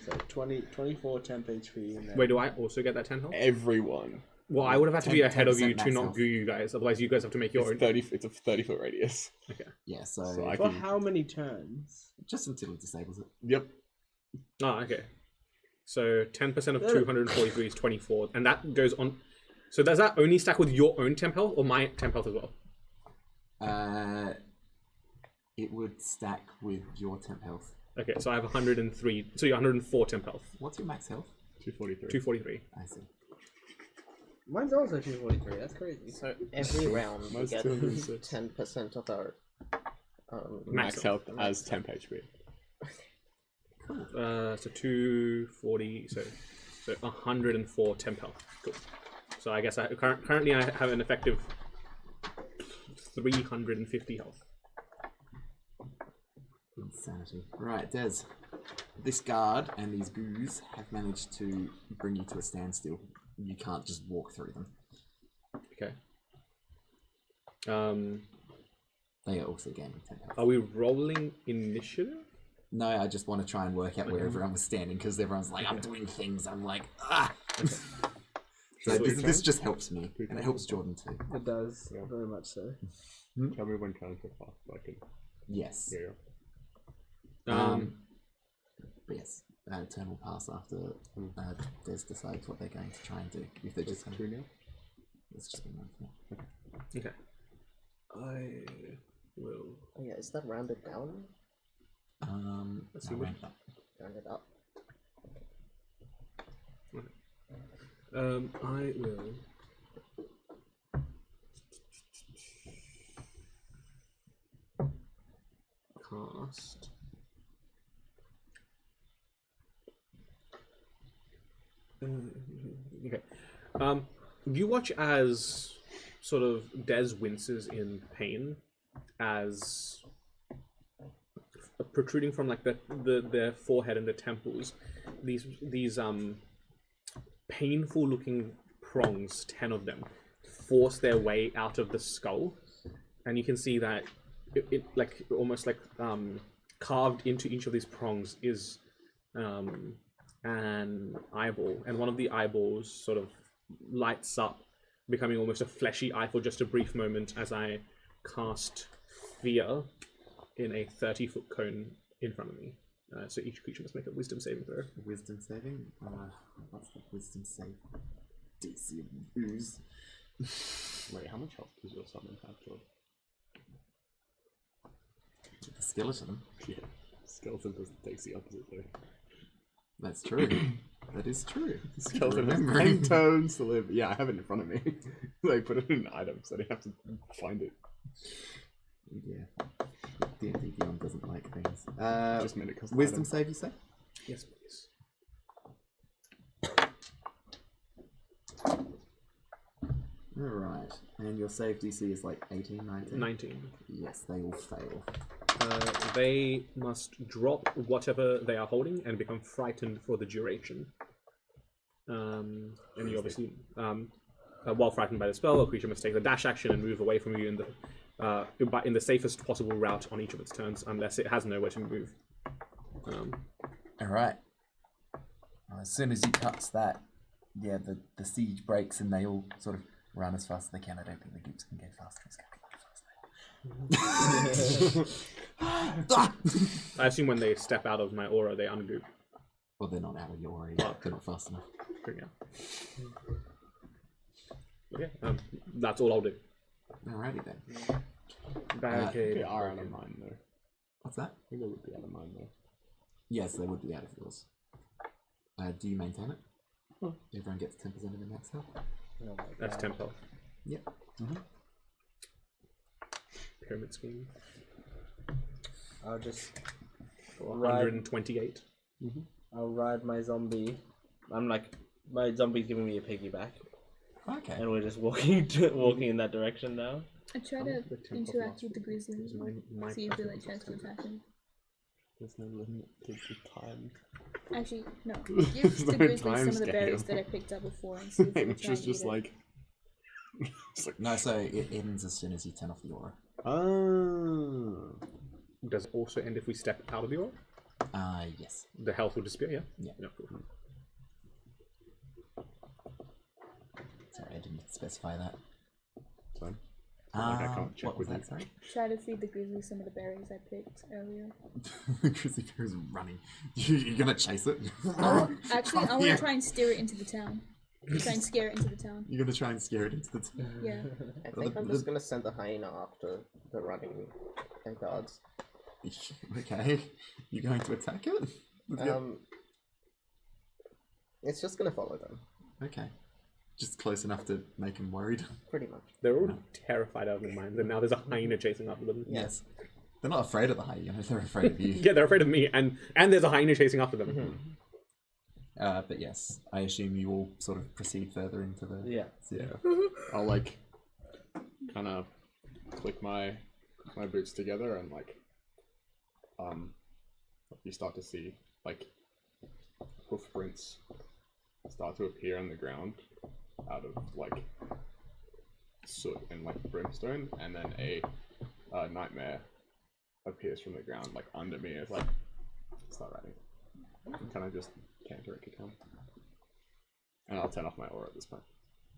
So 24 temp HP. And then... Wait, do I also get that 10 health? Everyone. Well, I would have had to be 10% ahead of you to max not health. goo you guys. Otherwise, you guys have to make your own. It's a 30-foot radius. Okay. Yeah, so I For can- how many turns? just until it disables it. Yep. Oh, okay. So 10% of 243 is 24, and that goes on. So does that only stack with your own temp health or my temp health as well? It would stack with your temp health. Okay, so I have 103. So you're 104 temp health. What's your max health? 243. 243. I see. Mine's also 243. That's crazy. So every round we Mine's get 206. 10% of our Max health as temp HP. So 240. So 104 temp health. Cool. So I guess currently I have an effective 350 health. Insanity. Right, Des. This guard and these goos have managed to bring you to a standstill. You can't just walk through them. Okay. They are also gaining 10 health. Are we rolling initiative? No, I just want to try and work out where everyone was standing because everyone's like, I'm doing things. I'm like, ah! So this just helps me, and it helps Jordan too. It does, very much so. Tell me when turns are fast, so I can Yes. hear you. But yes, turn will pass after Des decides what they're going to try and do. If they're just going to do now, it's just been months now. Okay. I will. Oh yeah, is that rounded down? Let's see which- Rounded up. I will. Cast. Okay. You watch as sort of Des winces in pain as protruding from like their forehead and their temples, these painful looking prongs, 10 of them, force their way out of the skull, and you can see that it like almost like carved into each of these prongs is an eyeball, and one of the eyeballs sort of lights up, becoming almost a fleshy eye for just a brief moment as I cast Fear in a 30-foot cone in front of me. So each creature must make a wisdom saving throw. Wisdom saving? What's the wisdom save? DC of ooze. Wait, how much health does your summon have, Jordan? The skeleton. Yeah. Skeleton takes the opposite though. That's true. That is true. Skeleton has Remembering. 10 turns to live. Yeah, I have it in front of me. They put it in an item, so they have to find it. Yeah. D&D Beyond doesn't like things. Just made it custom Wisdom item. save, you say? Yes, please. Alright. And your save DC is like 18, 19? 19. Yes, they all fail. They must drop whatever they are holding and become frightened for the duration. And you obviously, while frightened by the spell, a creature must take the dash action and move away from you in the safest possible route on each of its turns, unless it has nowhere to move. All right. Well, as soon as you touch that, yeah, the siege breaks and they all sort of run as fast as they can. I don't think the groups can go faster. It's going to be fast. I assume when they step out of my aura, they ungoop. Well, they're not out of your aura yet. They're not fast enough. Okay, that's all I'll do. Alrighty then. Barricade. They are out of mine though. What's that? I think they would be out of mine though. Yes, they would be out of yours. Do you maintain it? Everyone gets 10% of the max health. That's 10 health. Yep. Pyramid scheme. I'll just 128. I'll ride my zombie. I'm like, my zombie's giving me a piggyback, Okay. and we're just walking in that direction now. I try to interact with the grizzly, see if they like tries to attack him. There's no limit to the time. Actually, no. Give the grizzly some of the berries that I picked up before and see if they try and eat it. like... No, so it ends as soon as you turn off the aura. Oh. Does it also end if we step out of the aura? Yes. The health will disappear, yeah? Yeah. Cool. Sorry, I didn't specify that. Fine. I can't check what was with that, sorry? Try to feed the grizzly some of the berries I picked earlier. The grizzly bear is running. You're gonna chase it? Actually, I want to try and steer it into the town. Try and scare it into the town. You're gonna try and scare it into the town? Yeah. I think I'm just gonna send the hyena after the running guards. Okay. You're going to attack it? It's just gonna follow them, Okay. Just close enough to make him worried? pretty much. They're all terrified out of their minds, and now there's a hyena chasing after them. Yes. They're not afraid of the hyena, they're afraid of you. Yeah, they're afraid of me, and there's a hyena chasing after them. But yes, I assume you all sort of proceed further into the... Yeah. Yeah. I'll like kind of click my boots together and like you start to see like hoof prints start to appear on the ground out of like soot and like brimstone, and then a nightmare appears from the ground like under me. It's like start riding. Kind of just canter it to come, and I'll turn off my aura at this point.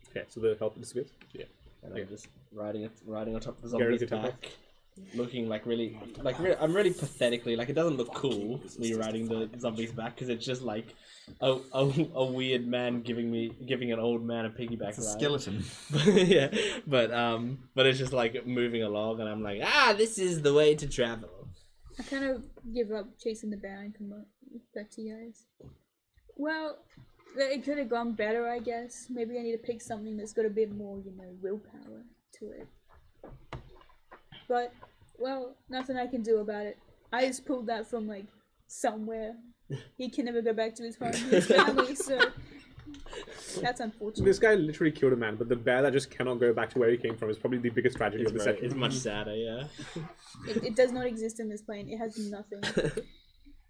Okay, so the health disappears? Yeah. And I'm just riding on top of the Gary, zombie's good tempo. back, looking like I'm really pathetically, like it doesn't look cool when you're riding the zombie's back, because it's just like a weird man giving an old man a piggyback It's a ride. skeleton. Yeah, but it's just like moving along, and I'm like, this is the way to travel. I kind of give up chasing the bear and come back to you guys. Well, it could have gone better, I guess. Maybe I need to pick something that's got a bit more, willpower to it. But, well, nothing I can do about it. I just pulled that from, like, somewhere. He can never go back to his home, his family, so that's unfortunate. This guy literally killed a man, but the bear that just cannot go back to where he came from is probably the biggest tragedy of the section. It's much sadder, yeah. It does not exist in this plane. It has nothing.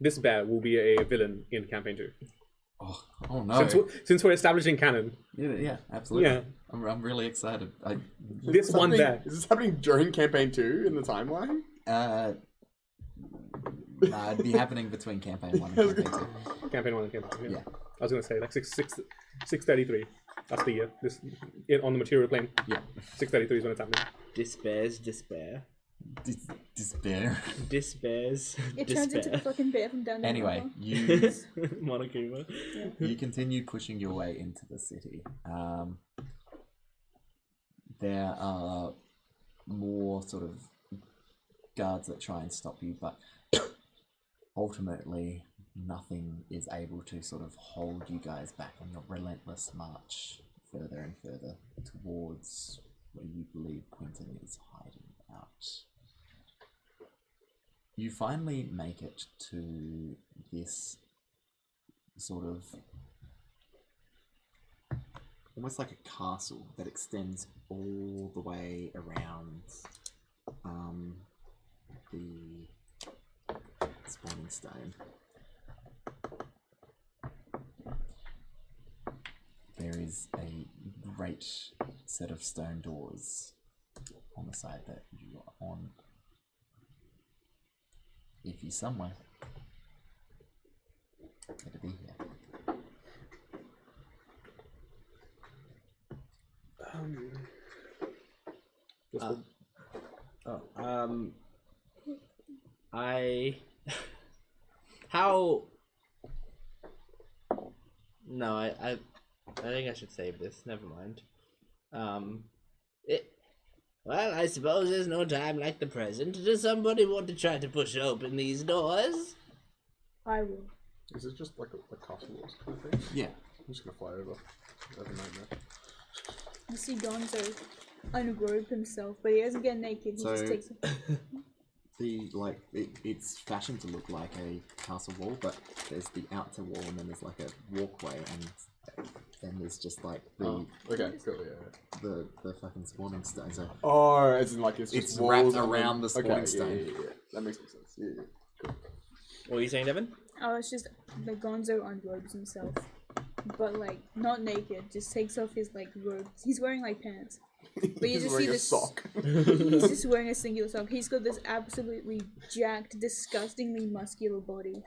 This bear will be a villain in campaign 2. Oh no. Since we're establishing canon. Yeah, absolutely. Yeah. I'm really excited. This one bear. Is this happening during campaign 2 in the timeline? It'd be happening between campaign 1 and campaign 2. Campaign 1 and campaign 2. Yeah. I was going to say, like, 633. That's the year. On the material plane. Yeah. 633 is when it's happening. Despair. Despair. Despairs. It turns into the fucking bear from down there. Anyway, you Monokuma. you continue pushing your way into the city. There are more sort of guards that try and stop you, but ultimately nothing is able to sort of hold you guys back on your relentless march further and further towards where you believe Quentin is hiding out. You finally make it to this sort of almost like a castle that extends all the way around the spawning stone. There is a great set of stone doors on the side that you are on. If you somewhere, better be here. How? No, I think I should save this. Never mind. Well, I suppose there's no time like the present. Does somebody want to try to push open these doors? I will. Is it just like a castle walls kind of thing? Yeah. I'm just gonna fly over. Have a nightmare. You see Gonzo unrobe himself, but he doesn't get naked. He So- just takes. It's fashioned to look like a castle wall, but there's the outer wall and then there's like a walkway and then there's just like the Okay, cool, yeah. the fucking spawning stone. So Oh, as in like it's It's just wrapped walls and around then- the spawning okay, stone. Yeah. That makes sense. Yeah. Cool. What were you saying, Devin? Oh, it's just like Gonzo unrobes himself, but like not naked. Just takes off his like robes. He's wearing like pants, but you He's just wearing see a this. sock. He's just wearing a singular sock. He's got this absolutely jacked, disgustingly muscular body.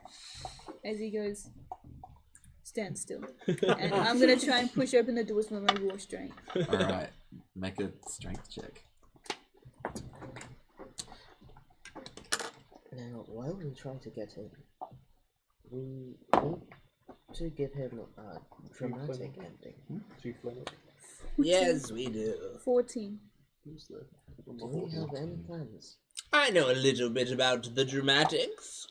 As he goes, stand still. And I'm gonna try and push open the doors with my raw strength. alright, make a strength check. Now, while we try to get him, we need to give him a dramatic ending. Chief Leonard. Yes, we do. 14. Who's there? Do we have any plans? I know a little bit about the dramatics.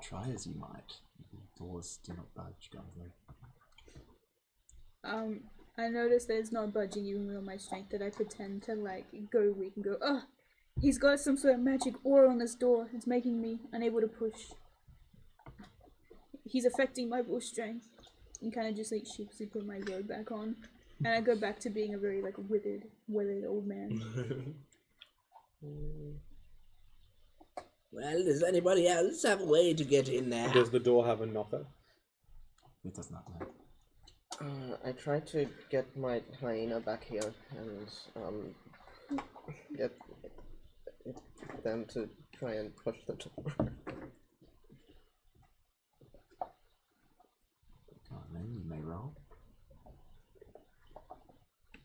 Try as you might. The doors do not budge, Gonzo. I noticed that it's not budging even with all my strength, that I pretend to like go weak and go, ugh, he's got some sort of magic aura on this door. It's making me unable to push. He's affecting my raw strength. And kind of just like sheepishly put my robe back on. And I go back to being a very like withered old man. Well, does anybody else have a way to get in there? Does the door have a knocker? It does not know. I tried to get my hyena back here and get them to try and push the door. Then you may roll.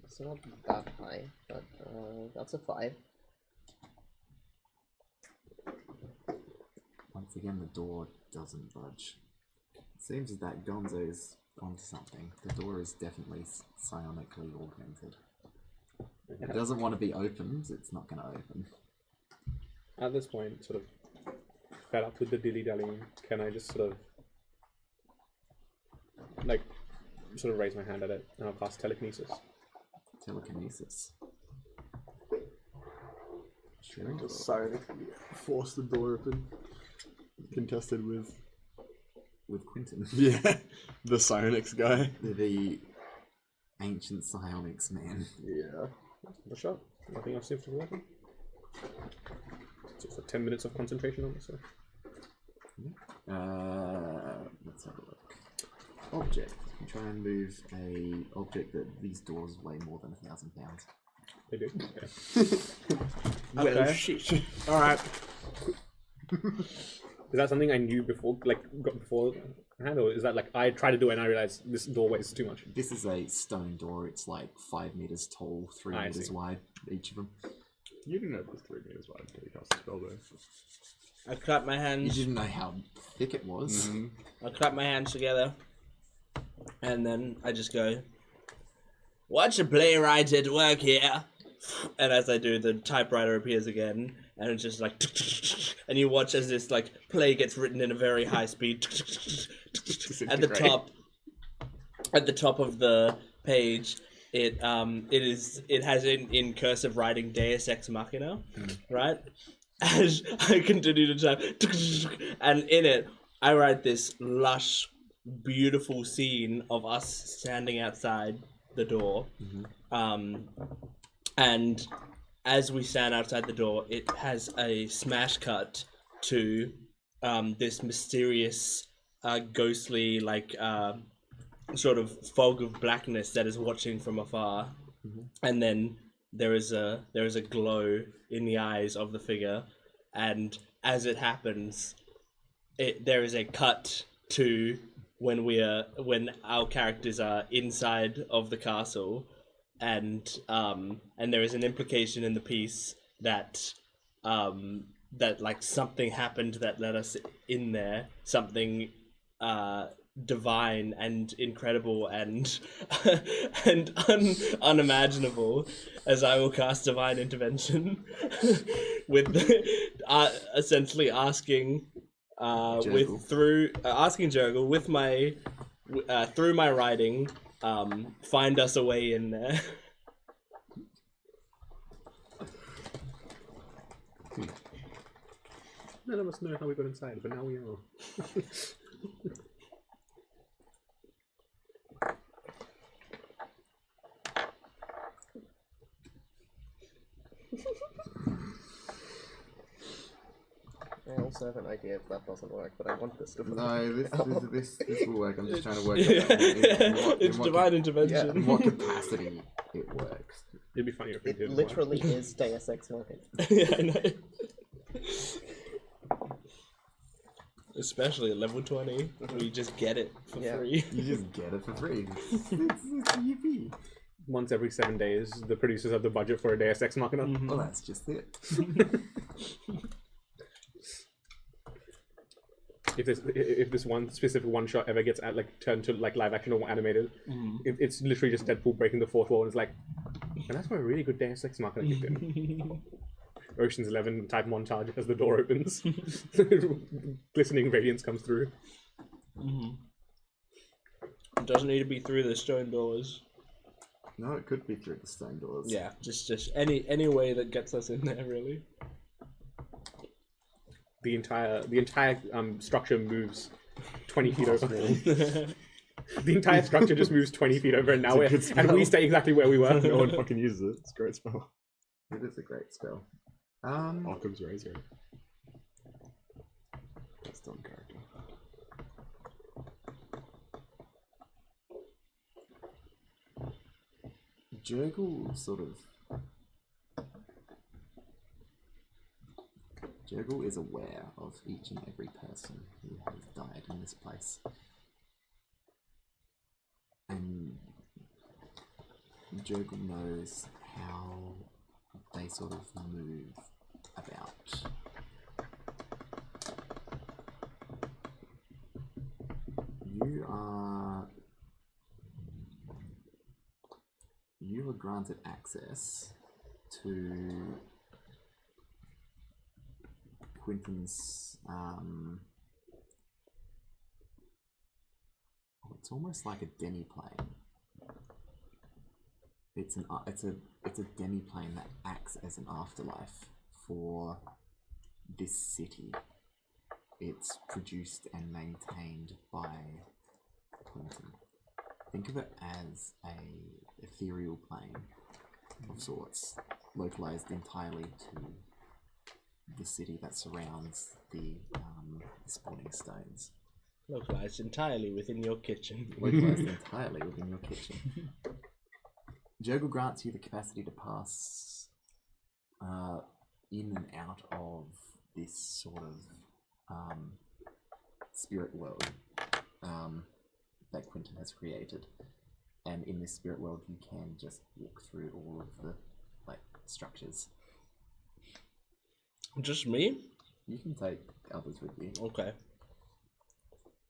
It's not that high, but that's a 5. Once again, the door doesn't budge. It seems as that Gonzo's onto something. The door is definitely psionically augmented. If it doesn't want to be opened, it's not going to open. At this point, sort of fed up with the dilly-dallying, can I just sort of raise my hand at it and I'll cast telekinesis? Telekinesis. Sure. Just silently force the door open. Contested with Quentin. yeah, the psionics guy. The ancient psionics man. Yeah. For sure. Nothing else seems to be working. So for 10 minutes of concentration on this. So. Let's have a look. Object. You try and move a object that these doors weigh more than 1,000 pounds. They do. Well, Okay. shit. All right. Is that something I knew before, got beforehand, or is that like I tried to do it and I realized this doorway is too much? This is a stone door. It's like 5 meters tall, 3 I meters see. wide, each of them. You didn't know it was 3 meters wide until you cast the spell though. I clap my You hands. didn't know how thick it was. I clap my hands together, and then I just go, "Watch a playwright at work here." And as I do, the typewriter appears again, and it's just like, and you watch as this like play gets written in a very high speed. At the top of the page, it has in cursive writing Deus Ex Machina, right? As I continue to type, and in it, I write this lush, beautiful scene of us standing outside the door. And as we stand outside the door, it has a smash cut to this mysterious, ghostly, sort of fog of blackness that is watching from afar, and then there is a glow in the eyes of the figure, and as it happens, there is a cut to when our characters are inside of the castle, and there is an implication in the piece that like something happened that let us in there, something divine and incredible and unimaginable, as I will cast divine intervention with essentially asking asking Jurgle with my through my writing, find us a way in there. None of us know how we got inside, but now we know. I also have an idea if that doesn't work, but I want this to work. No, this will work. I'm just trying to work out It's divine intervention. in what capacity it works. It'd be funnier if It didn't literally is Deus Ex Machina. Yeah, I know. Especially at level 20, where you just get it for free. You just get it for free. It's yippee. Once every 7 days, the producers have the budget for a Deus Ex Machina. Well, that's just it. If this one specific one shot ever gets turned to live action or animated, it's literally just Deadpool breaking the fourth wall, and it's like, and that's why a really good Deus Ex Machina kicked in. Ocean's 11 type montage as the door opens, glistening radiance comes through. It doesn't need to be through the stone doors. No, it could be through the stone doors. Yeah, just any way that gets us in there, really. The entire structure moves 20 feet over. The entire structure just moves 20 feet over, and now we stay exactly where we were. No one fucking uses it. It's a great spell. It is a great spell. Occam's Razor. That's on character. Jurgle is aware of each and every person who has died in this place. And Jurgle knows how they sort of move about. You are granted access to Quentin's it's almost like a demi-plane. It's a demi-plane that acts as an afterlife for this city. It's produced and maintained by Quentin. Think of it as a ethereal plane of sorts, localized entirely to the city that surrounds the spawning stones. Localized entirely within your kitchen. Localized entirely within your kitchen. Jurgle grants you the capacity to pass in and out of this sort of spirit world that Quentin has created. And in this spirit world, you can just walk through all of the structures. Just me? You can take others with you. Okay.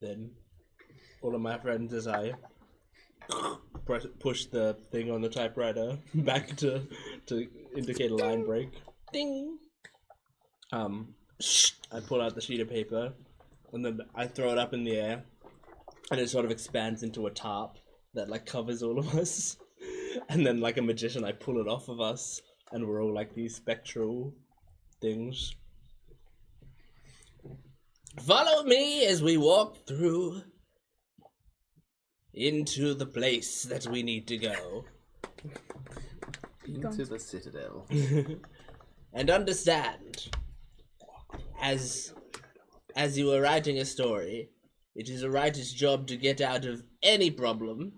Then, all of my friends, as I push the thing on the typewriter back to indicate a line break. Ding! I pull out the sheet of paper, and then I throw it up in the air, and it sort of expands into a tarp that covers all of us. And then, like a magician, I pull it off of us, and we're all like these spectral things. Follow me as we walk through into the place that we need to go. Into the citadel. And understand, as as you are writing a story, it is a writer's job to get out of any problem,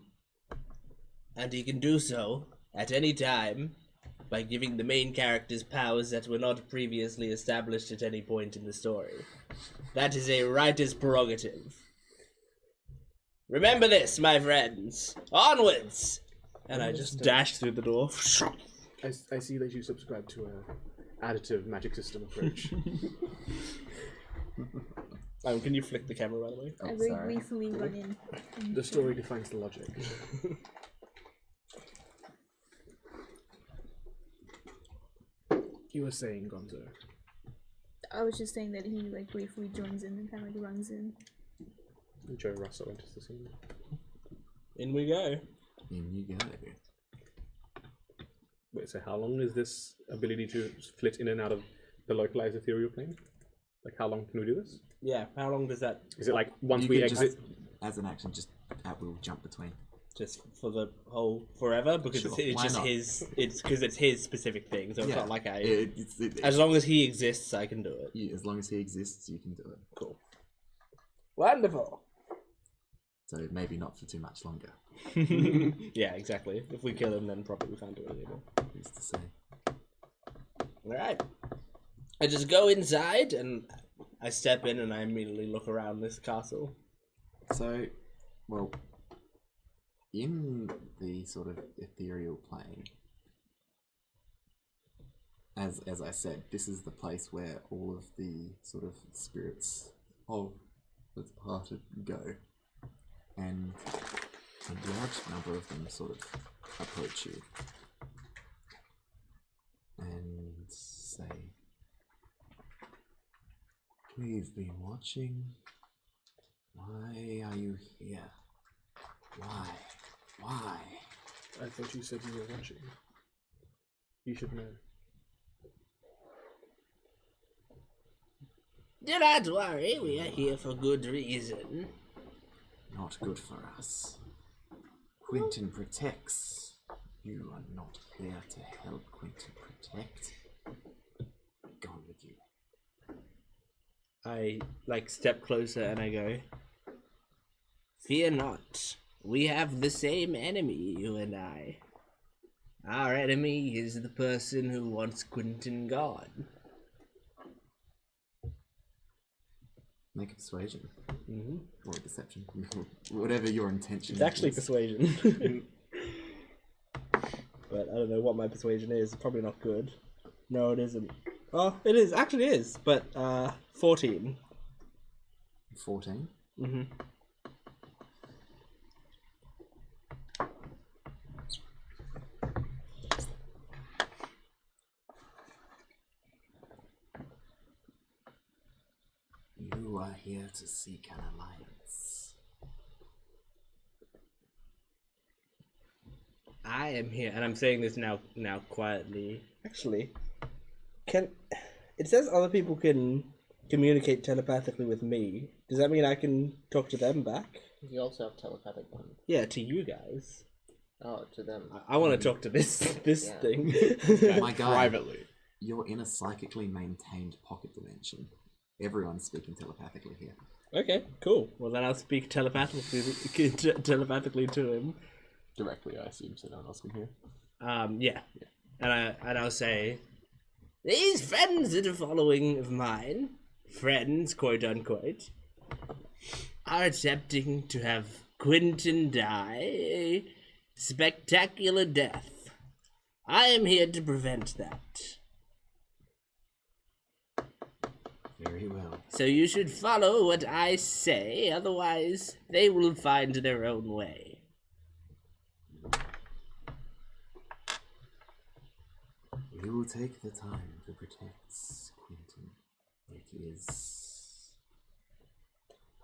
and he can do so at any time by giving the main characters powers that were not previously established at any point in the story. That is a writer's prerogative. Remember this, my friends. Onwards! And I just dashed through the door. I see that you subscribe to a additive magic system approach. Can you flick the camera, by the way? I very gleefully run in. The story defines the logic. You were saying, Gonzo. I was just saying that he like briefly joins in and kind of like runs in. Joe Russell enters the scene. In we go. In you go. Wait, so how long is this ability to flit in and out of the localized ethereal plane? Like, how long can we do this? Yeah, how long does that... Is it like once You we can just, exit? as an action, just at will jump between. Just for the whole forever? Because Sure, it's why just not? it's because it's his specific thing, so it's not like I... As long as he exists, I can do it. Yeah, as long as he exists, you can do it. Cool. Wonderful. So maybe not for too much longer. Yeah, exactly. If we kill him, then probably we can't do it anymore. Who's to say? Alright. I just go inside, and I step in, and I immediately look around this castle. So, well, in the sort of ethereal plane, as I said, this is the place where all of the sort of spirits of the departed go, and a large number of them sort of approach you and say, "We've been watching. Why are you here? Why? Why?" I thought you said you were watching. You should know. Do not worry, we are here for good reason. Not good for us. Quentin protects. You are not here to help Quentin protect. Gone with you. I, step closer and I go, "Fear not. We have the same enemy, you and I. Our enemy is the person who wants Quentin gone." Make a persuasion. Mm-hmm. Or a deception. Whatever your intention It's actually is. persuasion. But I don't know what my persuasion is. It's probably not good. No, it isn't. Oh, it is. Actually, it is. But 14. 14. Mm-hmm. You are here to seek an alliance. I am here, and I'm saying this now quietly. Actually, it says other people can communicate telepathically with me. Does that mean I can talk to them back? You also have telepathic bond. Yeah, to you guys. Oh, to them. I want to talk to this Yeah. thing. My guy, Privately. you're in a psychically maintained pocket dimension. Everyone's speaking telepathically here. Okay, cool. Well, then I'll speak telepathically to him. Directly, I assume, so no one else can hear. Yeah. And I'll say, "These friends that are following of mine, friends, quote unquote, are attempting to have Quentin die a spectacular death. I am here to prevent that. Very well. So you should follow what I say, otherwise they will find their own way." We will take the time to protect Quentin. It is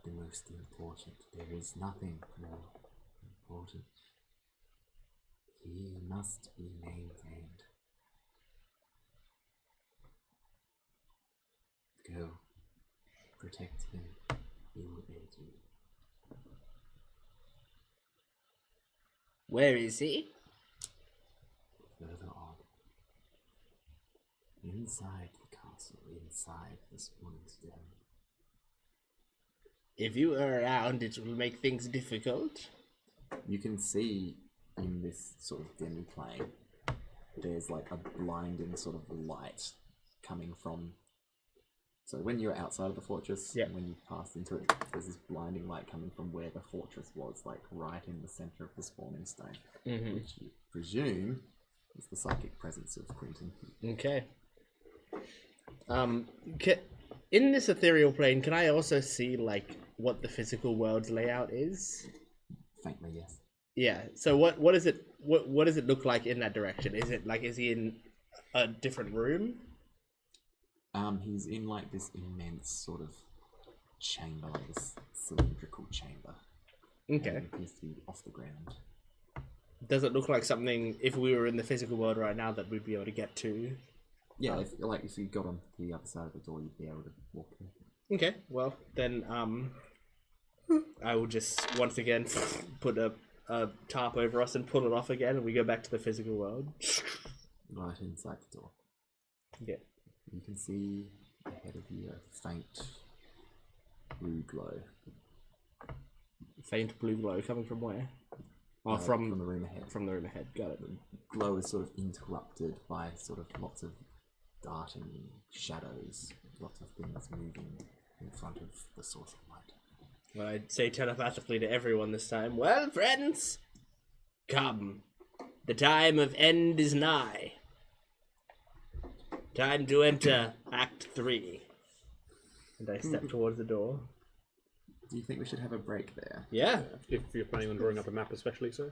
the most important. There is nothing more important. He must be maintained. Go. Protect him. He will aid you. Where is he? Further on. Inside the castle, inside this woman's den. If you are around, it will make things difficult. You can see in this sort of demi-plane, there's like a blinding sort of light coming from. So when you're outside of the fortress, Yeah. when you passed into it, there's this blinding light coming from where the fortress was, like right in the center of the spawning stone, which you presume is the psychic presence of Quentin. Okay. In this ethereal plane, can I also see like what the physical world's layout is? Faintly, yes. Yeah. So what is it? What does it look like in that direction? Is it like is he in a different room? He's in like this immense sort of chamber, like this cylindrical chamber. Okay. And it appears to be off the ground. Does it look like something if we were in the physical world right now that we'd be able to get to? Yeah, if you got on the other side of the door, you'd be able to walk through. Okay. Well, then I will just once again put a tarp over us and pull it off again, and we go back to the physical world. Right inside the door. Yeah. You can see ahead of you a faint blue glow. Faint blue glow coming from where? Oh, From the room ahead. From the room ahead. Got it. The glow is sort of interrupted by sort of lots of darting shadows, lots of things moving in front of the source of light. Well, I'd say telepathically to everyone this time. Well, friends, come. The time of end is nigh. Time to enter Act 3. And I step towards the door. Do you think we should have a break there? Yeah. If you're planning on drawing up a map, especially, so.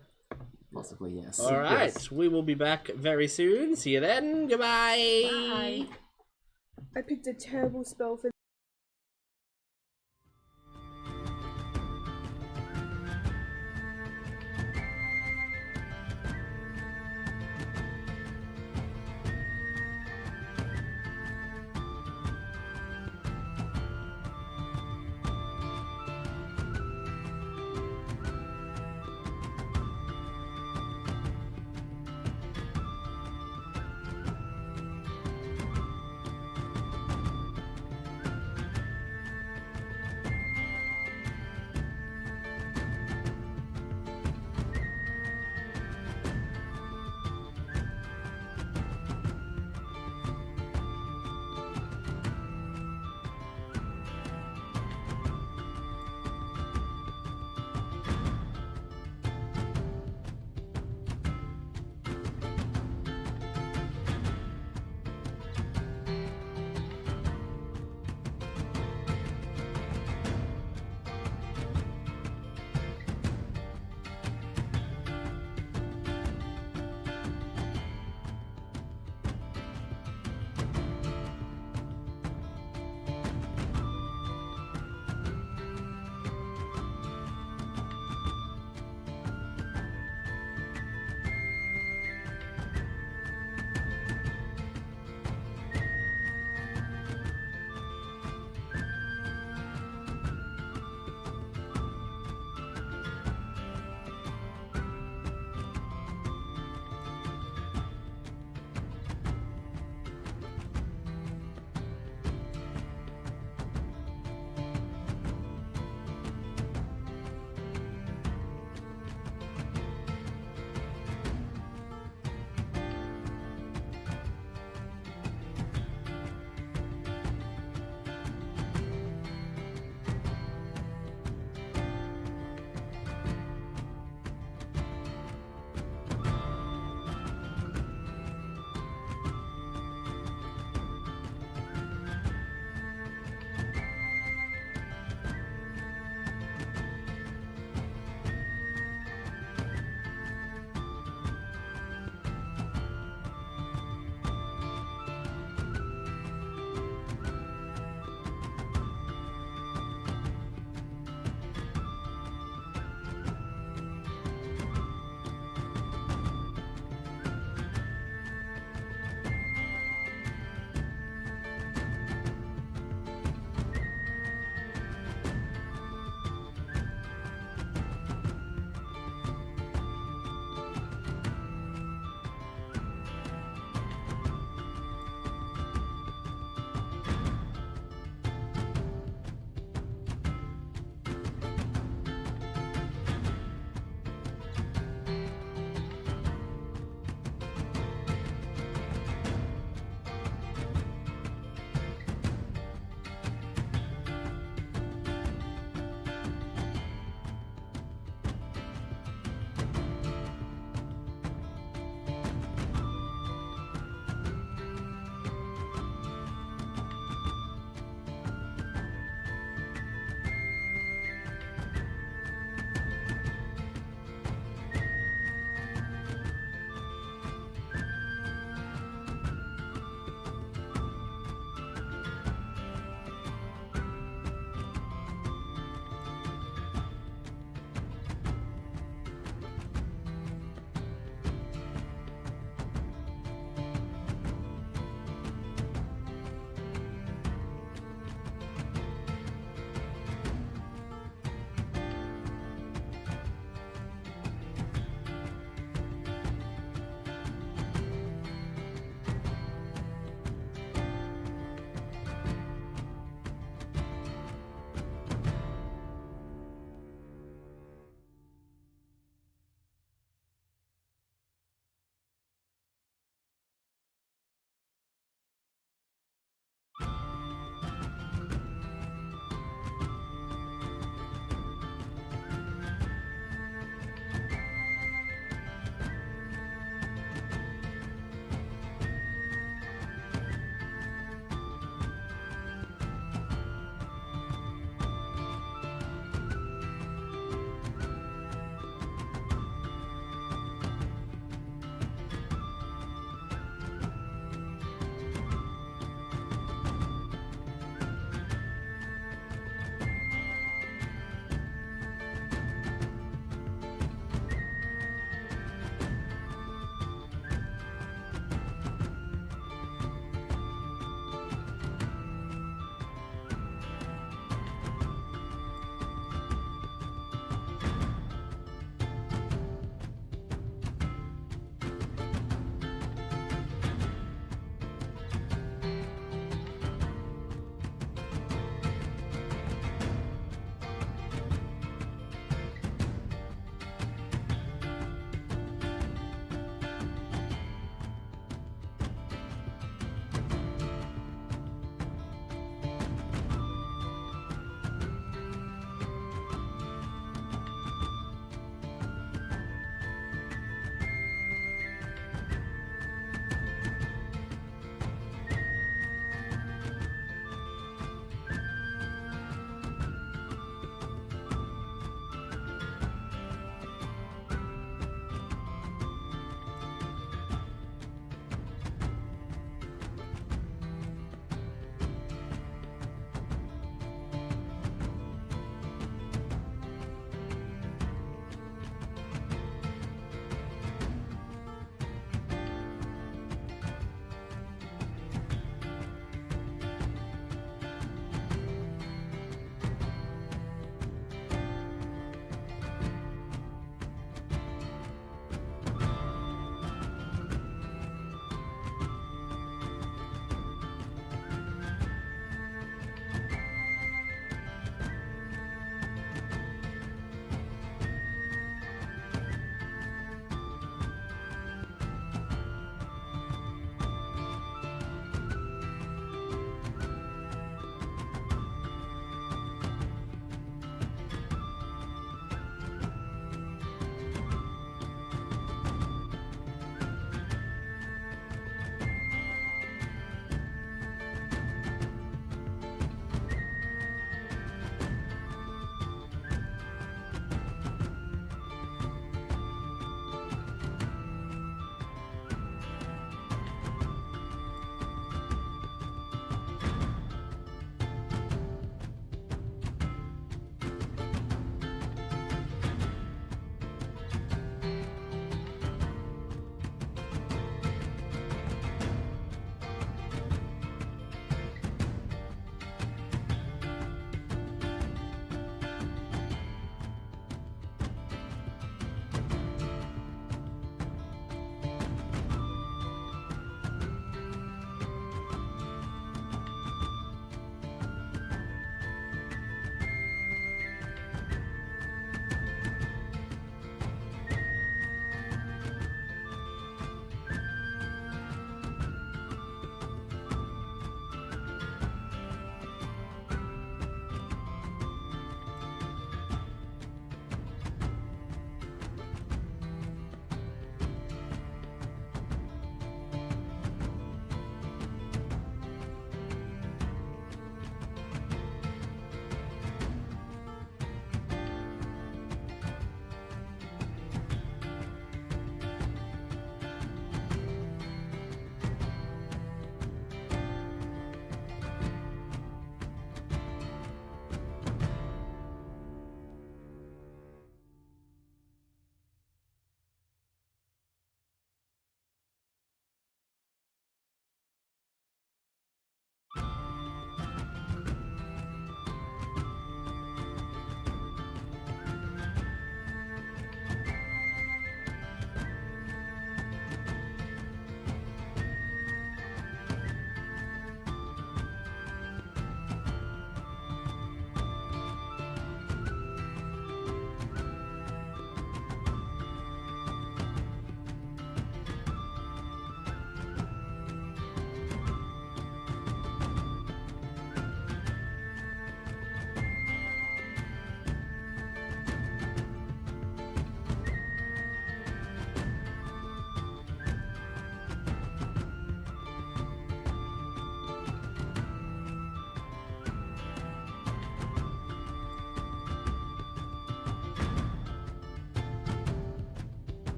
Possibly, yes. All right. We will be back very soon. See you then. Goodbye. Bye. I picked a terrible spell for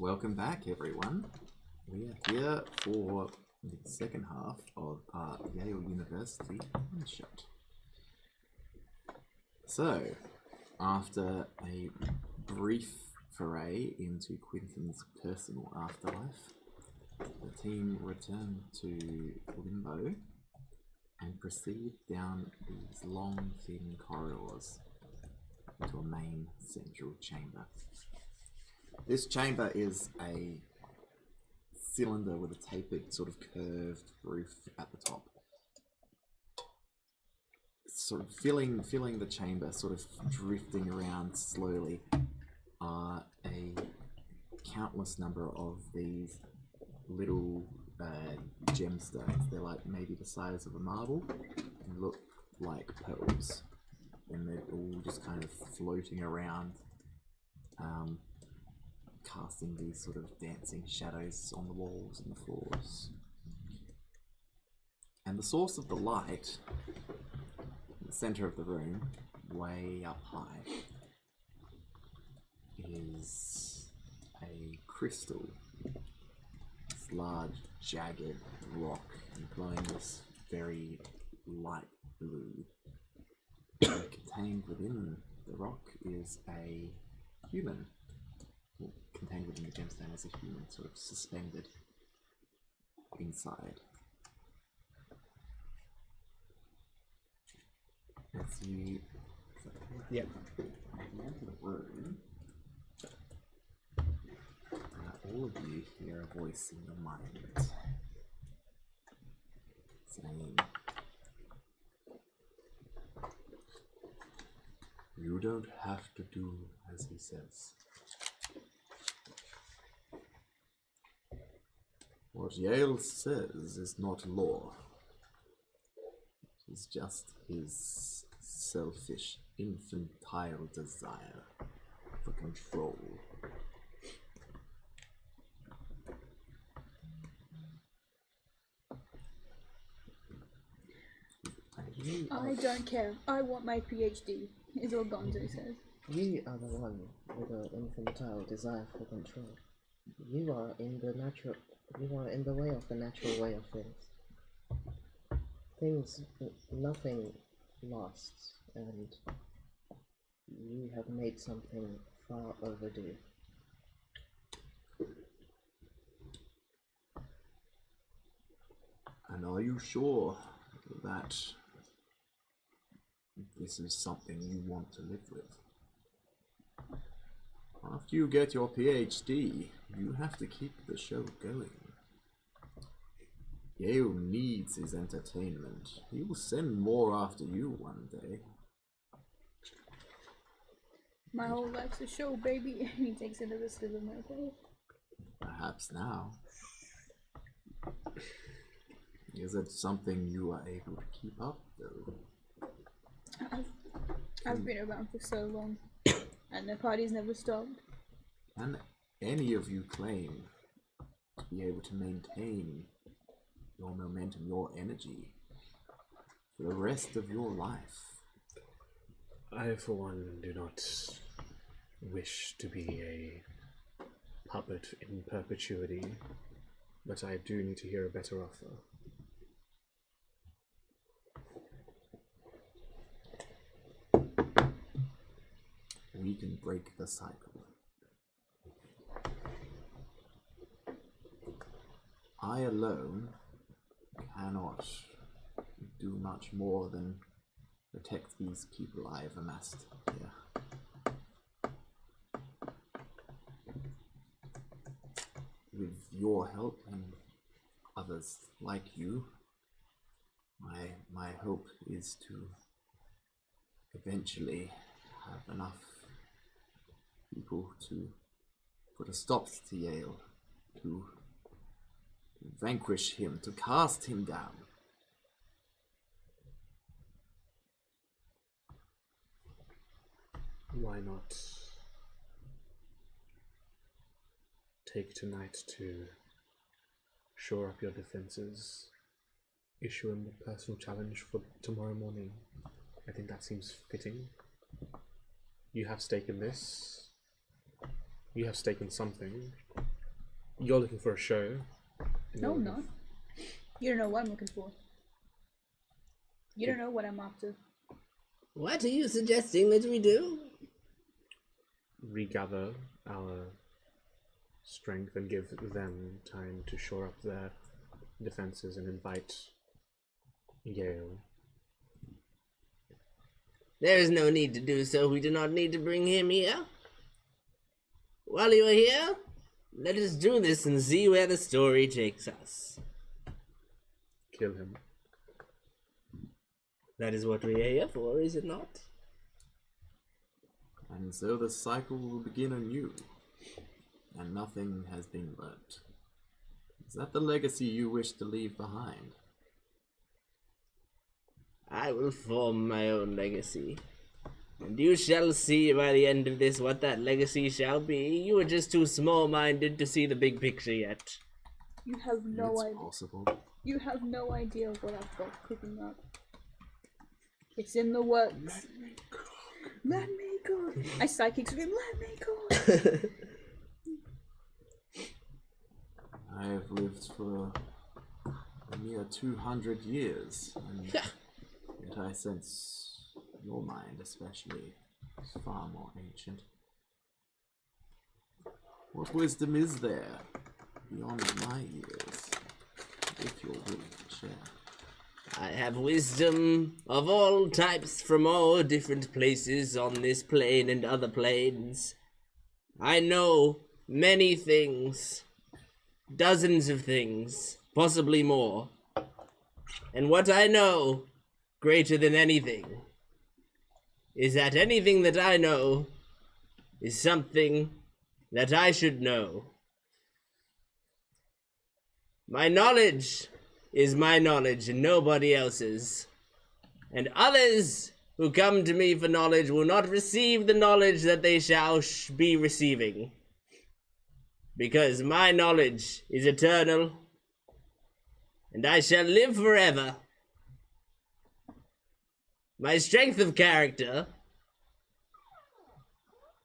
Welcome back, everyone. We are here for the second half of our Yale University one-shot. So, after a brief foray into Quentin's personal afterlife, the team return to Limbo and proceed down these long, thin corridors into a main central chamber. This chamber is a cylinder with a tapered, sort of curved roof at the top. Sort of filling the chamber, sort of drifting around slowly, are a countless number of these little gemstones. They're like maybe the size of a marble and look like pearls. And they're all just kind of floating around, casting these sort of dancing shadows on the walls and the floors. And the source of the light, in the center of the room, way up high, is a crystal. This large, jagged rock glowing this very light blue. And contained within the rock is a human. Well, contained within the gemstone is a human, sort of suspended inside. As you Yep. enter the room, all of you hear a voice in your mind saying, "You don't have to do as he says. What Yale says is not law. It's just his selfish, infantile desire for control." I don't care. I want my PhD, is all Gonzo says. You are the one with the infantile desire for control. You are in the way of the natural way of things. Nothing lasts, and you have made something far overdue. And are you sure that this is something you want to live with? After you get your PhD, you have to keep the show going. Yale needs his entertainment. He will send more after you one day. My whole life's a show, baby. He takes another sip of my coffee. Perhaps now. Is it something you are able to keep up, though? I've been around for so long, and the party's never stopped. Can any of you claim to be able to maintain your momentum, your energy, for the rest of your life? I, for one, do not wish to be a puppet in perpetuity, but I do need to hear a better offer. We can break the cycle. I alone cannot do much more than protect these people I have amassed here. With your help and others like you, my hope is to eventually have enough people to put a stop to Yale, to vanquish him, to cast him down. Why not take tonight to shore up your defenses, issue him a personal challenge for tomorrow morning? I think that seems fitting. You have stake in this. You have stake in something. You're looking for a show. No, I'm not. You don't know what I'm looking for. You don't know what I'm after. What are you suggesting that we do? Regather our strength and give them time to shore up their defenses and invite Yale. There is no need to do so. We do not need to bring him here. While you are here, let us do this and see where the story takes us. Kill him. That is what we are here for, is it not? And so the cycle will begin anew, and nothing has been learnt. Is that the legacy you wish to leave behind? I will form my own legacy. And you shall see by the end of this what that legacy shall be. You are just too small-minded to see the big picture yet. You have no It's idea. possible. You have no idea what I've got cooking up. It's in the works. Let me cook. I psychic scream, let me cook. I have lived for a mere 200 years, and yet I sense your mind especially is far more ancient. What wisdom is there beyond my years, if you're willing to share? I have wisdom of all types from all different places on this plane and other planes. I know many things, dozens of things, possibly more. And what I know, greater than anything, is that anything that I know is something that I should know. My knowledge is my knowledge and nobody else's. And others who come to me for knowledge will not receive the knowledge that they shall be receiving. Because my knowledge is eternal, and I shall live forever. My strength of character,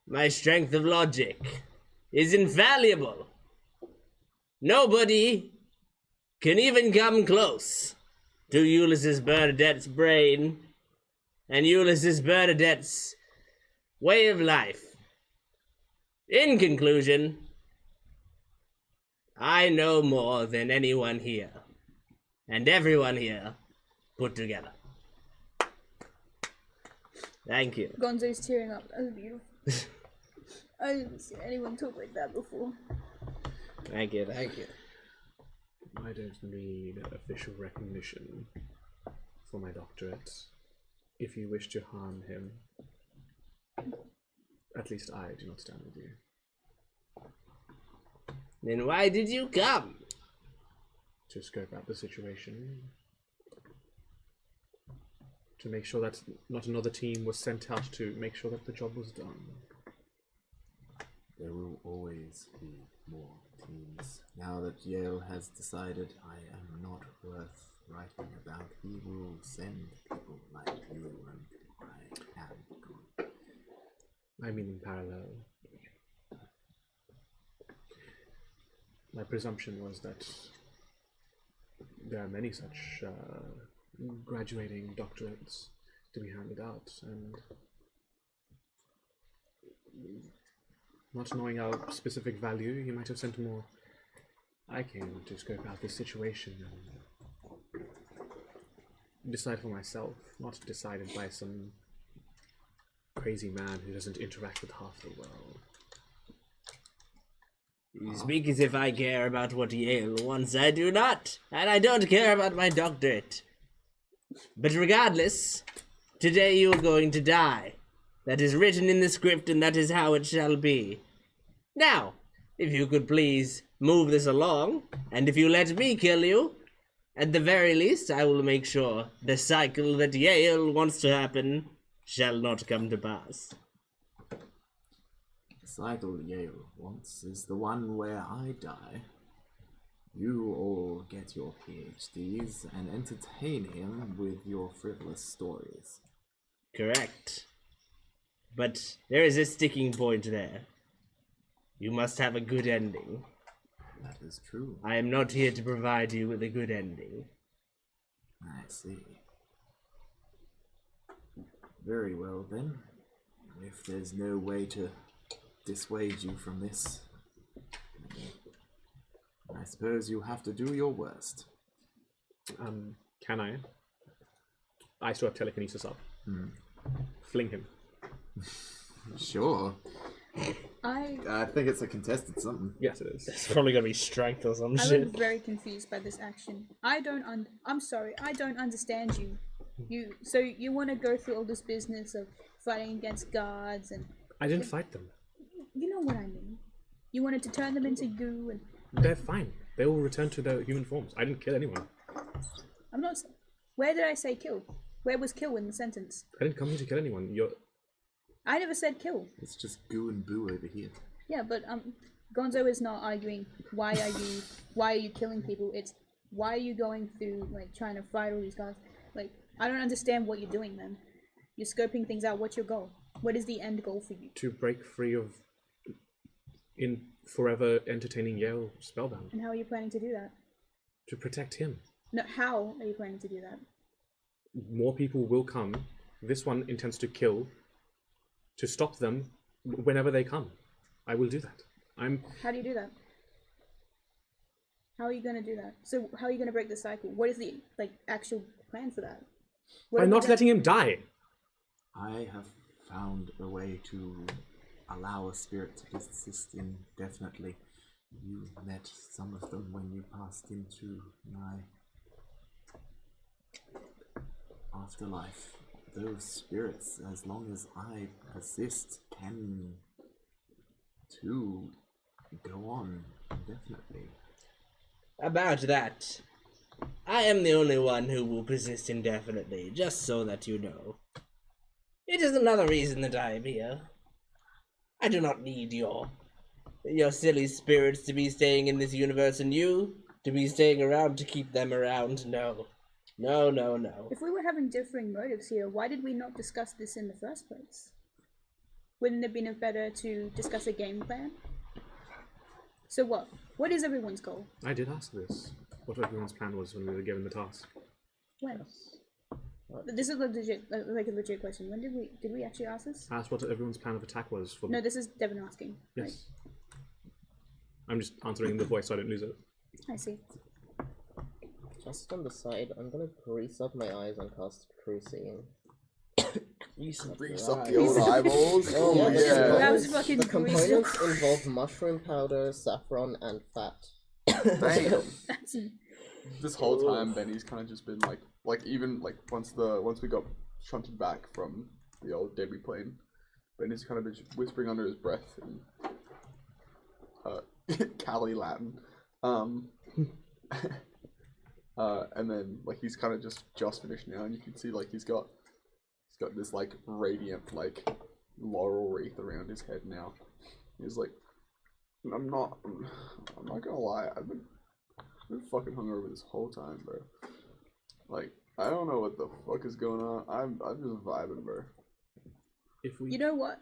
my strength of logic, is infallible. Nobody can even come close to Ulysses Bernadette's brain and Ulysses Bernadette's way of life. In conclusion, I know more than anyone here, and everyone here put together. Thank you. Gonzo's tearing up. That was beautiful. I didn't see anyone talk like that before. Thank you, thank you. I don't need official recognition for my doctorate. If you wish to harm him, at least I do not stand with you. Then why did you come? To scope out the situation. To make sure that not another team was sent out to make sure that the job was done. There will always be more teams. Now that Yale has decided I am not worth writing about, he will send people like you, and I am good. I mean in parallel. My presumption was that there are many such graduating doctorates to be handed out, and not knowing our specific value, you might have sent more. I came to scope out this situation and decide for myself, not decided by some crazy man who doesn't interact with half the world. You speak as if I care about what Yale wants. I do not, and I don't care about my doctorate. But regardless, today you are going to die. That is written in the script, and that is how it shall be. Now, if you could please move this along, and if you let me kill you, at the very least, I will make sure the cycle that Yale wants to happen shall not come to pass. The cycle Yale wants is the one where I die. You all get your PhDs and entertain him with your frivolous stories. Correct. But there is a sticking point there. You must have a good ending. That is true. I am not here to provide you with a good ending. I see. Very well then. If there's no way to dissuade you from this, I suppose you'll have to do your worst. Can I? I still have telekinesis up. Fling him. Sure. I think it's a contested something. Yes, it is. It's probably gonna be strength or some I'm shit. very confused by this action. I'm sorry, I don't understand you. So you want to go through all this business of fighting against guards and... I didn't fight them. You know what I mean. You wanted to turn them into goo and... They're fine. They will return to their human forms. I didn't kill anyone. I'm not... Where did I say kill? Where was kill in the sentence? I didn't come here to kill anyone. I never said kill. It's just goo and boo over here. Yeah, but Gonzo is not arguing why are you killing people. It's why are you going through like trying to fight all these guys? Like I don't understand what you're doing, man. You're scoping things out. What's your goal? What is the end goal for you? To break free of forever entertaining Yale spellbound. And how are you planning to do that? To protect him. No, how are you planning to do that? More people will come. This one intends to kill. To stop them whenever they come. I will do that. How do you do that? How are you going to do that? So how are you going to break the cycle? What is the actual plan for that? By not letting him die. I have found a way to allow a spirit to persist indefinitely. You met some of them when you passed into my afterlife. Those spirits, as long as I persist, can too go on indefinitely. About that, I am the only one who will persist indefinitely, just so that you know. It is another reason that I am here. I do not need your silly spirits to be staying in this universe and you to be staying around to keep them around. No. No, no, no. If we were having differing motives here, why did we not discuss this in the first place? Wouldn't it have been better to discuss a game plan? So what? What is everyone's goal? I did ask this. What everyone's plan was when we were given the task. When? This is a legit question. When did we actually ask this? I asked what everyone's plan of attack was for. No, this is Devin asking. Yes. I'm just answering in the voice so I don't lose it. I see. Just on the side, I'm gonna grease up my eyes and cast True Seeing. Grease up the old eyeballs. Oh Oh yeah, yeah. That was fucking the greasy. components involve mushroom powder, saffron, and fat. Damn. That's This whole time, Benny's kind of just been even once we got shunted back from the old Debbie plane, Benny's kind of been whispering under his breath in Cali Latin, and then he's kind of just finished now, and you can see he's got this radiant laurel wreath around his head now. He's like, I'm not gonna lie, I've been fucking hungover this whole time, bro. I don't know what the fuck is going on. I'm just vibing, bro. You know what?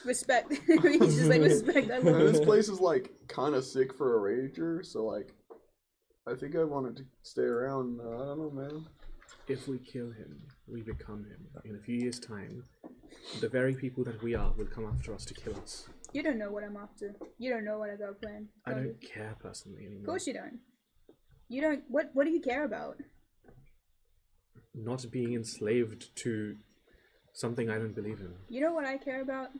Respect. He's just respect. I love And this it. place is kind of sick for a rager, so I think I wanted to stay around. I don't know, man. If we kill him, we become him. In a few years' time, the very people that we are will come after us to kill us. You don't know what I'm up to. You don't know what I got planned. I you? don't care personally anymore. Of course you don't. You don't. What do you care about? Not being enslaved to something I don't believe in. You know what I care about?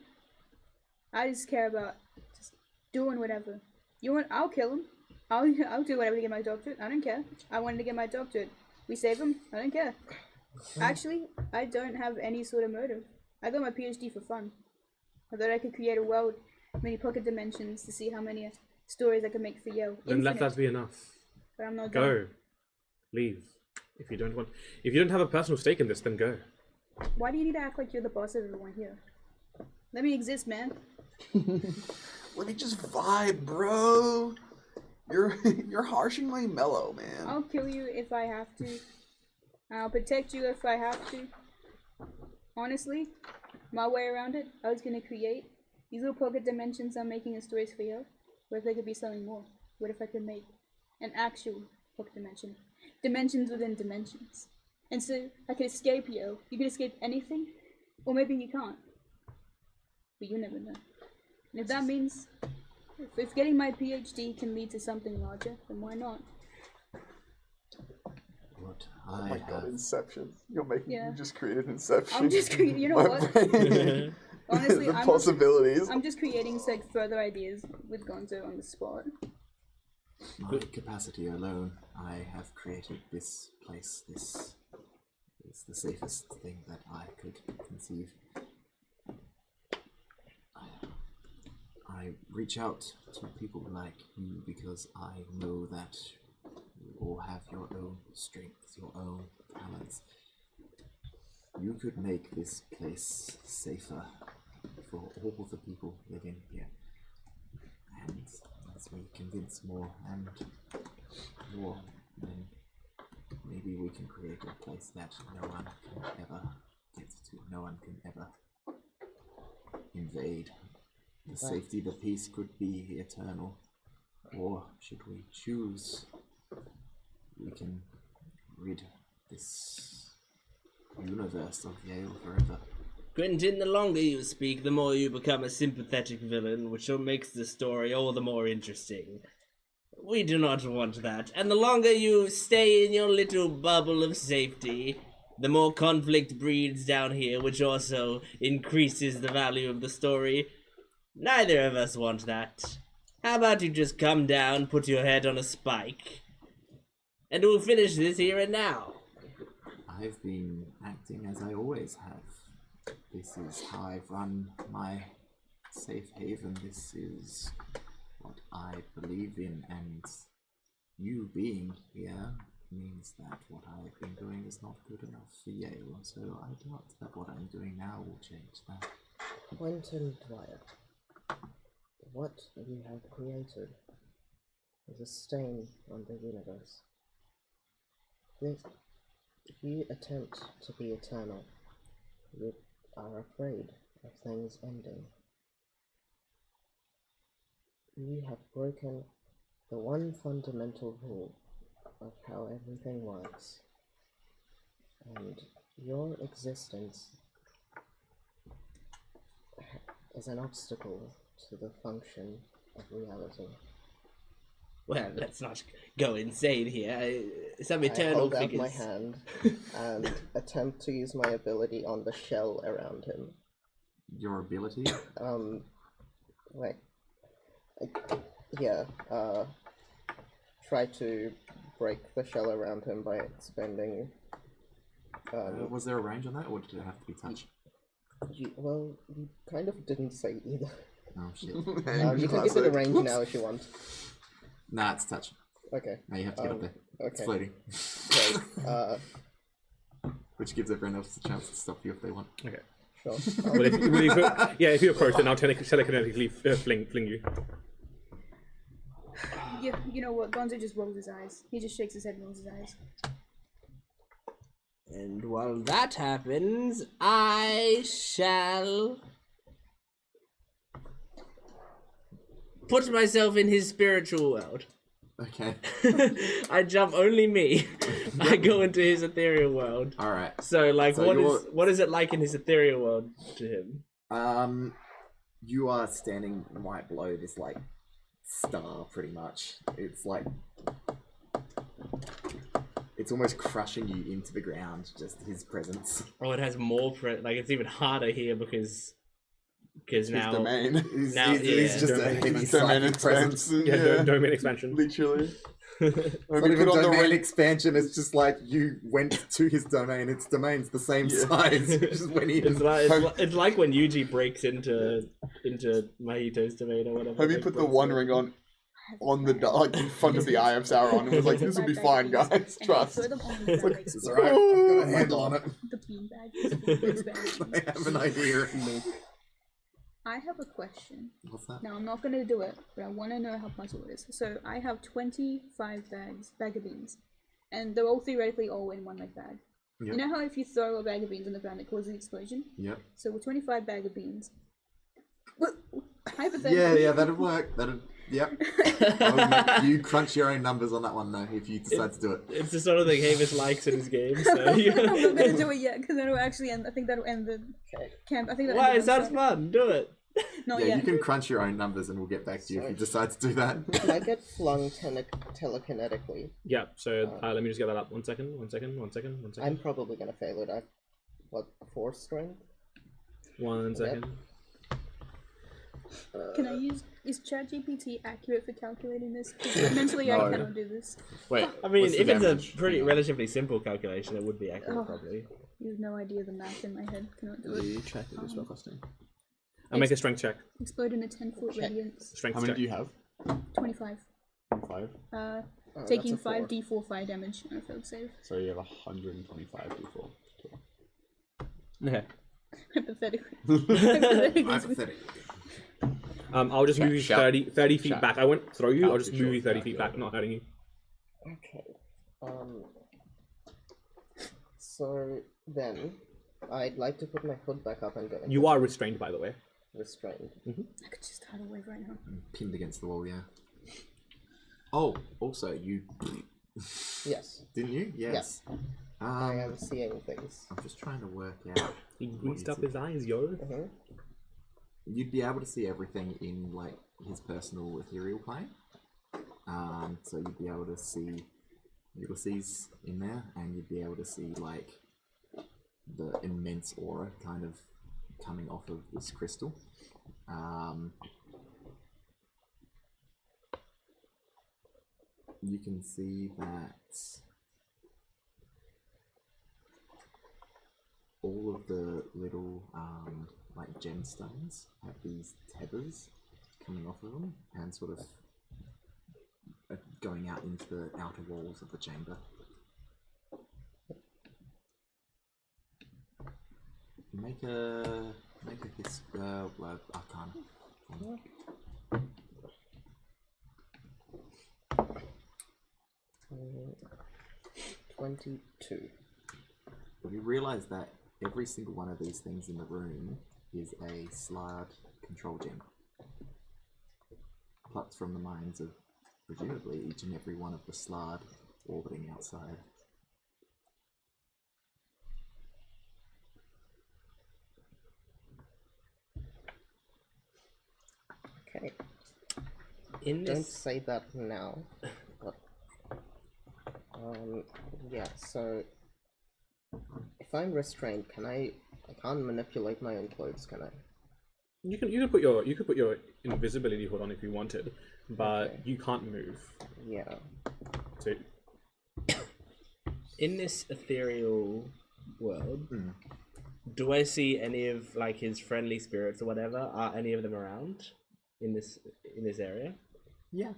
I just care about just doing whatever. You want? I'll kill him. I'll do whatever to get my doctorate. I don't care. I wanted to get my doctorate. We save him. I don't care. Actually, I don't have any sort of motive. I got my PhD for fun. I thought I could create a world, many pocket dimensions, to see how many stories I could make for Yale. Then let Infinite. that be enough. But I'm not Go. done. Leave. If you don't have a personal stake in this, then go. Why do you need to act like you're the boss of everyone here? Let me exist, man. Let me just vibe, bro. You're harshing my mellow, man. I'll kill you if I have to. I'll protect you if I have to. Honestly, my way around it, I was gonna create these little pocket dimensions I'm making in stories for you. What if there could be something more? what if I could make an actual hook dimension? Dimensions within dimensions. And so I could escape Yale. You could escape anything, or maybe you can't. But you never know. And if that means, if getting my PhD can lead to something larger, then why not? What Oh I my god, have Inception. You're making Yeah. you just created Inception. I'm just you know My what? brain- Honestly, the possibilities. I'm just creating like further ideas with Gonzo on the spot. my capacity alone, I have created this place. This is the safest thing that I could conceive. I reach out to people like you because I know that you all have your own strengths, your own talents. You could make this place safer for all the people living here. And as we convince more and more, then maybe we can create a place that no one can ever get to, no one can ever invade. The safety, the peace could be eternal. Or should we choose, we can rid this universe of Yale forever. Quentin, the longer you speak, the more you become a sympathetic villain, which makes the story all the more interesting. We do not want that. And the longer you stay in your little bubble of safety, the more conflict breeds down here, which also increases the value of the story. Neither of us want that. How about you just come down, put your head on a spike, and we'll finish this here and now. I've been acting as I always have. This is how I've run my safe haven. This is what I believe in, and you being here means that what I've been doing is not good enough for Yale, so I doubt that what I'm doing now will change that. Quentin Dwyer, what you have created is a stain on the universe. If you attempt to be eternal, you are afraid of things ending. You have broken the one fundamental rule of how everything works, and your existence is an obstacle to the function of reality. Well, let's not go insane here. Some I eternal hold out figures. my hand and attempt to use my ability on the shell around him. Your ability? Like, try to break the shell around him by expending. Was there a range on that, or did it have to be touch? You kind of didn't say either. Oh shit. You can give it a range now if you want. Nah, it's touch. Okay. Now you have to get up there. It's Okay. floating. Great. Which gives everyone else a chance to stop you if they want. Okay. Sure. Well, if you approach, then I'll telekinetically fling you. Yeah, you know what? Gonzo just rolls his eyes. He just shakes his head and rolls his eyes. And while that happens, I shall put myself in his spiritual world. Okay. I jump only me. I go into his ethereal world. Alright. So, like, So what is it like in his ethereal world to him? You are standing right below this, like, star, pretty much. It's like... It's almost crushing you into the ground, just his presence. Oh, it has more like it's even harder here because His now domain. He's yeah, just a domain. heavy His domain psychic presence. expansion. Domain expansion. Literally. Not When we even put on the domain ring, expansion, it's just like you went to his domain. Its domain's the same size. You just went in. it's like when Yuji breaks into Mahito's domain or whatever. have you put the one ring on the like in front of the eye of Sauron and was like, "This will be fine, guys. Trust." And I throw them on the like, It's alright, I've got a handle on it. the bean badges. I have an idea. I have a question. What's that? Now, I'm not going to do it, but I want to know how possible it is. So, I have 25 bag of beans. And they're all theoretically all in one like bag. Yep. You know how if you throw a bag of beans on the ground, it causes an explosion? Yep. So, with 25 bag of beans... Well, hypothetically... Yeah, that'd work. Yep. You crunch your own numbers on that one though, if you decide to do it. It's the sort of thing Hamish likes in his game, so... I'm not gonna do it yet because that'll actually end. I think that'll end the camp. I think that'll Why? end It the sounds show. fun. Do it. Not Yeah, yet. you can crunch your own numbers and we'll get back to you if you decide to do that. Can I get flung telekinetically? Yeah, so let me just get that up. One second. I'm probably gonna fail it. I what 4 strength? 1 second. Can I use? Is ChatGPT accurate for calculating this? 'Cause mentally, I No. cannot do this. Wait, I mean, What's the if it's damage? a pretty relatively simple calculation, it would be accurate, Oh. probably. You have no idea the math in my head. Cannot do it. The check is spell casting. I'll make a strength check. Explode in a 10-foot radius. Strength How many check. do you have? 25. 5. Oh, Taking that's a 4. 5d4 fire damage on a failed save. So you have 125 d4. Okay. Hypothetically. Hypothetically. Hypothetic. I'll just move you shout. 30 feet Shout. back. I won't throw you, Shout I'll just for move sure. you 30 Yeah, feet sure. back, not hurting you. Okay. So then, I'd like to put my hood back up and go into You are restrained, by the way. restrained. I could just tidal wave right now. Pinned against the wall, yeah. Oh, also, you... Yes, Didn't you? Yes. I am seeing things. I'm just trying to work out... He what greased is up it. his eyes, yo. Mm-hmm. You'd be able to see everything in, like, his personal ethereal plane. So you'd be able to see Ulysses in there, and you'd be able to see, like, the immense aura kind of coming off of this crystal. You can see that all of the little like gemstones have these tethers coming off of them and sort of going out into the outer walls of the chamber. Make a arcana. 22. You realise that every single one of these things in the room is a Slard control gem. Plucked from the minds of, presumably, each and every one of the Slard orbiting outside. Okay. In Don't this... say that now. But, yeah, so if I'm restrained, I can't manipulate my own clothes, can I? You could put your invisibility hood on if you wanted, but Okay. you can't move. Yeah. So In this ethereal world, do I see any of like his friendly spirits or whatever? Are any of them around in this area? Yeah.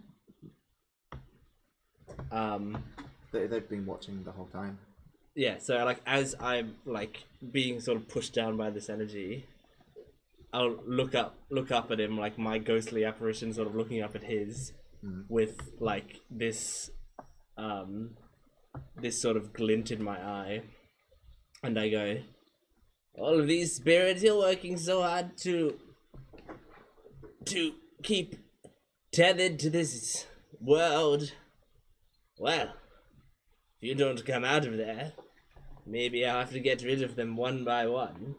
They've been watching the whole time. Yeah. So like as I'm like being sort of pushed down by this energy, I'll look up at him, like my ghostly apparition, sort of looking up at his, with like this sort of glint in my eye, and I go, all of these spirits, you're working so hard to keep tethered to this world. Well, if you don't come out of there, maybe I'll have to get rid of them one by one.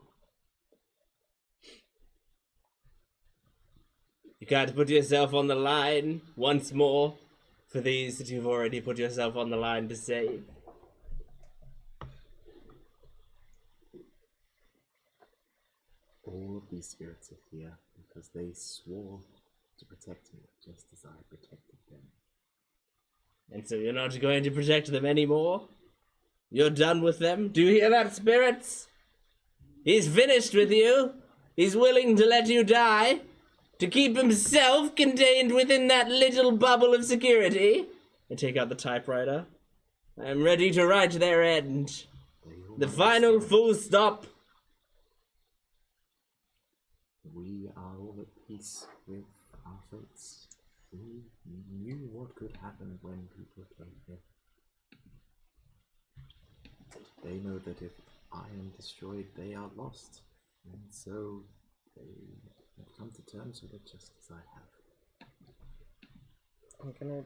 You can't put yourself on the line once more for these that you've already put yourself on the line to save. All of these spirits are here because they swore to protect me just as I protected them. And so you're not going to protect them anymore? You're done with them? Do you hear that, spirits? He's finished with you. He's willing to let you die to keep himself contained within that little bubble of security. I take out the typewriter. I'm ready to write their end. The final full stop. We are all at peace with our fates. We knew what could happen when people came here. They know that if I am destroyed, they are lost. And so they have come to terms with it just as I have. I'm gonna.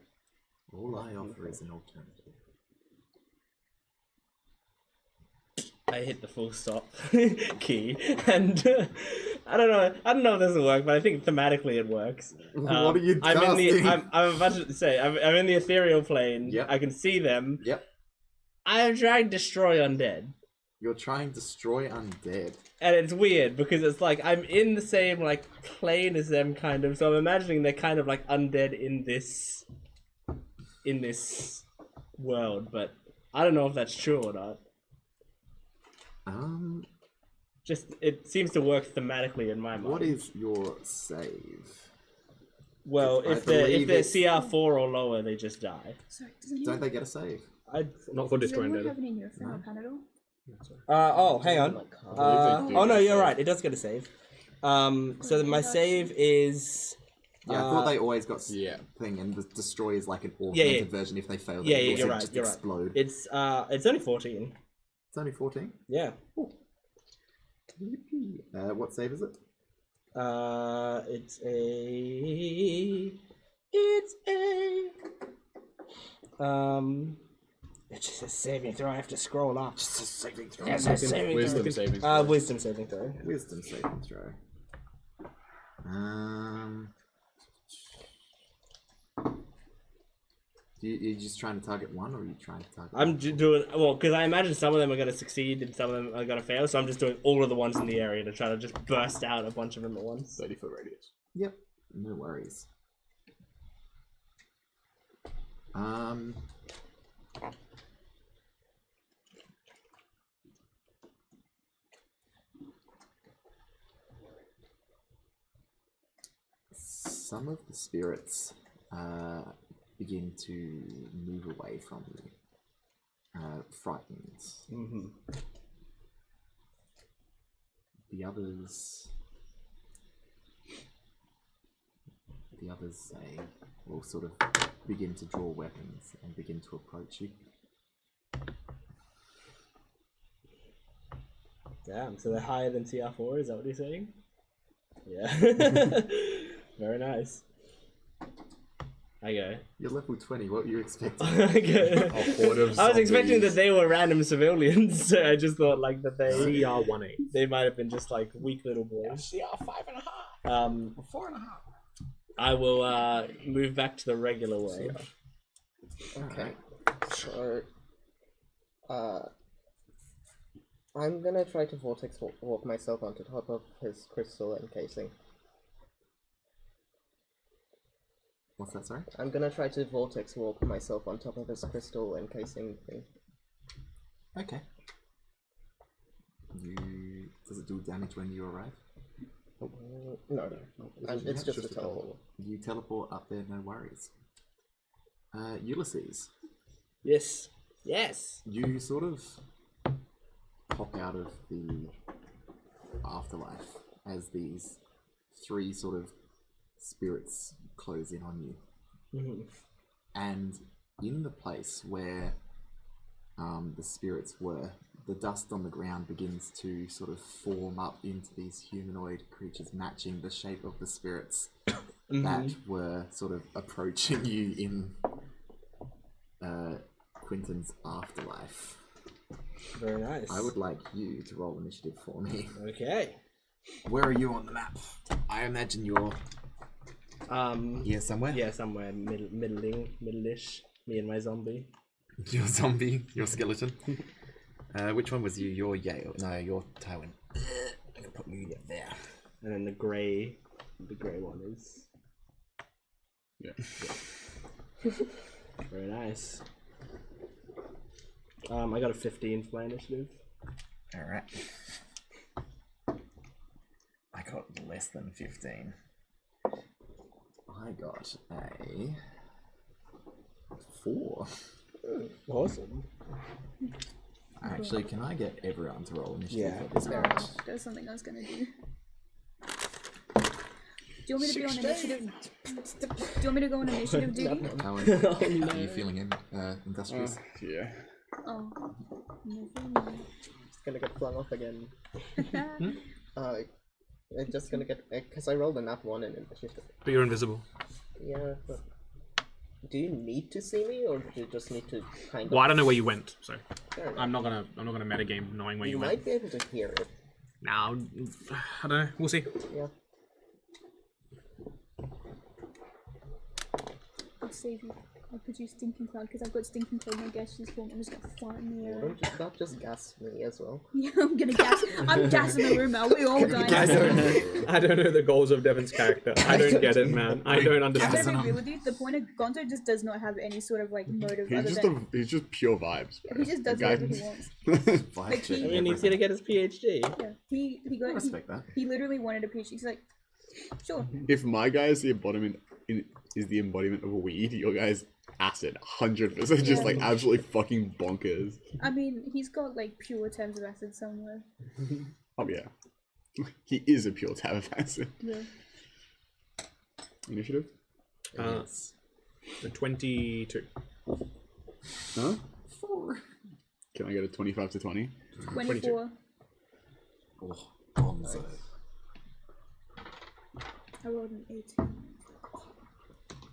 All I offer is an alternative. I hit the full stop key, and I don't know if this will work, but I think thematically it works. What are you I'm casting? I'm about to say I'm in the ethereal plane. Yep. I can see them. Yep. I am trying to destroy undead, You're trying to destroy undead. and it's weird because it's like I'm in the same like plane as them, kind of. So I'm imagining they're kind of like undead in this world, but I don't know if that's true or not. Just it seems to work thematically in my mind. What is your save? Well, I if they're believe CR4 or lower, they just die. Sorry, Don't they get a save? Not for does destroying anyone dead. have any Neurofilm panel? Oh, hang on. Oh no, you're right. It does get a save. So my save is. Yeah, I thought they always got Yeah. thing, and the destroy is like an Yeah, augmented yeah. version. If they fail, Yeah, they yeah, also you're right. just You're right. explode. It's only 14. It's only 14. Yeah. What save is it? It's just a saving throw. I have to scroll up. Just a saving throw. Yes, a saving Wisdom throw. saving throw. Wisdom saving throw. Wisdom saving throw. You just trying to target one, or are you trying to target? I'm doing well because I imagine some of them are going to succeed and some of them are going to fail. So I'm just doing all of the ones in the area to try to just burst out a bunch of them at once. 30-foot radius. Yep. No worries. Some of the spirits begin to move away from you, frightened. Mm-hmm. The others say will sort of begin to draw weapons and begin to approach you. Damn, so they're higher than CR4, is that what you're saying? Yeah. Very nice. I go. You're level 20, what were you expecting? I go. A horde of I was expecting that zombies. they were random civilians, so I just thought like that CR18. they might have been just like weak little boys. CR 5.5. 4.5. I will move back to the regular way. Okay. So, I'm gonna try to vortex walk myself onto top of his crystal encasing. What's that, sorry? I'm gonna try to vortex walk myself on top of his crystal encasing thing. Okay. Does it do damage when you arrive? No, it's just a teleport. You teleport up there, no worries. Ulysses, Yes. Yes. you sort of pop out of the afterlife as these three sort of spirits close in on you. Mm-hmm. And in the place where the spirits were, the dust on the ground begins to sort of form up into these humanoid creatures matching the shape of the spirits that were sort of approaching you in Quinton's afterlife. Very nice. I would like you to roll initiative for me. Okay. Where are you on the map? I imagine you're here somewhere. Yeah, somewhere middle-ish. Me and my zombie. Your zombie, your skeleton. Which one was you? Your Yale? No, your Tywin. I'm gonna put you there. And then the grey one is. Yeah. Very nice. I got a 15 for my initiative. Alright. I got less than 15. I got a 4. Awesome. Actually, can I get everyone to roll initiative Yeah. at this point? That's something I was gonna do. Do you want me to be on initiative? Do you want me to go on initiative duty? Owen, are you feeling industrious? Yeah. Oh. It's gonna get flung off again. It's just gonna get because I rolled a nat 1 in initiative. But you're invisible. Yeah, but Do you need to see me, or do you just need to kind of? Well, I don't know where you went, so Fair enough. I'm not gonna metagame knowing where You you might went. be able to hear it. Now, I don't know. We'll see. Yeah. I'll save you. I'll put you stinking cloud because I've got stinking cloud in my gaseous form. I'm just gonna fart in the air. Don't just gas me as well. Yeah, I'm gonna gas. I'm gassing the room out. We all dying. I don't know the goals of Devin's character. I don't get it, man. I don't I'm understand. gonna be real with you. The point of Gonzo just does not have any sort of like motive He's other just than he's just pure vibes. Bro. he just does The guy- whatever he wants. Vibe Like, check he- I mean, he's gonna get his PhD. Yeah, he I got respect that. he literally wanted a PhD. He's like, sure. If my guy is the embodiment of weed, your guy's acid, 100%, just like absolutely fucking bonkers. I mean, he's got like pure terms of acid somewhere. Oh yeah, he is a pure tab of acid. Yeah. Initiative? Yes. The 22. Huh? 4. Can I get a 25 to 20? 24. Oh, Gonzo. I rolled an 18.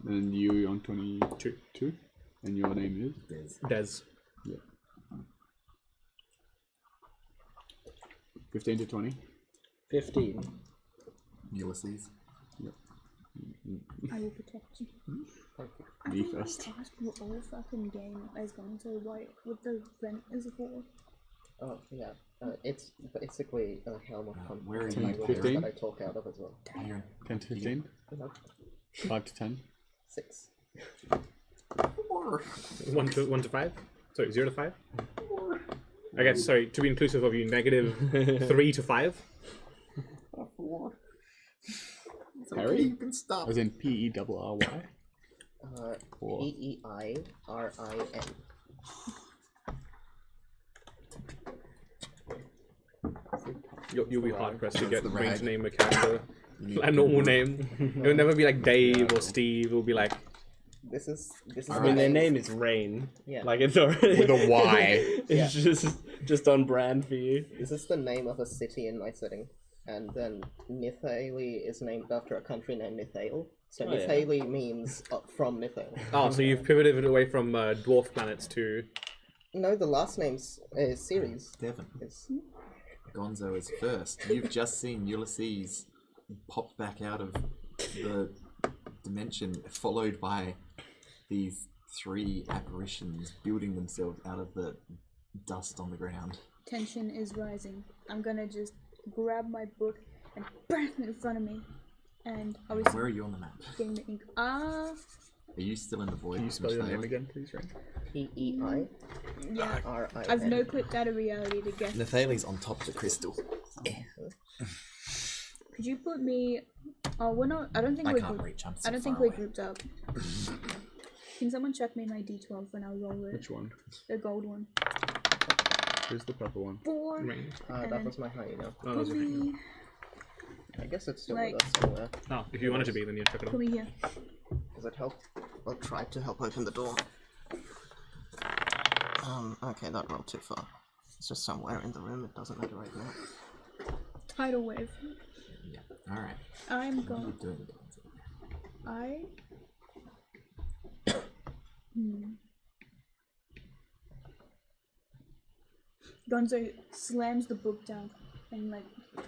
And you on 22? And your name is? Des. Des. 15 to 20? 15. Ulysses. I will protect you. I Me think my first. task for all fucking game is going to white with the vent as a 4. Oh yeah. It's basically a helm of where are comfort you? 15? that I talk out of as well. 10 to 15? Nope. 5 to 10? 6. 1 to 5? Sorry, 0 to 5? I guess, sorry, to be inclusive of you, -3 to 5? Harry? You can stop. As in P-E-R-R-Y? Four. P-E-I-R-I-N. You'll be hard pressed to That's get the Rain rag. to name a character a normal name. It'll never be like Dave or Steve. It'll be like This is I mean, their name is Rain. Yeah. Like it's already With a Y. it's just on brand for you. This is the name of a city in my setting. And then Nithali is named after a country named Nithale. So Oh, yeah. Nithali means from Nithale. oh, so you've pivoted away from dwarf planets to No, the last name's series. Devon. Is Gonzo is first. You've just seen Ulysses pop back out of the dimension, followed by these 3 apparitions building themselves out of the dust on the ground. Tension is rising. I'm gonna just grab my book and bam it in front of me. And obviously Where are you on the map? getting the ink. Are you still in the void? Can you spell your name again, please, Ray? P-E-I-R-I-N. yeah. I've no clipped out of reality to guess. Nathali's on top of the crystal. Could you put me? Oh, we're not. I don't think I we're. can't group- reach. I'm so I don't far think we're away. grouped up. Can someone check me my D12 and I'll roll it? Which one? The gold one. Who's the purple one? 4. Rain. That was my hyena. Oh, Put that's okay. me. I guess it's still Like- with us somewhere. Oh, if you wanted to be, then you check it Put on. me here. Does it help? I'll try to help open the door. Okay, that rolled too far. It's just somewhere in the room, it doesn't matter right now. Tidal wave. Yeah. All right. I'm What are you going. doing, Gonzo? I. Gonzo slams the book down and like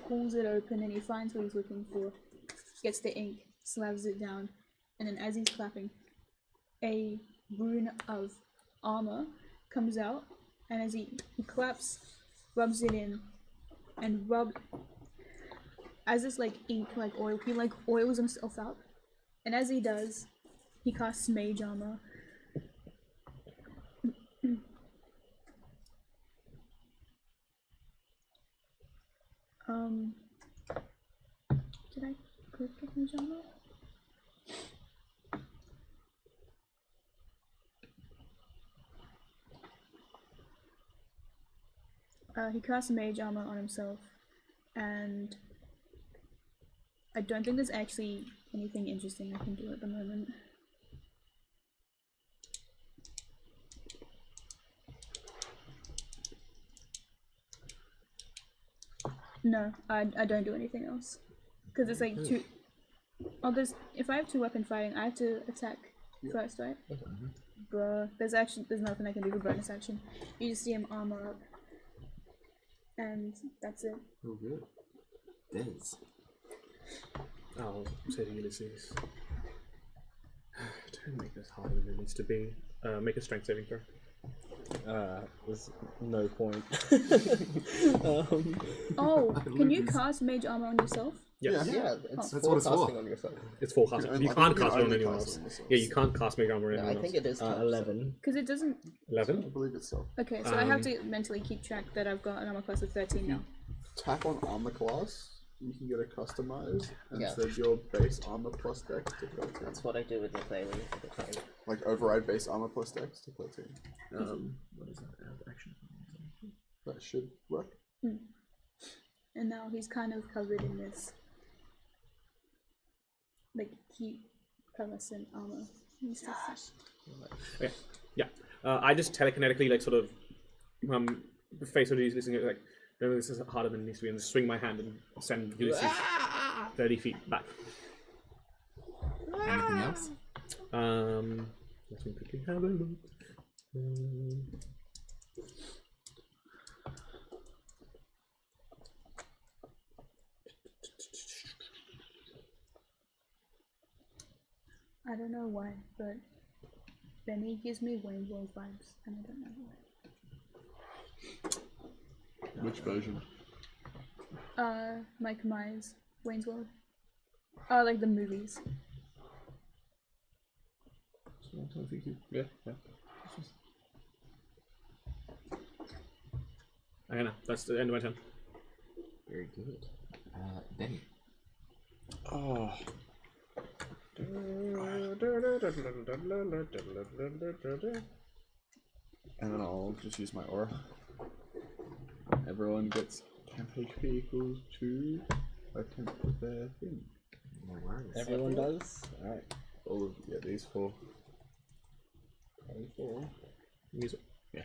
pulls it open and he finds what he's looking for. Gets the ink, slams it down, and then as he's clapping, a rune of armor comes out, and as he claps, rubs it in, and as this like ink like oil, he like oils himself up, and as he does, he casts mage armor. Did I click mage armor? He casts mage armor on himself, and I don't think there's actually anything interesting I can do at the moment. No, I don't do anything else. Because it's like two. Oh, there's. If I have 2 weapon fighting, I have to attack first, right? Bruh, there's nothing I can do for bonus action. You just see him armor up, and that's it. Oh, good. Des. I'll say to Ulysses, don't make this harder than it needs to be. Make a strength saving throw. There's no point. Oh, can you cast mage armor on yourself? Yes. Yeah, it's That's for what it's casting for. on yourself. It's full casting. can You only- can't you can cast it on only anyone cast else. it on yourself. Yeah, you can't cast Mage Armor on Yeah, anyone I think else. it is. tough, so- 11. Because it doesn't. I 11? believe it's so. Okay, so I have to mentally keep track that I've got an armor class of 13 now. Tap on armor class. You can get a customize and Yeah. set your base armor plus dex to 13. That's what I do with the Bailey at the time. Like override base armor plus dex to 13. What is that? Action. That should work. And now he's kind of covered in this, like, cute pearlescent armor and stuff. Okay. Yeah. I just telekinetically like sort of face what he's listening like, no, this is harder than it needs to be, and just swing my hand and send Ulysses 30 feet back. Anything else? Let me quickly have a look. I don't know why, but Benny gives me Wayne World vibes, and I don't know why. Which version? Mike Myers, Wayne's World. Like the movies. Yeah. Okay, no, that's the end of my turn. Very good. Benny. Oh. And then I'll just use my aura. Everyone gets temp HP equals 2 by temp of their thing. No worries. Everyone does? Alright. All of these 4. Use it. Yeah.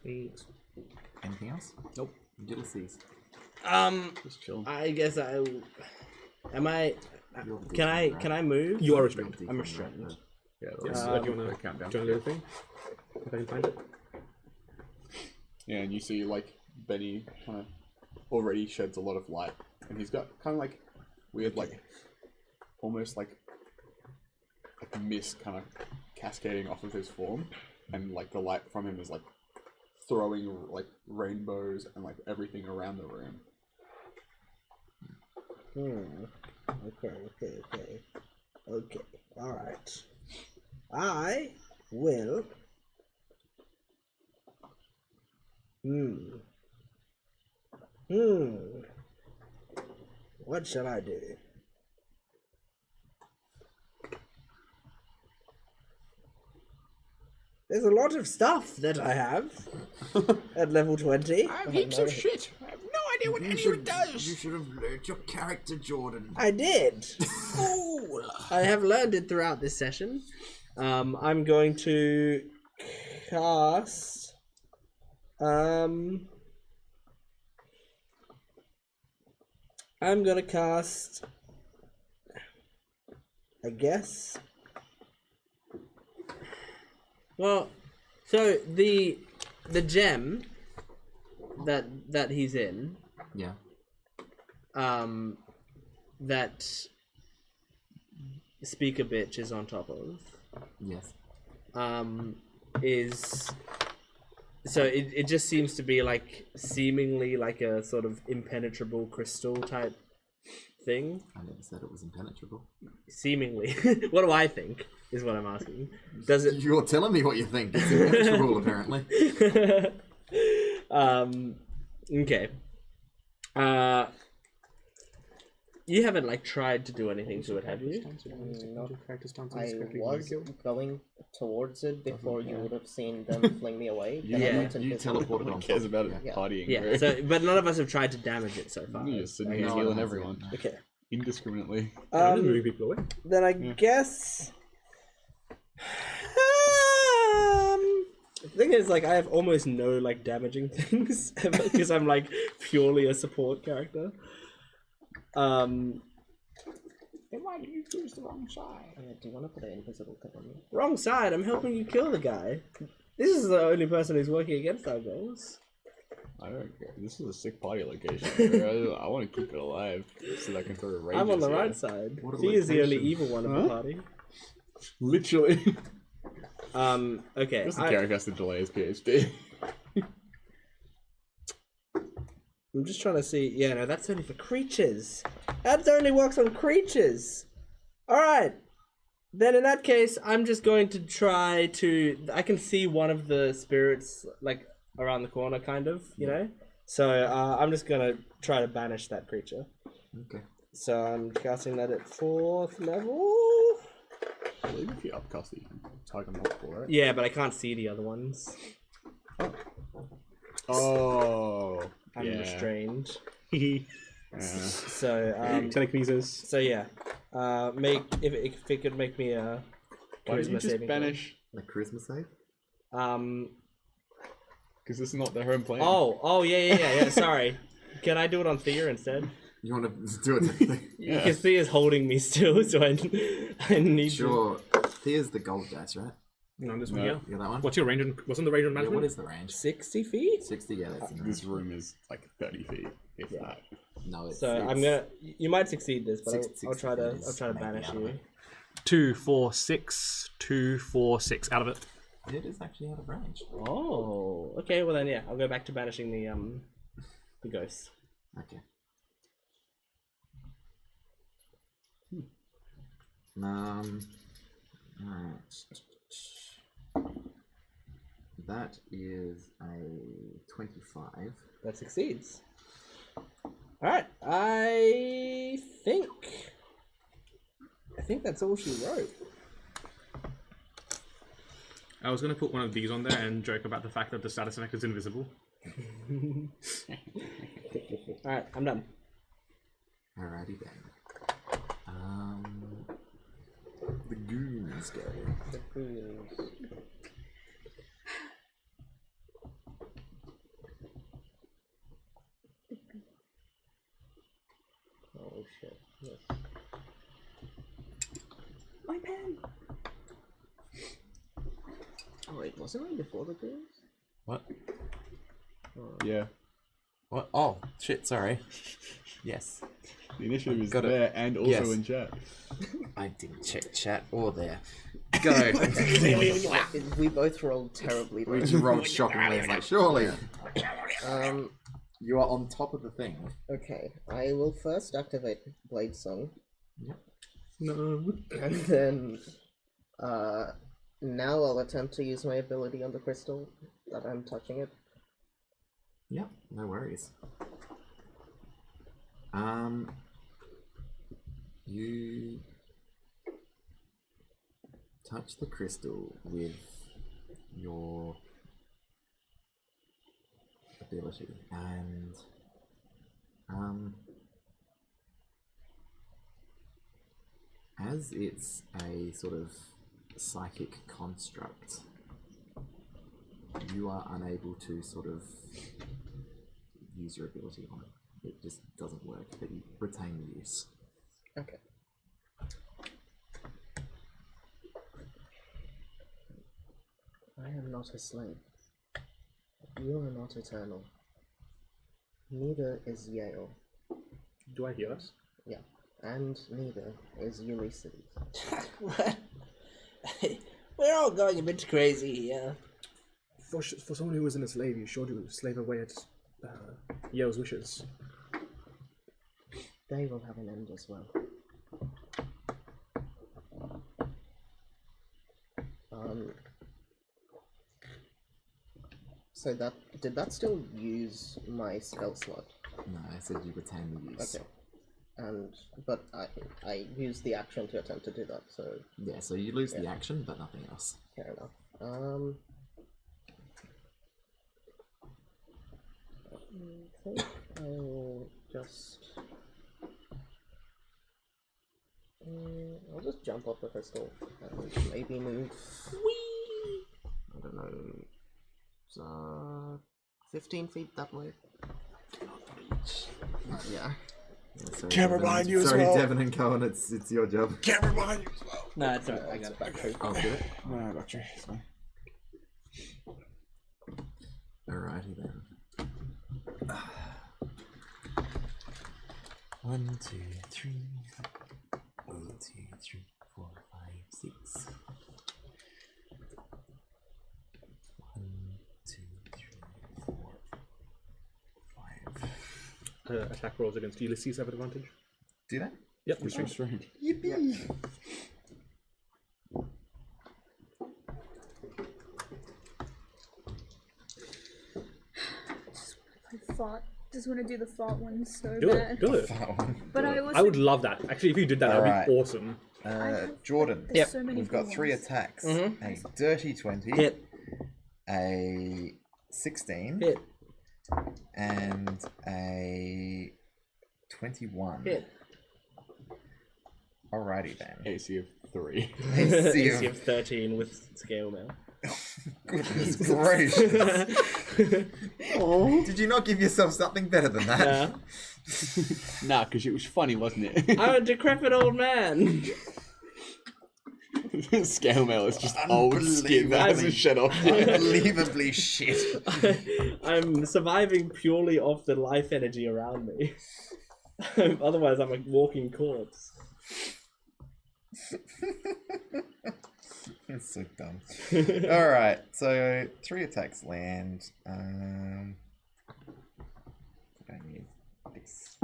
Thanks. Anything else? Nope. Ulysses. Just chilling. I guess I... Am I... Can I move? You are restrained. I'm restrained. Yeah, Yes, that's if you wanna countdown. do a thing, if I can find it. Yeah, and you see like Benny kind of already sheds a lot of light, and he's got kind of like weird, like almost like mist kind of cascading off of his form, and like the light from him is like throwing like rainbows and like everything around the room. Okay. Alright. I will... What shall I do? There's a lot of stuff that I have at level 20. I have heaps of shit. I have no idea what any of it does. You should have learned your character, Jordan. I did. Fool. I have learned it throughout this session. I'm going to cast. I'm gonna cast. I guess. Well, so the gem that he's in. Yeah. That Speaker Bitch is on top of. Yes. Is so it just seems to be like seemingly like a sort of impenetrable crystal type thing. I never said it was impenetrable. Seemingly. What do I think is what I'm asking. Does it You're telling me what you think. It's impenetrable, apparently. Okay. You haven't like tried to do anything to it, have you? I was going towards it before you would have seen them fling me away. Then I Yeah. went You invisible. teleported Who on cares top. about it Yeah. partying? Yeah. bro? So, but none of us have tried to damage it so far. You're just sitting Okay. here No, healing it hasn't, everyone no. Okay. indiscriminately. I'm just moving people away. Then I guess. The thing is, like, I have almost no like damaging things because I'm like purely a support character. why did you choose the wrong side? Do you want to put an invisible thing on me? Wrong side. I'm helping you kill the guy. This is the only person who's working against our goals. I don't care. This is a sick party location. I want to keep it alive so that I can throw a range. I'm on the right side. What a He is the only location. evil one of the party. Literally. Okay. Just the character has to delay his PhD. I'm just trying to see. Yeah, no, that's only for creatures. That only works on creatures. Alright. Then in that case, I'm just going to try to... I can see one of the spirits, like, around the corner, kind of, you know? So I'm just going to try to banish that creature. Okay. So I'm casting that at 4th level. I believe if you upcast it, you can target multiple, right? Yeah, but I can't see the other ones. Oh. I'm yeah. restrained. Yeah. So, Telekinesis. so yeah. If it could make me a Why don't you charisma just saving throw. banish? Like charisma save? Because this is not their home plane. Oh, yeah. Sorry. Can I do it on Thea instead? You want to do it? Yeah. Because Thea's holding me still, so I need Sure. There's the gold dice, right? No, this one No. here. You got that one? What's your range? Wasn't the range on Yeah, management? what is the range? 60 feet? 60, yeah, that's in the This range. room is like 30 feet, if that. No, it's... So I'm gonna. You might succeed this, but Six- I'll try to. 60 I'll try to maybe banish out of you. it. 2, 4, 6. 2, 4, 6. Out of it. It is actually out of range. Oh, okay. Well then, yeah, I'll go back to banishing the ghost. Okay. Alright. That is a 25. That succeeds. All right. I think that's all she wrote. I was going to put one of these on there and joke about the fact that the status effect is invisible. All right, I'm done. Alrighty then. The goons go. Oh shit. Yes. My pen! Oh wait, wasn't I before the girls? What? Yeah. What? Oh, shit, sorry. Yes. The initiative is Got it. there and also Yes. in chat. I didn't check chat or there. Go. We both rolled terribly low. We just rolled shockingly. It's like, surely. Um, You are on top of the thing. okay. I will first activate Blade Song, Yep. No. and then now I'll attempt to use my ability on the crystal that I'm touching it. Yep, no worries. You touch the crystal with your ability, and as it's a sort of psychic construct, you are unable to sort of use your ability on it. It just doesn't work, but you retain the use. Okay. I am not a slave. You are not eternal. Neither is Yale. Do I hear us? Yeah. And neither is Ulysses. What? We're all going a bit crazy here. For someone who wasn't a slave, you sure do slave away at Yale's wishes. They will have an end as well. So did that still use my spell slot? No, I said you retain the use. Okay. But I used the action to attempt to do that, so Yeah, so you lose the action, but nothing else. fair enough. I think I will just I'll just jump off the crystal and maybe move. I don't know. 15 feet that way. Yeah. Sorry, Camera Devin. behind you as Sorry, well. Devin and Cohen, it's your job. Camera behind you as well. Nah, it's alright. I got it. I'll get it. No, I got you. It's fine. Alrighty then. 1, 2, 3. 1, 2, 3, 4, 5, 6. 1, 2, 3, 4, 5. Attack rolls against Ulysses have advantage. Do that? Yep. Restrained. Yippee! I fought. Just want to do the fought one so Do bad. it. Do it. That one. But I also I would love that. Actually, if you did that, that'd Alright. be awesome. Jordan. there's so many We've got good 3 ones. attacks. Mhm. A dirty 20. Hit. A 16. Hit. And a 21. Hit. Alrighty then. AC of 3. AC AC of of 13 with scale mail. goodness gracious. Did you not give yourself something better than that? Yeah. Nah, because it was funny, wasn't it? I'm a decrepit old man. Scale mail is just old skin that hasn't shed off yet. Unbelievably shit. I'm surviving purely off the life energy around me. Otherwise, I'm a walking corpse. That's so dumb. Alright, so 3 attacks land. I don't need this.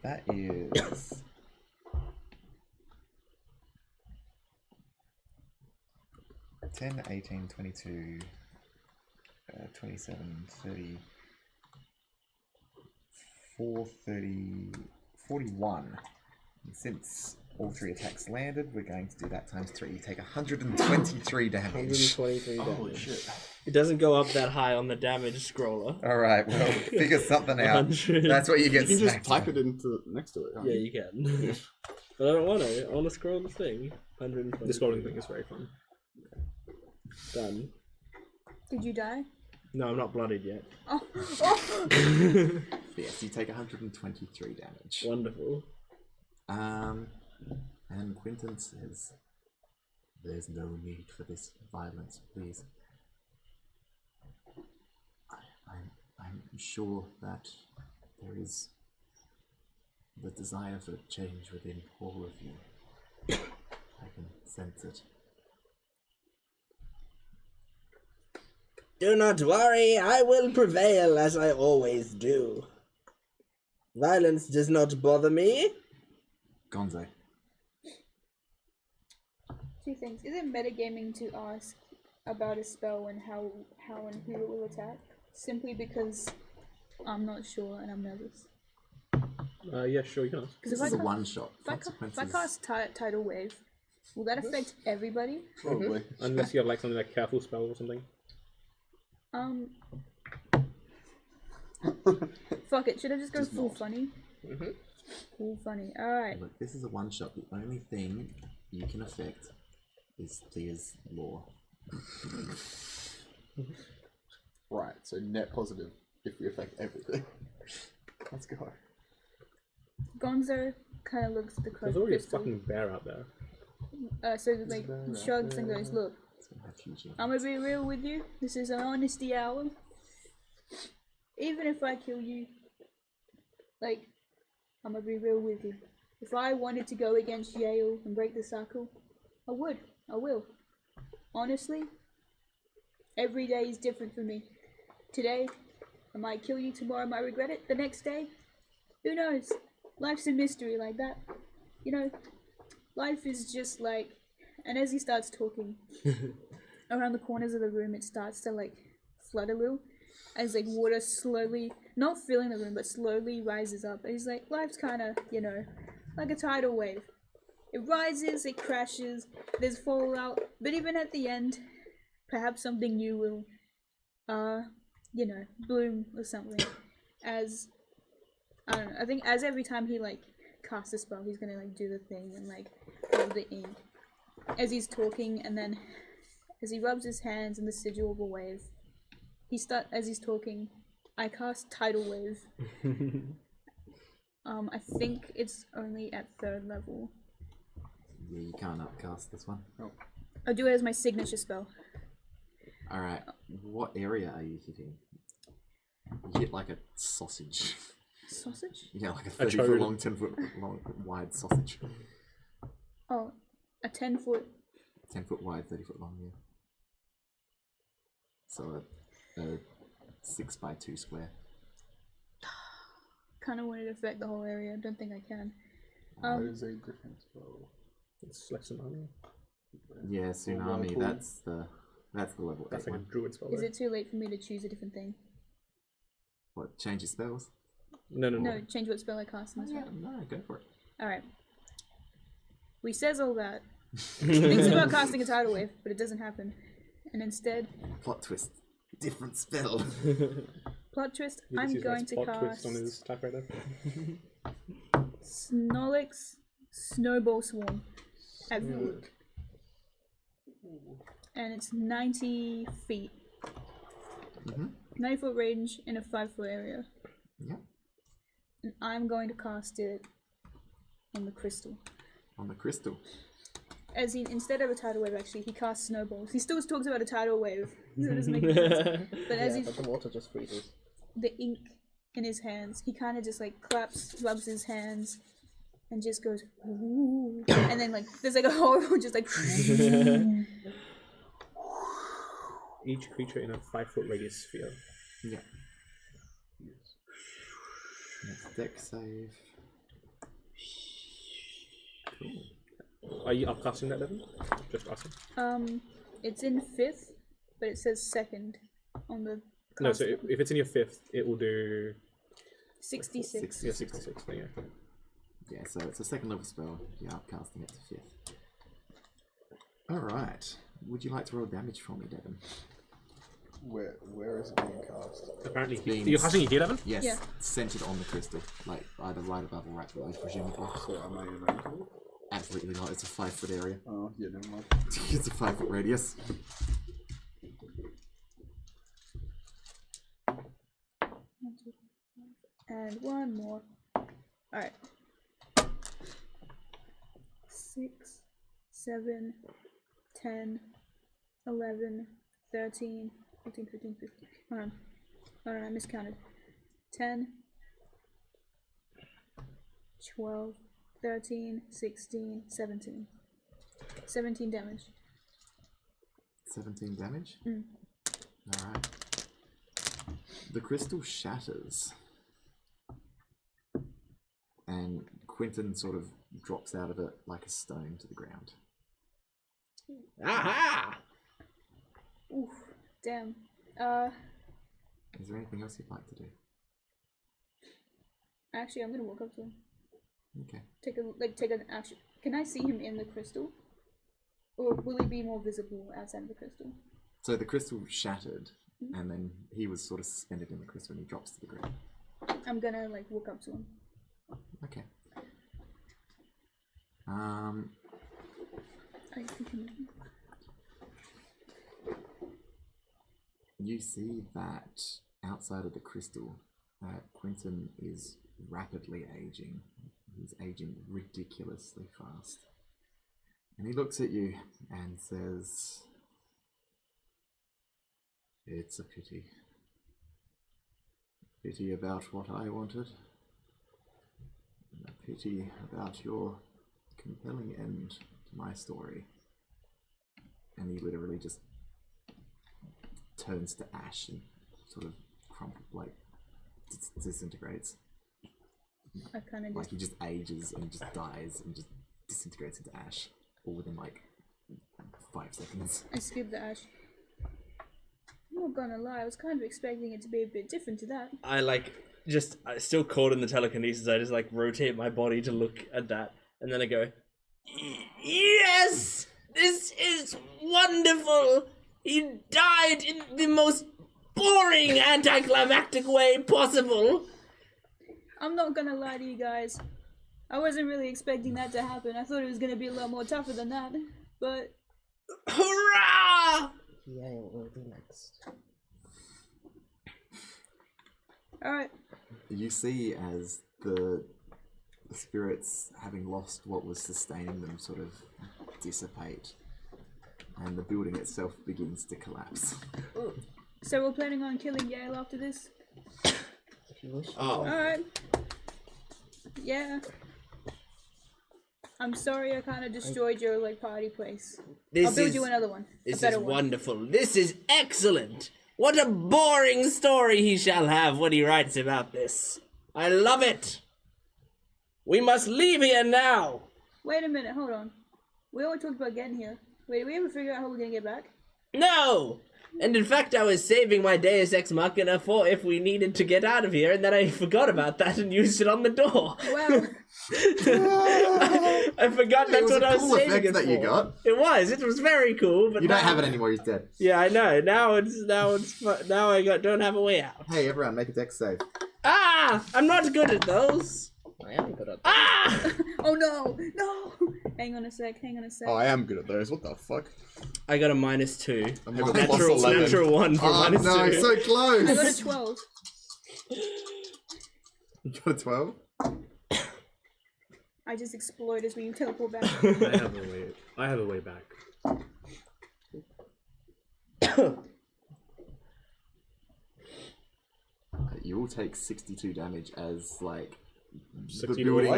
That is 10, 18, 22, 27, 30, 4, 30, 41. And since all 3 attacks landed, we're going to do that times 3. You take 123 damage. 123 damage. Holy shit. It doesn't go up that high on the damage scroller. Alright, well, figure something out. 100. That's what you You get can just smacked type on. it into next to it. Can't Yeah, you? you can. But I don't want to. I want to scroll the thing. 120. The scrolling thing is very fun. Done. Did you die? No, I'm not bloodied yet. Oh. Yes, you take 123 damage. Wonderful. And Quentin says, "There's no need for this violence, please. I'm sure that there is the desire for change within all of you. I can sense it. Do not worry, I will prevail as I always do. Violence does not bother me. Gonzo, 2 things. Is it metagaming to ask about a spell and how and who it will attack? Simply because I'm not sure and I'm nervous. Yeah, sure, you can ask. Because this is a ca- one-shot. if I cast Tidal Wave, will that affect everybody? Probably. Unless you have like something like Careful Spell or something. Fuck it. Should I just go Just full not. funny? Full funny. Alright. Look, this is a one-shot. The only thing you can affect is Thea's law. Right, so net positive if we affect everything. Let's go. Gonzo kind of looks at the There's already a crystal. fucking bear out there. So like he shrugs and goes, "Look, It's gonna have huge I'm gonna be real with you. This is an honesty hour. Even if I kill you, like, I'm gonna be real with you. If I wanted to go against Yale and break the cycle, I would. I will. Honestly, every day is different for me. Today, I might kill you. Tomorrow, I might regret it. The next day, who knows? Life's a mystery like that. You know, life is just like." And as he starts talking, around the corners of the room, it starts to like flood a little, as like water slowly, not filling the room, but slowly rises up. And he's like, life's kind of, you know, like a tidal wave. It rises, it crashes, there's fallout, but even at the end, perhaps something new will, you know, bloom or something. As, I don't know, I think as every time he like casts a spell, he's gonna like do the thing and like rub the ink. As he's talking, and then as he rubs his hands in the sigil of a wave, as he's talking, I cast Tidal Wave, I think it's only at 3rd level. Yeah, you can't upcast this one. I'll do it as my signature spell. Alright, what area are you hitting? You hit like a sausage. Sausage? Yeah, like a 30 chode. foot long, 10 foot long, wide sausage. Oh, a 10-foot. 10 foot wide, 30 foot long, yeah. So a 6 by 2 square. Kind of wanted to affect the whole area. Don't think I can. That is a griffin spell. It's like tsunami. Yeah, tsunami, Whirlpool. that's the level 8 That's like a one. druid spell. Is though. it too late for me to choose a different thing? What, change your spells? No. No, change what spell I cast in this round. No, go for it. Alright. We says all that. Thinks about casting a tidal wave, but it doesn't happen. And instead, Plot twist. Different spell. plot twist, He just I'm used going that to spot cast twist on his typewriter. Snorlax Snowball Swarm. At and it's 90 feet. 90 foot range in a 5 foot area. Yeah. And I'm going to cast it on the crystal. On the crystal. As in, instead of a tidal wave, actually, he casts snowballs. He still talks about a tidal wave, so it doesn't make any sense. But as Yeah, in but the water just freezes. the ink in his hands, he kind of just like claps, rubs his hands, and just goes, ooh. And then like, there's like a horrible, just like, Each creature in a 5 foot radius sphere. Yeah. Next deck save. Are you upcasting that level? Just asking. it's in 5th, but it says 2nd on the No, cast so if it's in your 5th, it will do 66. yeah 66. There you go. Yeah, so it's a 2nd level spell. You're upcasting it to 5th. Alright. Would you like to roll damage for me, Devin? Where is it being cast? Apparently, being- you're casting your heat 11? Yes, Yeah. centered on the crystal. Like, either right above or right below, presumably. So am I in range? Absolutely not, it's a 5 foot area. Oh, yeah, never mind. It's a 5 foot radius. And one more. Alright. 6, 7, 10, 11, 13, 14, 15, 15. Hold on. Hold on, I miscounted. 10, 12, 13, 16, 17. 17 damage. 17 damage? Mm. Alright. The crystal shatters. And Quentin sort of drops out of it like a stone to the ground. Aha! Oof. Damn. Is there anything else you'd like to do? Actually, I'm gonna walk up to him. Okay. Take an action. Can I see him in the crystal? Or will he be more visible outside of the crystal? So the crystal shattered, and then he was sort of suspended in the crystal and he drops to the ground. I'm gonna like walk up to him. Okay. I think him. You see that outside of the crystal, Quentin is rapidly aging. He's aging ridiculously fast. And he looks at you and says, "It's a pity. Pity about what I wanted. And a pity about your compelling end to my story." And he literally just turns to ash and sort of disintegrates. I kind of Like just. he just ages and just dies and just disintegrates into ash, all within like 5 seconds. I skip the ash. I'm not gonna lie, I was kind of expecting it to be a bit different to that. I still caught in the telekinesis. I just like rotate my body to look at that, and then I go, "Yes, this is wonderful. He died in the most boring anticlimactic way possible." I'm not gonna lie to you guys. I wasn't really expecting that to happen. I thought it was gonna be a lot more tougher than that. But Hurrah! Yale will be next. alright. You see as the the spirits, having lost what was sustaining them, sort of dissipate, and the building itself begins to collapse. So we're planning on killing Yale after this? If you wish. Oh, Alright. Yeah. I'm sorry I kind of destroyed your like party place. this I'll build is you another one. this a better is one. wonderful. This is excellent. What a boring story he shall have when he writes about this. I love it. We must leave here now. Wait a minute, hold on. We only talked about getting here. Wait, did we ever figure out how we're gonna get back? No! And in fact, I was saving my Deus Ex Machina for if we needed to get out of here, and then I forgot about that and used it on the door. Well, I forgot that's what I was cool saving effect it that for. you got. It was very cool, but You don't now- have it anymore. He's dead. Yeah, I know. Now don't have a way out. Hey, everyone, make a dex save. Ah! I'm not good at those. I am good at that. Ah! oh no, no! Hang on a sec, Oh, I am good at those. What the fuck? I got a -2. A Have a minus- plus Natural, 11. natural 1 for Oh, -2. no, so close. I got a 12. You got a 12? I just explode as we teleport back. I have a way back. You will take 62 damage as, like, the Succeed building...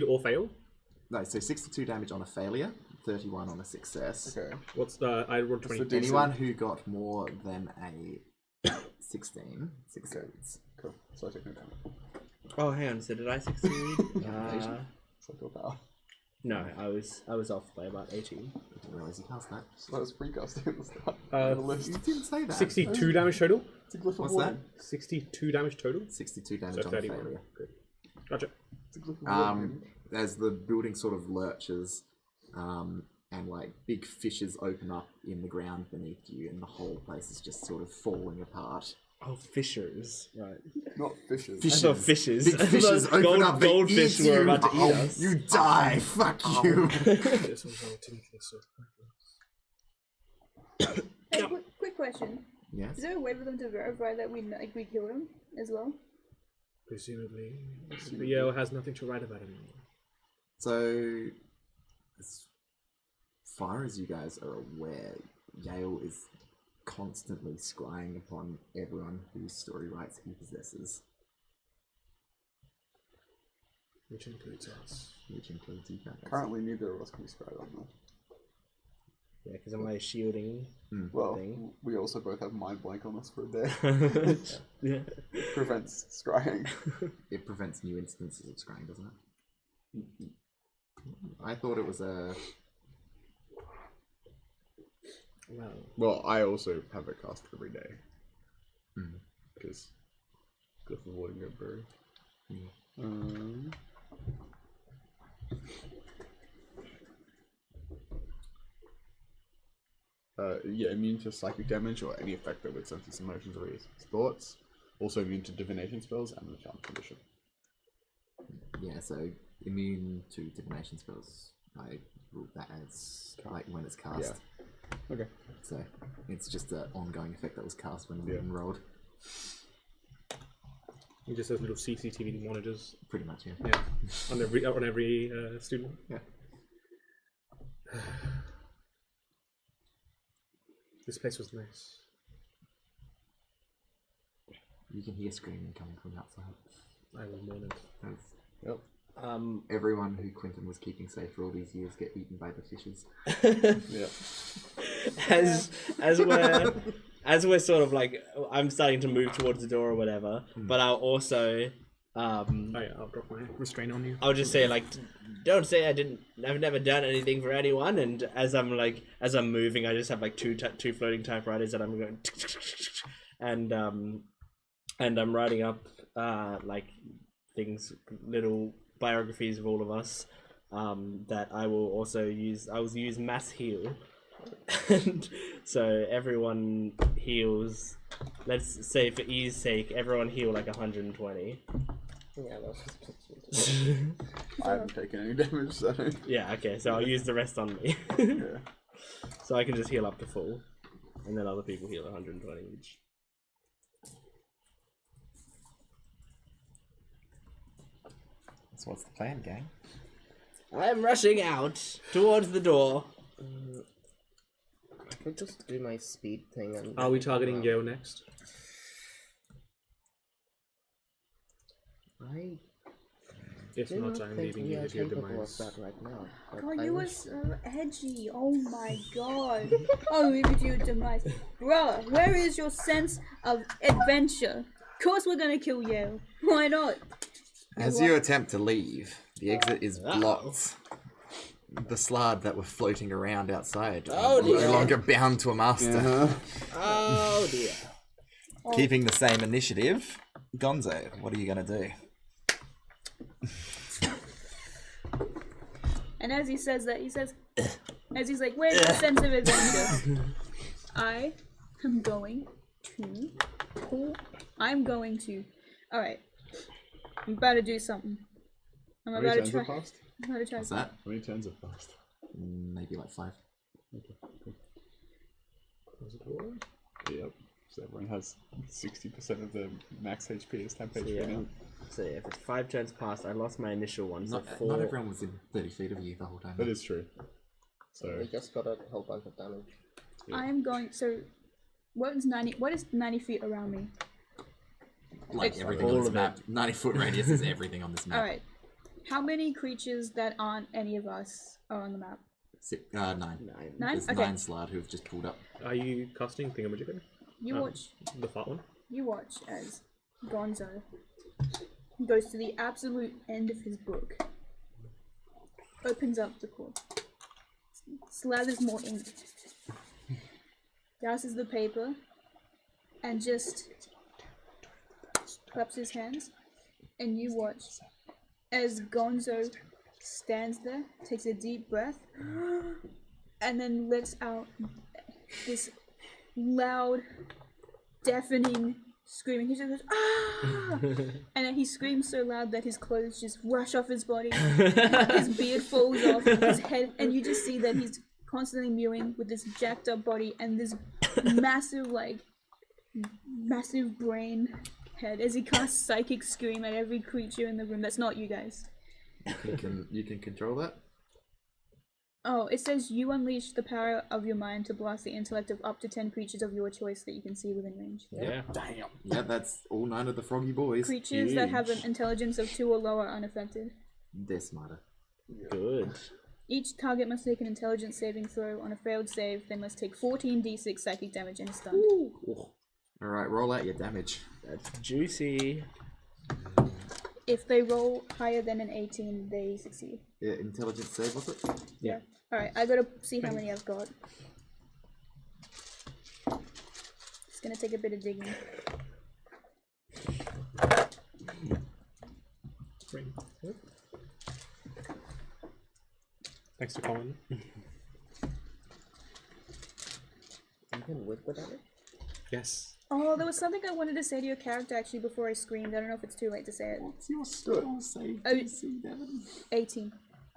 or fail? No, so 62 damage on a failure, 31 on a success. Okay. What's the... I rolled What's 20. the DC? Anyone who got more than a 16 succeeds. Cool. So I take no damage. Oh, hang on. So did I succeed? So I go power. No, I was off by about 18. I didn't realize you cast that. So that was free casting at the start. Uh, The list. You didn't say that. 62 damage total? It's a glyph of What's warning. that? 62 damage total? 62 So damage on a 31. failure. Good. Gotcha. It's a glyph of Um, warning. as the building sort of lurches, and like big fissures open up in the ground beneath you, and the whole place is just sort of falling apart. Oh, fishers. Right. Not fishes. I thought fishes. Big fishes open Gold- up. They goldfish eat were you. about to eat Oh, us. You die. Fuck you. This was relatively so quickly. Hey, quick question. Yes. Is there a way for them to verify that we killed him as well? Presumably, Yale has nothing to write about anymore. So, as far as you guys are aware, Yale is constantly scrying upon everyone whose story rights he possesses, Which includes us. which includes you guys. Currently, neither of us can be scried on that. Yeah, because of my shielding Well, thing. we also both have mind blank on us for a day. Yeah. Prevents scrying. It prevents new instances of scrying, doesn't it? I thought it was a... Well, I also have it cast every day. Because glyph of warning got buried. Yeah, immune to psychic damage or any effect that would sense its emotions or its thoughts. Also immune to divination spells and the charm condition. Yeah, so immune to divination spells. I ruled that as like when it's cast. Yeah. Okay. So it's just an ongoing effect that was cast when Yeah. enrolled. It just has little CCTV monitors. Pretty much, yeah. Yeah. on every student. Yeah. This place was nice. You can hear screaming coming from outside. I will mourn it. That's Yep. everyone who Quentin was keeping safe for all these years get eaten by the fishes. Yeah. as we're sort of like, I'm starting to move towards the door or whatever, but I'll also Oh yeah, I'll drop my restraint on you. I'll just say like, don't say I've never done anything for anyone. And as I'm moving, I just have like two floating typewriters that I'm going, and I'm writing up like things, little biographies of all of us, that I will also use. I will use mass heal, and so everyone heals. Let's say for ease sake, everyone heal like 120. Yeah, that's I haven't taken any damage, so Yeah, okay, so I'll use the rest on me. yeah. So I can just heal up to full. And then other people heal 120 each. So what's the plan, gang? I'm rushing out towards the door. I could just do my speed thing and. Are we targeting Yale next? I If do not, not I'm think leaving we you are with your capable demise. of that right now. but God, I you were wish- so edgy. Oh my god. I'll leave it to your demise. Bruh, where is your sense of adventure? Of course we're gonna kill Yale. Why not? As you attempt to leave, the exit is blocked. The slard that were floating around outside Oh, are no dear. longer bound to a master. Oh dear. Keeping the same initiative, Gonzo, what are you going to do? And as he says that, he says, as he's like, where's your sense of adventure? I am going to. Alright. I'm about to do something. I'm How about many to turns try. have passed? I'm about to try What's something. that? How many turns have passed? Maybe like 5. Yep. So everyone has 60% of the max HP as temp HP Yeah. now. So yeah, if it's 5 turns past, I lost my initial one. So Not, 4. not everyone was in 30 feet of you the whole time. That is true. So We just got a whole bunch of damage. Yeah. I am going. So, what is 90 feet around me? Like everything all on this of map. 90-foot radius is everything on this map. Alright. How many creatures that aren't any of us are on the map? 9. 9. 9? There's Okay. 9 slard who have just pulled up. Are you casting Thingamajigger? You watch. The fat one? You watch as Gonzo goes to the absolute end of his book, opens up the cord, slathers more ink, douses the paper, and just claps his hands. And you watch as Gonzo stands there, takes a deep breath, and then lets out this loud, deafening screaming. He just goes, ah! And then he screams so loud that his clothes just rush off his body. His beard falls off his head, and you just see that he's constantly mewing with this jacked up body and this massive, massive brain head as he casts Psychic Scream at every creature in the room. That's not you guys. You can control that? Oh, it says you unleash the power of your mind to blast the intellect of up to 10 creatures of your choice that you can see within range. Yeah. damn. Yeah, that's all 9 of the froggy boys. Creatures that have an intelligence of 2 or lower are unaffected. They're smarter. Good. Each target must make an intelligence saving throw. On a failed save, they must take 14d6 psychic damage and are stunned. Alright, roll out your damage. That's juicy. If they roll higher than an 18, they succeed. Yeah, intelligence save, was it? Yeah. Alright, I gotta see how many I've got. Just gonna take a bit of digging. Ring. Yep. Thanks for calling. You can whip the damage? Yes. Oh, there was something I wanted to say to your character actually before I screamed. I don't know if it's too late to say it. What's your spell save Oh, DC, Devin? 18.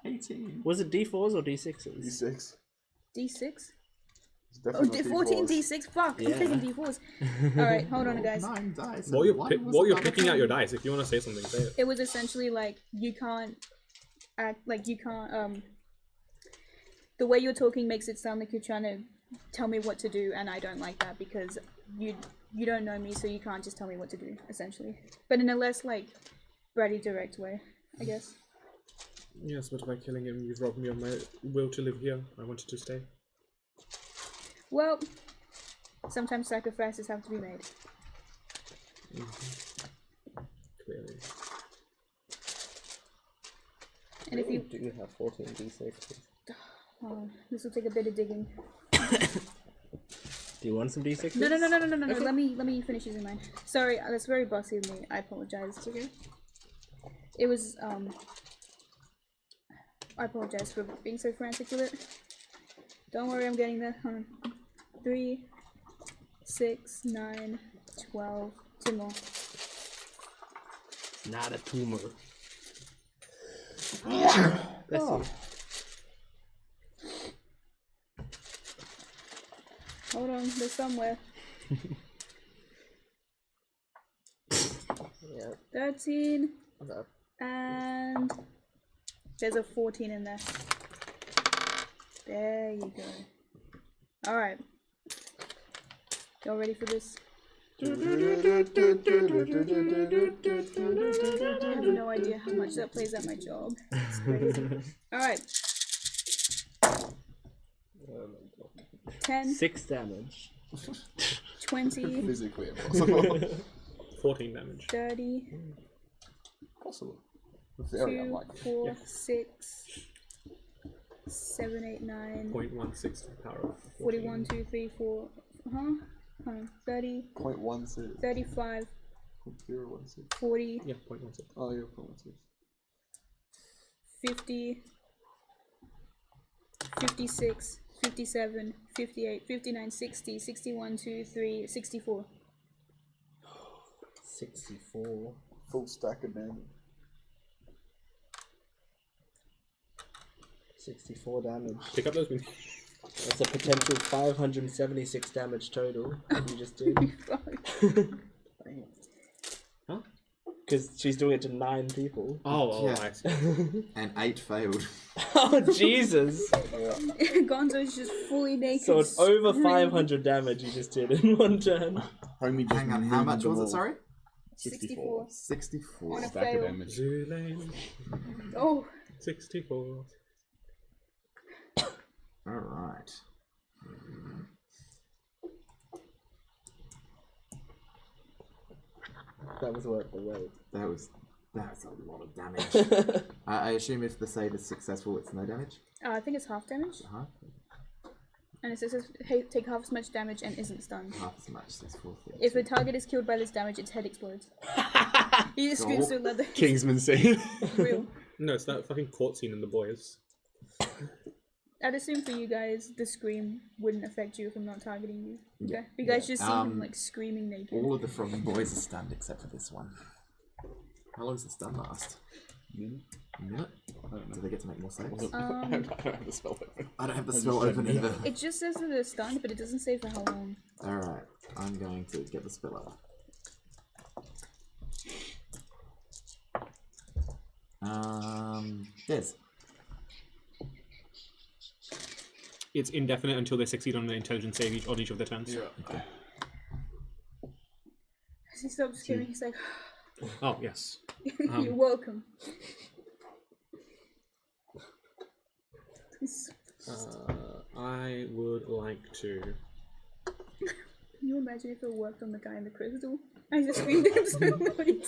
18. Was it D4s or D6s? D6. D6? It's Oh, definitely not 14 D4s. D6. Fuck, Yeah. I'm taking D4s. Alright, hold on, guys. 9 dice. While you're, One was while you're another picking out your time. dice, if you want to say something, say it. It was essentially like, you can't act, like, you can't, the way you're talking makes it sound like you're trying to tell me what to do, and I don't like that because you don't know me, so you can't just tell me what to do, essentially. But in a less, like, bratty, direct way, I guess. Yes, but by killing him, you've robbed me of my will to live here. I wanted to stay. Well, sometimes sacrifices have to be made. Clearly. And if you... do you have 14d6? this will take a bit of digging. Do you want some D6s? No. Let me finish using mine. Sorry, that's very bossy of me. I apologize. It's okay. It was I apologize for being so frantic with it. Don't worry, I'm getting there. Hold on. 3, 6, 9, 12. 2 more. Not a tumor. Oh. Hold on, they're somewhere. Yeah. 13. That And there's a 14 in there. There you go. Alright. Y'all ready for this? I have no idea how much that plays at my job. It's crazy. Alright. 10, 6 damage. 20, Physically impossible. 14 damage. 30, Possible. Very 2, unlikely. 4, 6, 7, 8, 9, 0.16 to the power of 41, 2, 3, 4, 30, 0.16. 35, 0.016. 40, Yeah, 0.16. Oh, yeah, 0.16. 50, 56, 57, 58, 59, 60, 61, 2, 3, 64. 64. Full stack of damage. 64 damage. Pick up those minis. That's a potential 576 damage total that you just did. Huh? Because she's doing it to 9 people. Oh, Yeah. I see. And 8 failed. Oh, Jesus! Gonzo's just fully naked. So it's over screaming. 500 damage you just did in one turn. Homie just Hang on, how much was it, sorry? 64. 64. On a Stack of fail. damage. Zulane, Oh, 64. Alright. That was worth the wait. That's a lot of damage. I assume if the save is successful, it's no damage? I think it's half damage. Uh-huh. And it says hey, take half as much damage and isn't stunned. Half as much, that's 4 things. If a target is killed by this damage, its head explodes. He just screams so loud that Kingsman scene. it's real. No, it's that fucking court scene in The Boys. I'd assume for you guys, the scream wouldn't affect you if I'm not targeting you. Okay? You guys just see him like screaming naked. All of the froggy boys are stunned except for this one. How long does the stun last? A minute? I don't know. Do they get to make more saves? I don't have the spell open. I don't have the I just spell said open no. either. It just says that they're stunned, but it doesn't say for how long. Alright, I'm going to get the spell up. Yes. It's indefinite until they succeed on an intelligence save on each of their turns. Yeah. As he stops screaming, he's like, Oh, yes. you're welcome. I would like to... Can you imagine if it worked on the guy in the crystal? I just screamed at him so much.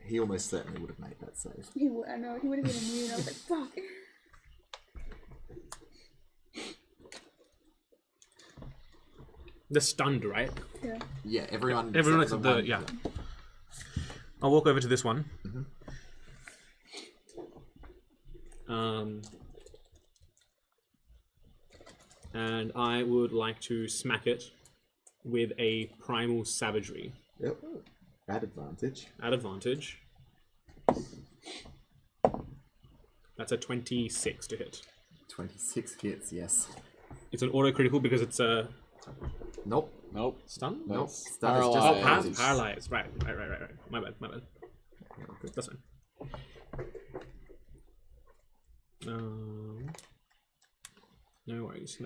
He almost certainly would have made that save. I know, he would have been immune. I was like, fuck. They're stunned, right? Yeah. Yeah, everyone. Everyone except except for the... Yeah. I'll walk over to this one. And I would like to smack it with a primal savagery Yep. At advantage. at advantage. That's a 26 to hit. 26 hits, yes. It's an auto critical because it's a Nope. Nope. stun. Nope. That's Stun is just Oh, advantage. paralyzed. Right. My bad. Okay. That's fine. No worries.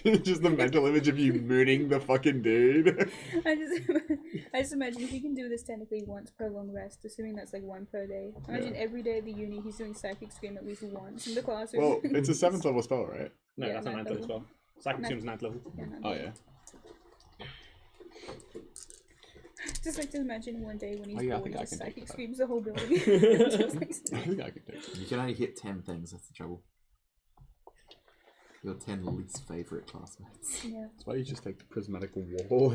Just the mental image of you mooning the fucking dude. I just imagine if he can do this technically once per long rest, assuming that's like 1 per day. Imagine every day at the uni he's doing Psychic Scream at least once in the classroom. Well, it's a 7th level spell, right? No, Yeah, that's a 9th level spell. Psychic Scream's 9th level. Yeah, no. Oh yeah. Just like to imagine one day when he's Oh, yeah, I bored, think I just can take Psychic that. Screams the whole building. Just like, I think I could take it. You can only hit 10 things, that's the trouble. Your 10 least favourite classmates. yeah. That's why you just take the prismatic wall.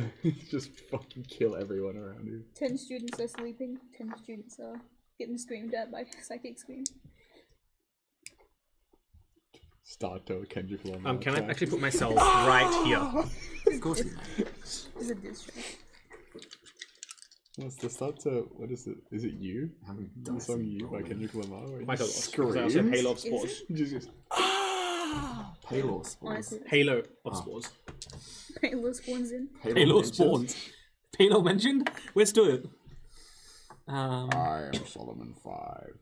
Just fucking kill everyone around you. 10 students are sleeping, 10 students are getting screamed at by Psychic Scream. Start to a Kendrick Lamar. Can I track. actually put myself right here? Of course you may. It's a diss track. What's the start to? What is it? Is it you? Having The dice song and "You" by rolling. Kendrick Lamar. Where he Quite a lot. screams. I also have Halo of Spores. Just Halo spawns. Honestly, Halo of Spores. Halo spawns in. Halo adventures. spawns. Pano mentioned. Let's do it. I am Solomon 5.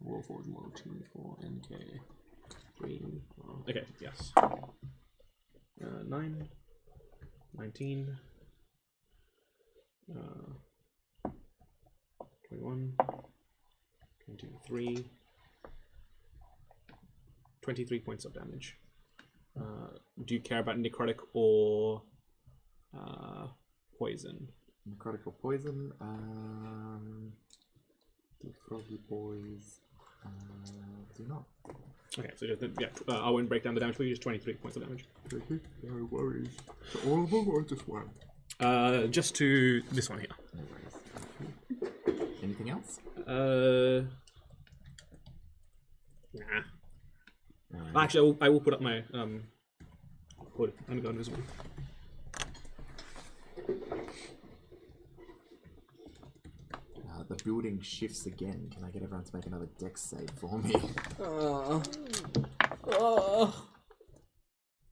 Roll forward, roll 2 for NK. 3. Okay, yes. 9. 19. 21. 23. 23 points of damage. Do you care about necrotic or poison? Necrotic or poison? The froggy boys do not. Okay, so just I won't break down the damage for you. Just 23 points of damage. No worries. To all of them or just one? Just to this one here. No worries. Anything else? Nah. Actually, I will put up my hood and go invisible. The building shifts again. Can I get everyone to make another dex save for me?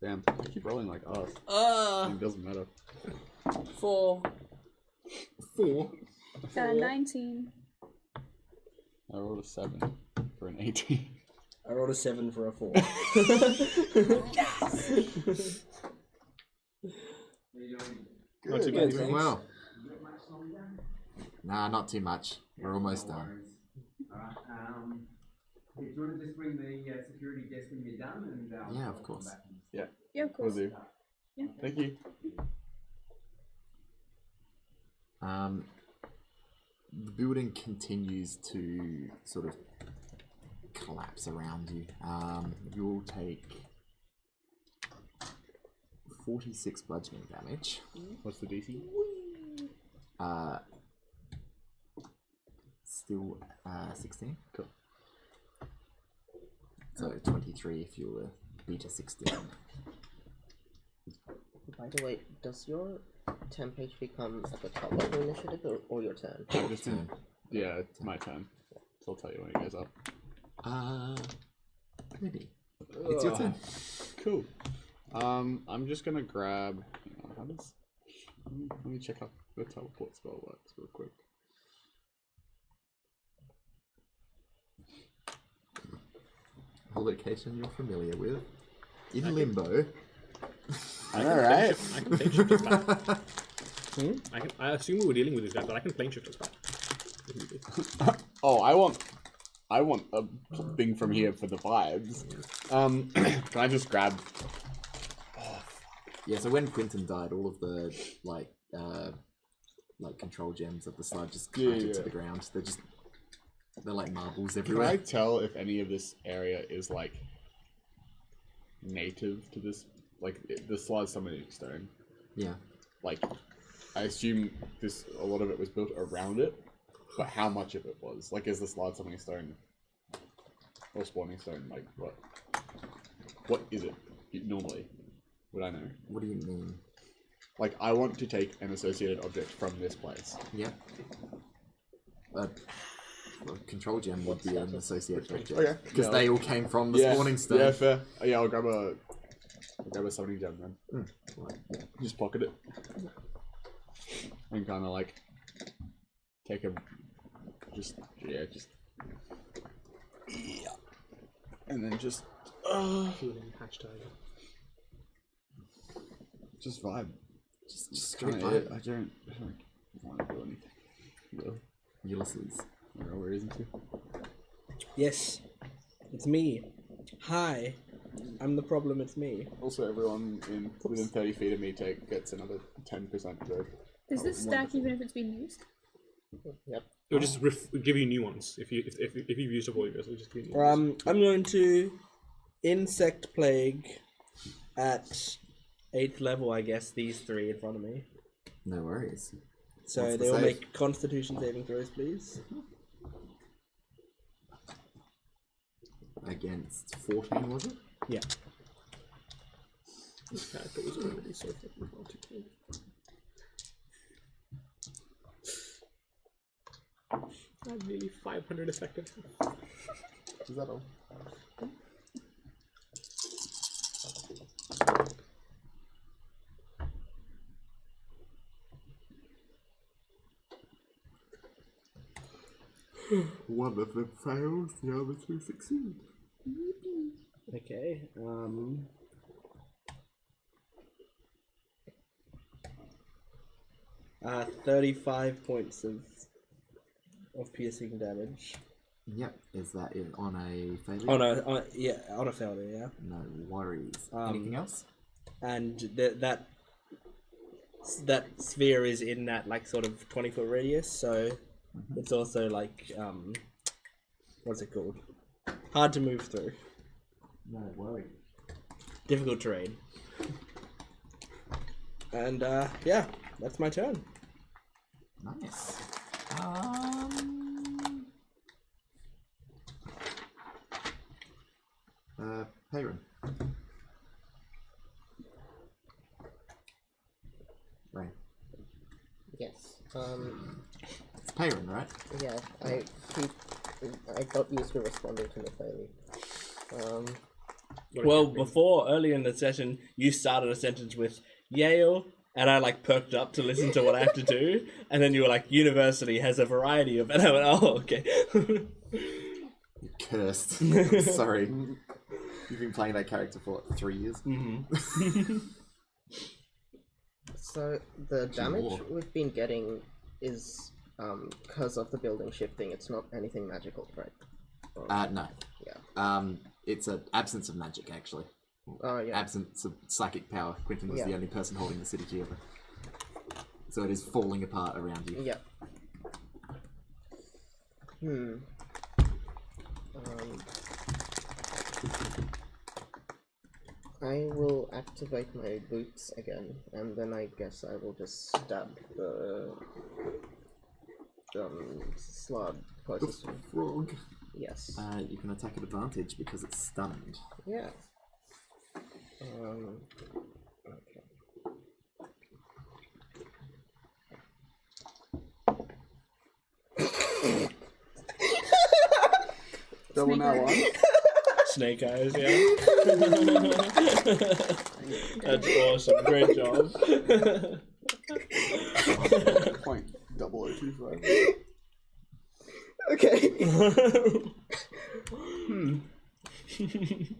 Damn, I keep rolling like us. It doesn't matter. 4. 19. I rolled a 7 for an 18. I rolled a 7 for a 4. Not too Good, bad. thanks. Well. Nah, not too much. We're almost done. Alright, do you want to just bring the security desk when you're done? And Yeah, of course. Yeah, Yeah, of will course. do. Yeah. Thank you. The building continues to sort of collapse around you. You'll take 46 bludgeoning damage. What's the DC? Still 16. Cool. So 23 if you were beat a 16. By the way, does your temp HP come at the top of your initiative or your turn? Just in, yeah, it's my turn. So I'll tell you when it goes up. Maybe. It's your turn. Cool. I'm just gonna grab. How does? Let me check out the teleport spell works real quick. A location you're familiar with. In Limbo. I know, right? I can plane shift us back. I assume we were dealing with this guy, but I can plane shift us back. Oh, I want a thing from here for the vibes. Can I just grab? Yeah, so when Quinton died, all of the like control gems of the slide just clattered to the ground. They're like marbles Can I everywhere. tell if any of this area is like native to this? Like the slide summoning stone. Yeah. Like, I assume a lot of it was built around it, but how much of it was? Like, is the slide summoning stone or spawning stone like what? What is it normally? Would I know? What do you mean? Like, I want to take an associated object from this place. Yeah. Well, control gem would be an associated object. Okay. Because Yeah, they all came from the spawning stone. Yeah, fair. Yeah, I'll grab a summoning gem then. Right. Just pocket it. And kind of like take a and then just Healing hashtag. just vibe. Just Just straight kinda vibe. it. I don't want to do anything. Really. Ulysses. There are no reason to. Yes, it's me. Hi, I'm the problem, it's me. Also, everyone within 30 feet of me gets another 10% growth. Does this stack even if it's been used? Yep. It'll just give you new ones if you've used up all yours. It'll just give you new ones. I'm going to Insect Plague at 8th level, I guess, these 3 in front of me. No worries. So What's the they will save? make Constitution saving throws, please. Against 14, was it? Yeah. This character was already so fucking multi-tool. I have nearly 500 effective. Is that all? One of them fails, the other two succeed. Okay. 35 points of piercing damage. Yep. Is that on a failure? Oh no, on a failure, yeah. No worries. Anything else? And that sphere is in that like sort of 20-foot radius, so it's also like what's it called? Hard to move through. No worries. Difficult terrain. And yeah, that's my turn. Nice. Payron. Right. Yes. It's Payron, right? Yeah. I got used to responding to Nathalie. Well, before earlier in the session, you started a sentence with Yale, and I like perked up to listen to what I have to do, and then you were like, "University has a variety of," and I went, "Oh, okay." Cursed. Sorry. You've been playing that character for what, 3 years? Mm-hmm. So the damage Lord. we've been getting is because of the building shifting. It's not anything magical, right? No. Yeah. It's an absence of magic, actually. Oh yeah. Absence of psychic power. Quentin was Yeah. the only person holding the city together. So it is falling apart around you. Yeah. I will activate my boots again, and then I guess I will just stab the slug closest to me. Frog. Yes. You can attack at advantage because it's stunned. Yeah. Okay. Double now one. Snake eyes, yeah. That's awesome. Great job. .0025. Okay.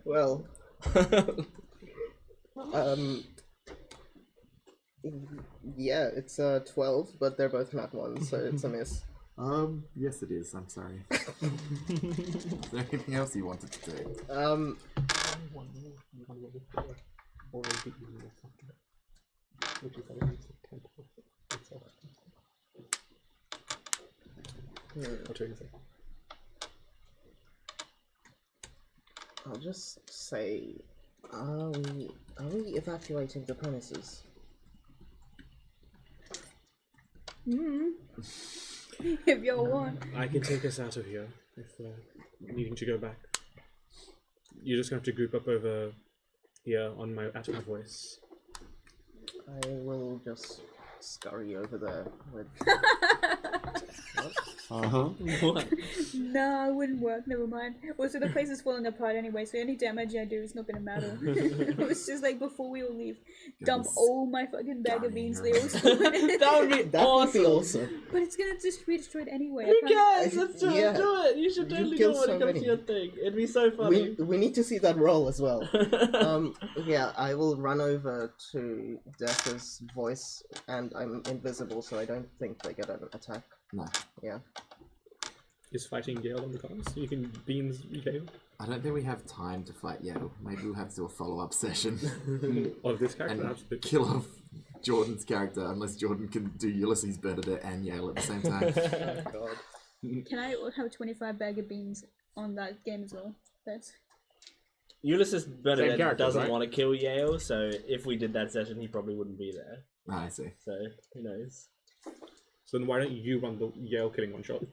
Well. Yeah, it's 12, but they're both nat ones, so it's a miss. Yes it is, I'm sorry. Is there anything else you wanted to do? I'll just say, are we evacuating the premises? If y'all want. I can take us out of here if we're needing to go back. You're just going to have to group up over here at my voice. I will just scurry over there with... What? No, it wouldn't work. Never mind. Also, the place is falling apart anyway, so any damage I do is not gonna matter. It was just like before we all leave, dump all my fucking bag of beans there. That would be awesome. But it's gonna just be destroyed anyway. Who cares? Let's do Yeah. it. You should You totally killed do it when so it comes many. to your thing. It'd be so funny. we need to see that roll as well. Yeah, I will run over to Death's voice, and I'm invisible, so I don't think they get an attack. No. Yeah. Is fighting Yale on the cards? You can beans Yale I don't think we have time to fight Yale. Maybe we'll have to do a follow-up session. of this character. And Absolutely. kill off Jordan's character, unless Jordan can do Ulysses, Bernadette, and Yale at the same time. Oh, God. Can I have 25 bag of beans on that game as well? That's Ulysses Bernadette character, doesn't right? want to kill Yale, so if we did that session, he probably wouldn't be there. I see. So, who knows? So then why don't you run the Yale killing one shot?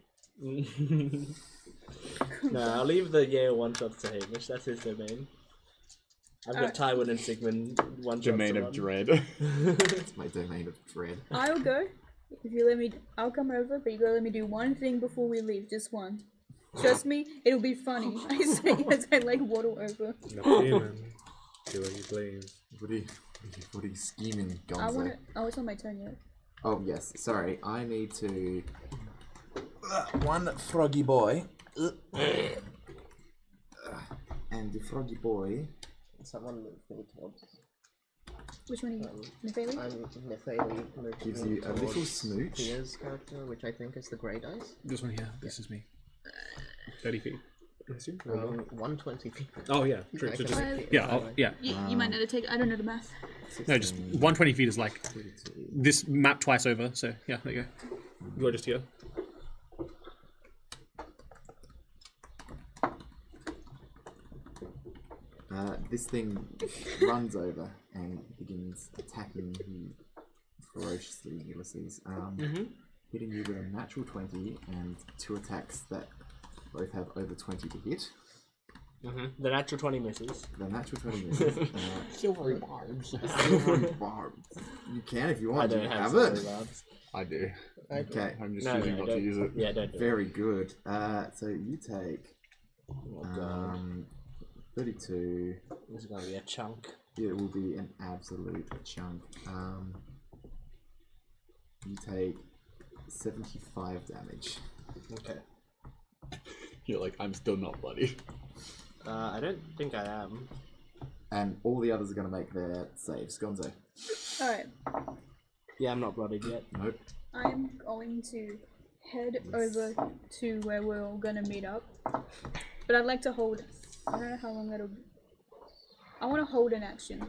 No, I'll leave the Yale one-shots to Hamish. That's his domain. I've got Tywin and Sigmund one-shots Domain to of run. dread. It's my domain of dread. I'll go. If you let me, I'll come over, but you gotta let me do one thing before we leave. Just one. Trust me, it'll be funny. I say as I like waddle over. Nothing, man. Do what you please. What are you scheming, Gonzo? I wanna. Oh, it's on my turn yet. Oh, yes. Sorry. I need to... One froggy boy. And the froggy boy. Someone move me towards. Which one are you? Nefeli? I'm Nefeli. Gives you a little smooch. Tia's character, which I think is the Grey Dice. This one here. This is me. 30 feet. I assume? 120 feet. Oh yeah, true. So just, yeah. You might know the take. I don't know the math. No, just 120 feet is like this map twice over. So yeah, there you go. You're just here. This thing runs over and begins attacking you ferociously, Ulysses. Hitting you with a natural 20 and 2 attacks that both have over 20 to hit. The natural 20 misses. The natural 20 misses. Silvery barbs. Silvery barbs. You can if you want. I don't you have it. silvery barbs. I do. Okay. I'm just No, choosing not to don't. use it. Yeah, don't do it. Very good. So you take Oh god. 32. This is going to be a chunk. It will be an absolute chunk. You take 75 damage. Okay. You're like, I'm still not bloody. I don't think I am. And all the others are going to make their saves. Gonzo. Alright. Yeah, I'm not bloodied yet. Nope. I'm going to head over to where we're all gonna meet up. But I'd like to hold. I don't know how long that'll be. I want to hold an action.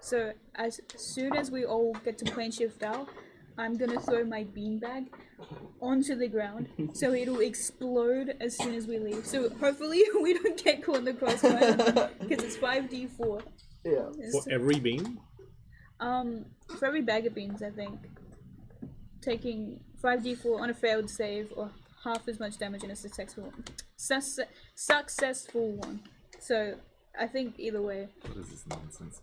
So as soon as we all get to plane shift out, I'm gonna throw my beanbag onto the ground so it'll explode as soon as we leave. So hopefully we don't get caught in the crossfire because it's 5d4. Yeah. For every beam? For every bag of beans, I think. Taking 5d4 on a failed save or half as much damage in a successful one. Successful one. So I think either way, What is this nonsense?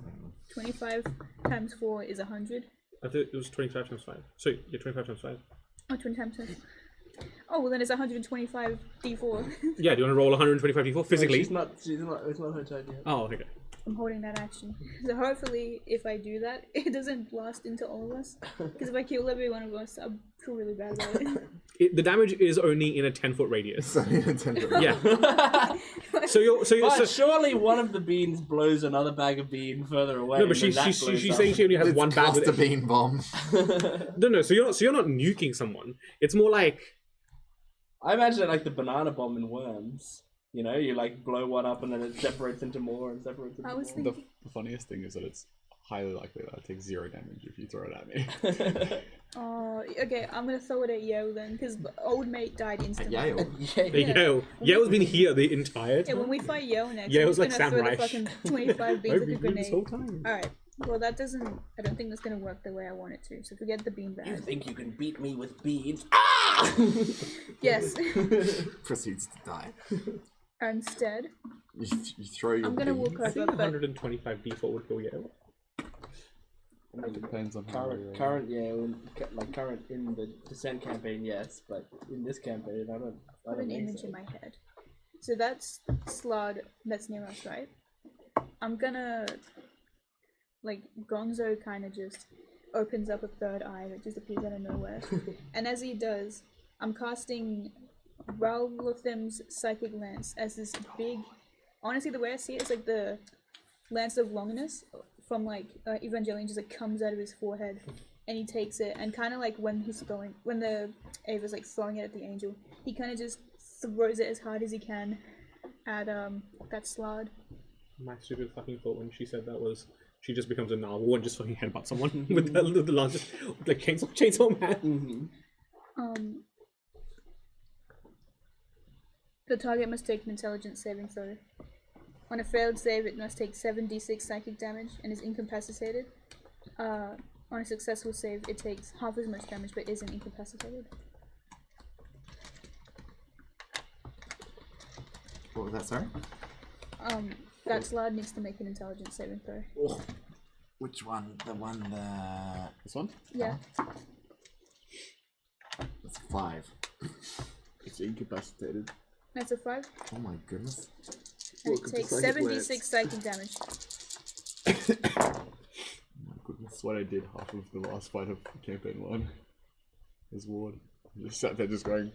25 times 4 is 100. I thought it was 25 times 5. So, yeah, 25 times 5. Oh, 20 times 20. Oh, well then it's 125 d4. Yeah, do you want to roll 125 d4 physically? She's not, it's not her turn yet. Oh, okay. I'm holding that action. So hopefully, if I do that, it doesn't blast into all of us. Because if I kill every one of us, I'll feel really bad about it. The damage is only in a 10-foot radius. Yeah. But surely one of the beans blows another bag of bean further away. No, but she's saying she only has one bag with a bean bomb. No, so you're not nuking someone. It's more like I imagine it like the banana bomb in Worms. You know, you like blow one up and then it separates into more and separates into I was more. thinking. The funniest thing is that it's highly likely that I take 0 damage if you throw it at me. Oh, okay, I'm gonna throw it at Yale then, because old mate died instantly. Yale. Yale. Yale's been here the entire Yeah, time. when we fight Yale next, Yale's I'm like just gonna throw the Sam fucking Reich. 25 beans I've like a been this whole grenade. time. Alright, well that doesn't, I don't think that's gonna work the way I want it to, so forget the beanbag. You think you can beat me with beans? Yes. Proceeds to die. Instead, You throw your I'm gonna beans. walk I over, think but 125 d4 would kill Yale. It depends on how you roll. Current in the Descent campaign, yes, but in this campaign, I don't put an think image so. in my head. So that's Slod, that's near us, right? I'm gonna, like, Gonzo kind of just opens up a third eye that just appears out of nowhere. And as he does, I'm casting Ralthim's Psychic Lance as this big, honestly the way I see it is like the Lance of Longinus from like Evangelion just like comes out of his forehead and he takes it and kind of like when the Ava's like throwing it at the angel, he kind of just throws it as hard as he can at that Slod. My stupid fucking thought when she said that was she just becomes a narwhal and just fucking headbutts someone with the largest like chainsaw man. The target must take an intelligence saving throw. On a failed save, it must take 7d6 psychic damage and is incapacitated. On a successful save, it takes half as much damage but isn't incapacitated. What was that, sorry? That Slod needs to make an intelligence saving throw. Oh. Which one? The one that... This one? Yeah. That's 5. It's incapacitated. That's a 5. Oh my goodness. And it takes 7d6 psychic damage. Oh my goodness. That's what I did half of the last fight of campaign 1. As Ward. I just sat there just going,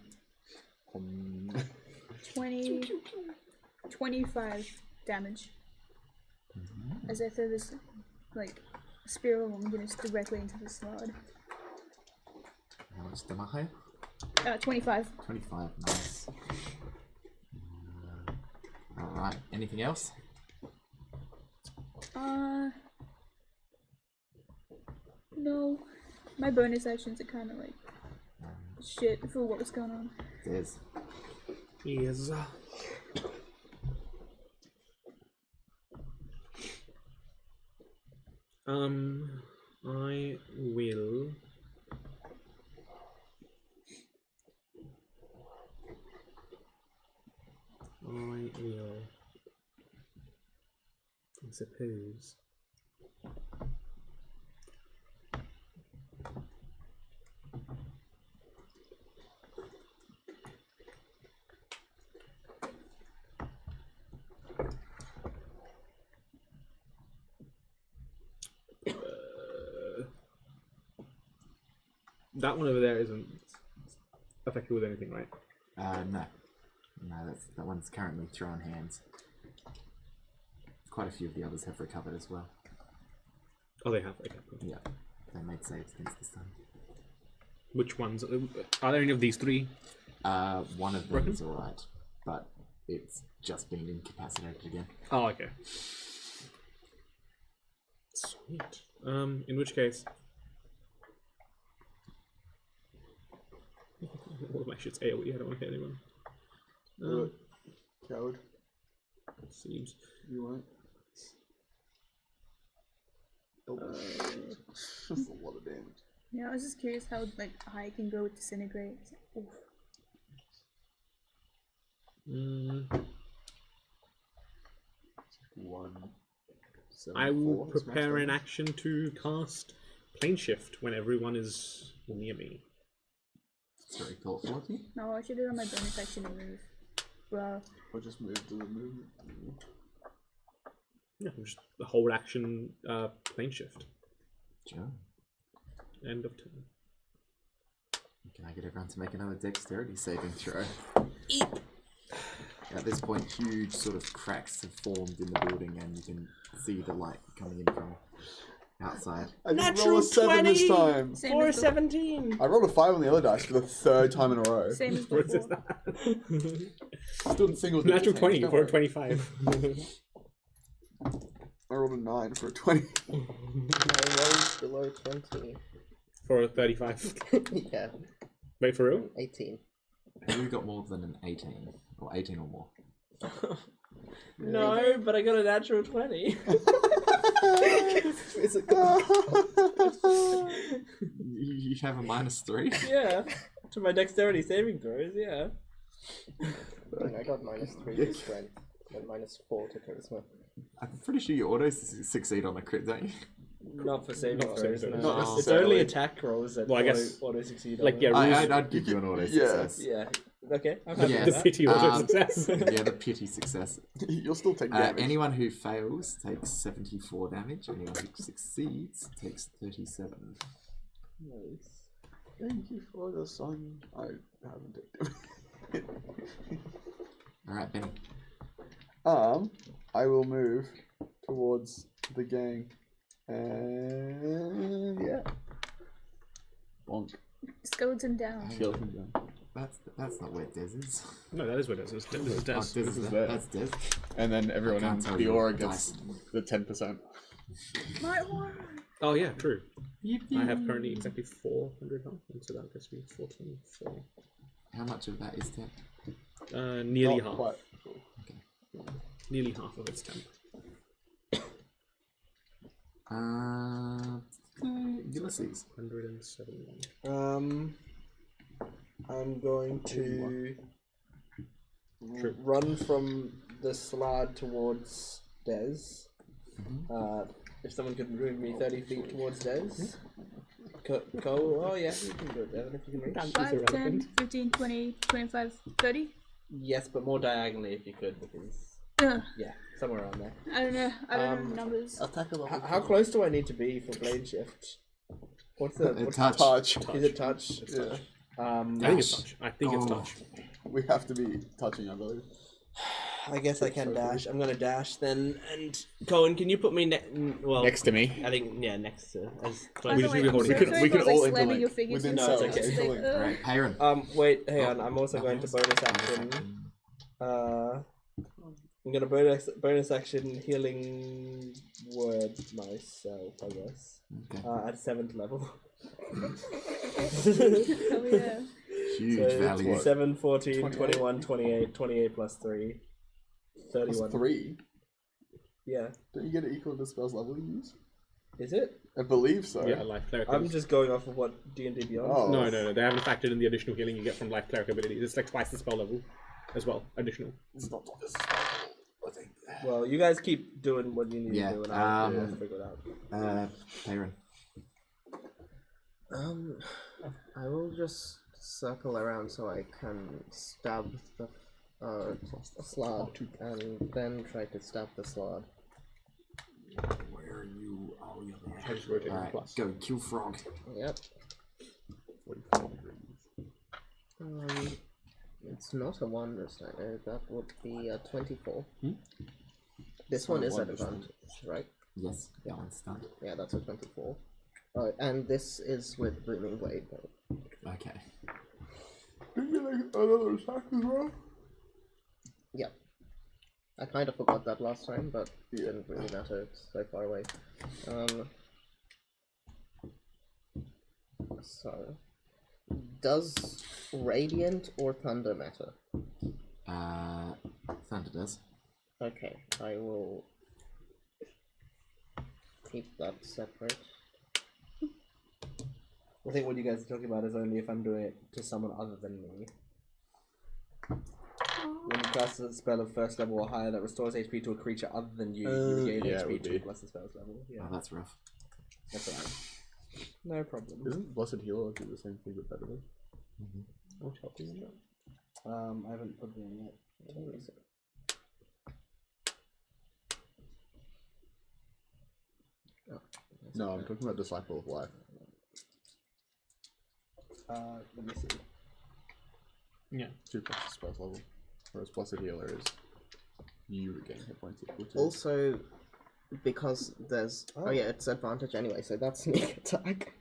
20, 25 damage. As I throw this, like, spiral luminous directly into the slot. How much damage? 25. 25, nice. Alright, anything else? No. My bonus actions are kind of like shit for what was going on. There's. Yes. I will. I suppose. That one over there isn't affected with anything, right? No. No, that one's currently throwing hands. Quite a few of the others have recovered as well. Oh, they have. Okay. Cool. Yeah, they made saves against the stun. Which ones? Are there any of these three? One of them is alright, but it's just been incapacitated again. Oh, okay. Sweet. In which case, all of my shit's AoE. I don't want to hit anyone. Coward. Seems. You won't. That's a lot of damage. Yeah, I was just curious how like high it can go with disintegrate. Oof. I will prepare an action to cast plane shift when everyone is near me. It's very thoughtful of you. No, I should do it on my bonus action and move. Well, Or just move to the movement. Yeah, just the whole action plane shift. Sure. End of turn. Can I get everyone to make another dexterity saving throw? At this point, huge sort of cracks have formed in the building, and you can see the light coming in from outside. I didn't roll a 7 this time. same Or a as before. 17. I rolled a 5 on the other dice for the 3rd time in a row. Same as What is before. that? Still in single Natural digits, 20 don't for a worry. 25. I rolled a 9 for a 20. I rolled below 20. For a 35. Yeah, Wait, for real? 18. Who got more than an 18? Or 18 or more? No, but I got a natural 20. You have a -3? Yeah. To my dexterity saving throws, yeah. And I got -3 to strength and -4 to charisma. I'm pretty sure you auto succeed on a crit, don't you? Not for saving Not throws, saving no. throws. Not It's only necessarily. attack rolls that Well, I guess, auto succeed like, on. yeah, rules- I'd give you an auto success. Yeah. Okay, I'm happy Yeah. with the that. pity auto Um, success. Yeah, the pity success. You'll still take damage. Anyone who fails takes 74 damage. Anyone who succeeds takes 37. Nice. Thank you for the song. I haven't taken Alright, Benny. I will move towards the gang. And yeah. Bonk. Skeleton down. Skeleton down. That's not where Des is. No, that is what it is. This is Oh, Des. Des is is there. there. That's Des. And then everyone I in can't tell the you aura what gets dice. the 10%. My word. Oh, yeah, true. Yippee. I have currently exactly 400 health, and so that gets me 424. How much of that is 10? Nearly Not half. quite. Nearly half of it's 10. Ulysses. 171. I'm going to True. run from the slide towards Des. If someone could move me 30 feet towards Des. Cole, oh yeah, you can do it, Devin, if you can reach. 5, 10, 15, 20, 25, 30. Yes, but more diagonally if you could, because Ugh. yeah, somewhere around there. I don't know. I don't know the numbers. I'll tackle the How close do I need to be for blade shift? What's the Touch. Touch. Is it touch? Yeah. I think it's touch. I think it's Oh. touch. We have to be touching, I believe. I guess I can So dash. I'm gonna dash then. And Cohen, can you put me well Next to me. I think next to as By close the as way, you I'm can. so we sorry can if I was, all like, slamming interlink your fingers within into No, it's each other. okay. It's like, Interlink. Alright, Pyron. Wait, hang on. I'm also going to bonus action. I'm gonna bonus action healing word myself, I guess. Okay. At 7th level. oh yeah. Huge So value. 7, 14, 28. 21, 28, 28 plus 3. 31. Plus 3. Yeah. Don't you get it equal to the spell's level you use? Is it? I believe so. Yeah, life cleric. I'm just going off of what D&D Beyond Oh. No, they haven't factored in the additional healing you get from life cleric abilities. It's like twice the spell level as well, additional. It's not twice the spell level, I think. Well, you guys keep doing what you need Yeah, to do, and I'll figure it out. Pyron. I will just circle around so I can stab the slod, and then try to stab the slod. Where are you? Oh, you're I there. just rotate Alright, plus. go kill frog. Yep. 45 degrees. It's not a 1 this time. That would be a 24. Hmm? This one is at advantage, right? Yes, that one's stunned. Yeah, that's a 24. And this is with Booming Blade. Okay. Did you get another attack as well? Yep. I kind of forgot that last time, but it didn't really matter. It's so far away. So, does Radiant or Thunder matter? Thunder does. Okay, I will keep that separate. I think what you guys are talking about is only if I'm doing it to someone other than me. When you cast a spell of 1st level or higher that restores HP to a creature other than you, you regain yeah, it HP would 2 be. plus the spell's level. Yeah, Oh, that's rough. that's alright. No problem. Isn't Blessed Healer do the same thing but better? How much help is in that? I haven't put it in yet. No, I'm talking about Disciple of Life. Let me see. Yeah. 2 plus the spell's level. Whereas Blessed Healer is you regain hit points equal to. Also, because there's... Oh yeah, it's advantage anyway, so that's sneak attack.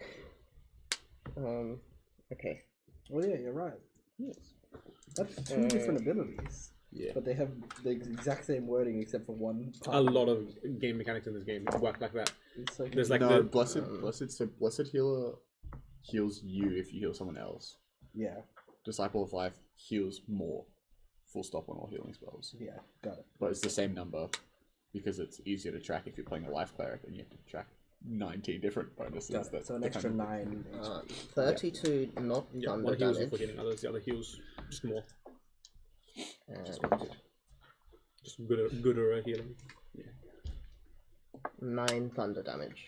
Okay. Well, yeah, you're right. Yes. That's 2 different abilities. Yeah. But they have the exact same wording except for one part. A lot of game mechanics in this game work like that. It's like There's like no, the Blessed Healer heals you if you heal someone else. yeah, Disciple of Life heals more. Full stop on all healing spells. yeah, got it. But it's the same number because it's easier to track if you're playing a life cleric and you have to track 19 different bonuses. Got it. That So an they extra kind 9. 32 not yeah, thunder one heals you damage. for healing others, the other heals just more. And Just gooder healing. 9 thunder damage.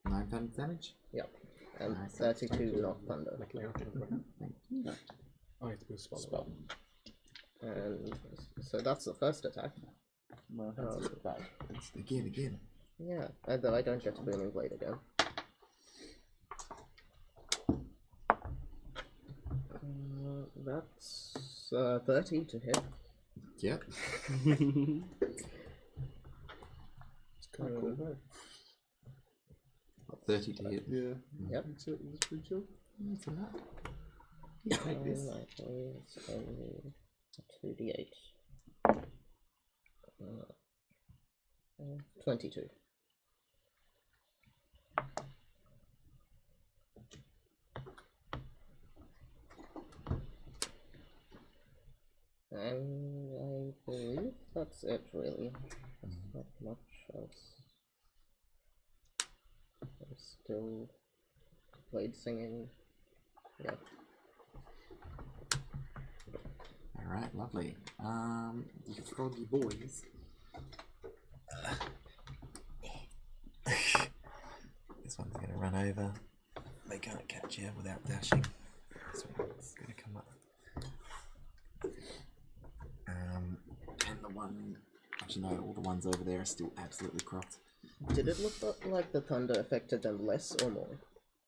9 thunder damage? Yep. And Nice. 32 not thunder. Like laying out things, right? Thank you. Oh, it's been spell. Spell. And so that's the first attack. No, that's bad. Again. Yeah, and then I don't get to Booming Blade again. That's 30 to hit. Yep. It's kind of cool, though. 30 to hit. Yeah. Yep. It's pretty chill. That's enough. You take this. Likely it's only a 2d8. 22. And I believe that's it, really. Not much else. There's still blade singing. Yeah. Alright, lovely. You froggy boys. This one's gonna run over. They can't catch you without dashing. This one's gonna come up. And the one, actually no, all the ones over there are still absolutely cropped. Did it look like the thunder affected them less or more?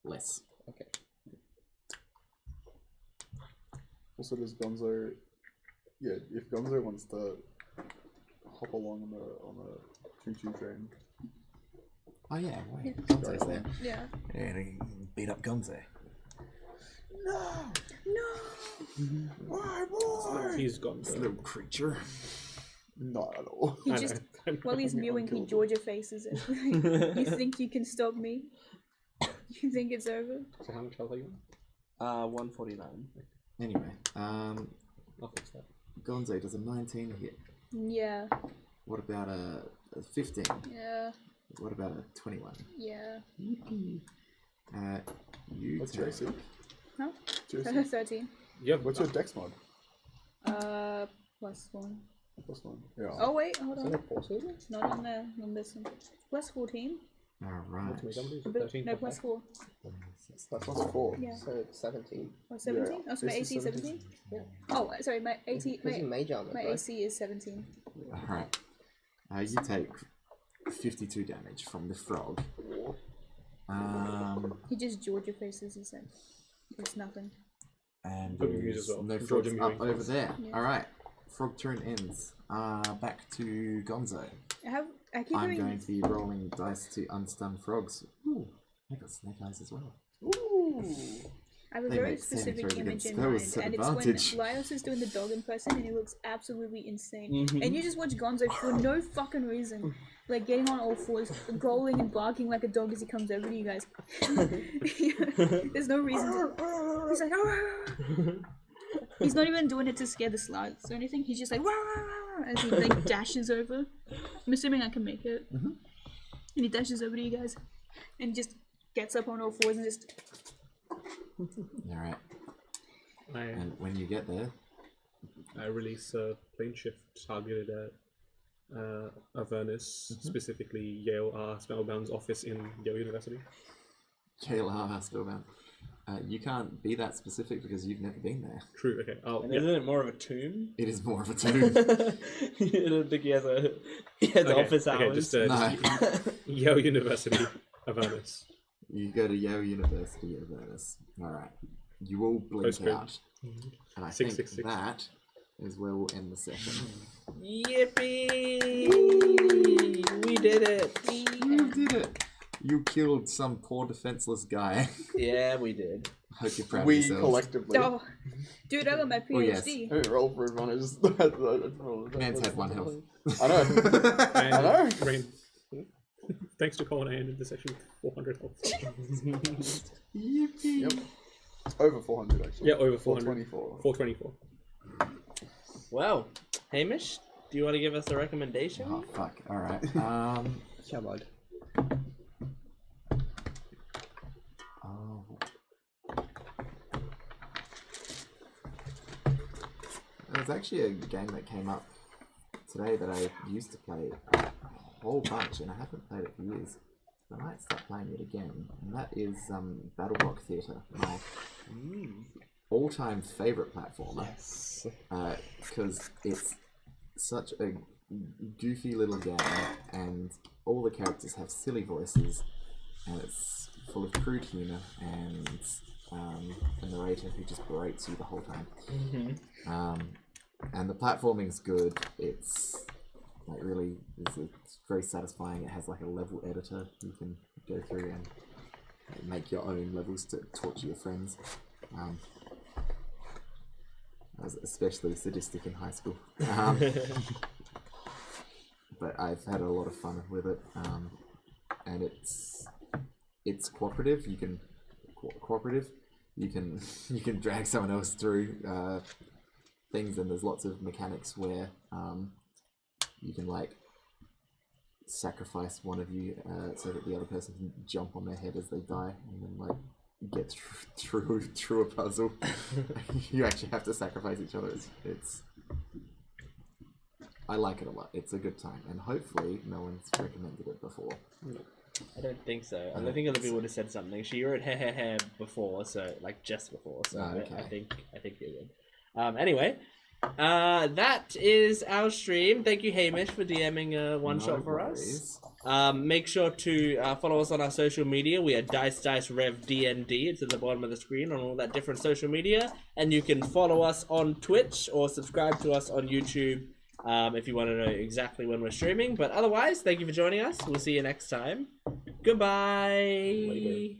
Less. Okay. Also, does Gonzo yeah, if Gonzo wants to hop along on the choo-choo train. Oh yeah, wait. Gonzo's there. Yeah. Yeah, they beat up Gonzo. No! Why, boy? He's gone. This little creature. Not at all. He I just, know. while he's mewing, he Georgia faces it. You think you can stop me? You think it's over? So how much health are you 149. Anyway, on? I'll fix that. Gonzo does a 19 hit. Yeah. What about a 15? Yeah. What about a 21? Yeah. You What's your AC? Huh? What's your AC? 13. Yeah. What's your dex mod? +1. Plus 1. Yeah. Oh wait, hold Is on. that a force over? Not on there, on this one. +14. Alright. No, +4. That's plus 4. Yeah. So 17. Or 17? Oh, so my This AC is is 17? Oh, sorry, my AC, Because you mage armor, my right? AC is 17. Alright. You take 52 damage from the frog. He just Georgia faces, he said. It's nothing. And But we use there's as well. no Georgia frogs up moving. over there. Yeah. Alright. Frog turn ends. Back to Gonzo. I keep I'm doing. going to be rolling dice to unstun frogs. Ooh, I got snake eyes as well. I have a They very make saving specific throws image against in mind, spells at and advantage. it's when Laios is doing the dog impression, and he looks absolutely insane. Mhm. And you just watch Gonzo for no fucking reason, like getting on all fours, growling and barking like a dog as he comes over to you guys. There's no reason to. He's like, he's not even doing it to scare the slugs or anything. He's just like, as he like dashes over. I'm assuming I can make it. And he dashes over to you guys, and just gets up on all fours and just. Alright. I And when you get there, release a plane shift targeted at Avernus, specifically Yale Spellbound's office in Yale University. Yale spellbound. You can't be that specific because you've never been there. True. Okay. Oh, And yeah. isn't it more of a tomb? It is more of a tomb. I don't think he has office Okay, hours. just No. Yale University, Avernus. You go to Yale University of Venice. Alright. You all blink Postcode. out. And I think 666. that is where we'll end the session. Yippee! We did it! You did it! You killed some poor defenseless guy. Yeah, we did. I hope you're proud of We yourselves. collectively. Oh, dude, I got my Oh, yes. PhD. Hey, roll for advantage. Man's had 1 health. I know. And I know. Rain, thanks to Colin, I ended the session with 400 health. Yippee! Yep. It's over 400 actually. Yeah, over 400. 424. 424. Well, Hamish, do you want to give us a recommendation? Oh, fuck. Alright. Come on. Oh. There's actually a game that came up today that I used to play a whole bunch, and I haven't played it for years. I might start playing it again, and that is Battle Block Theatre, my all-time favourite platformer. Yes. Because it's such a goofy little game, and all the characters have silly voices, and it's full of crude humour, and a narrator who just berates you the whole time. And the platforming's good. It's like really, it's very satisfying. It has like a level editor you can go through and make your own levels to torture your friends. I was especially sadistic in high school. But I've had a lot of fun with it, and it's cooperative. You can cooperative. You can drag someone else through things, and there's lots of mechanics where you can like sacrifice one of you so that the other person can jump on their head as they die, and then like get through a puzzle. You actually have to sacrifice each other. It's I like it a lot. It's a good time, and hopefully no one's recommended it before. I don't think so. I think Olivia would have said something. She wrote before, so like just before. So Oh, okay. I think you would. Anyway, That is our stream. Thank you, Hamish, for DMing a one shot for us. Make sure to follow us on our social media. We are Dice Rev DND. It's at the bottom of the screen on all that different social media. And you can follow us on Twitch or subscribe to us on YouTube if you want to know exactly when we're streaming. But otherwise, thank you for joining us. We'll see you next time. Goodbye. Later.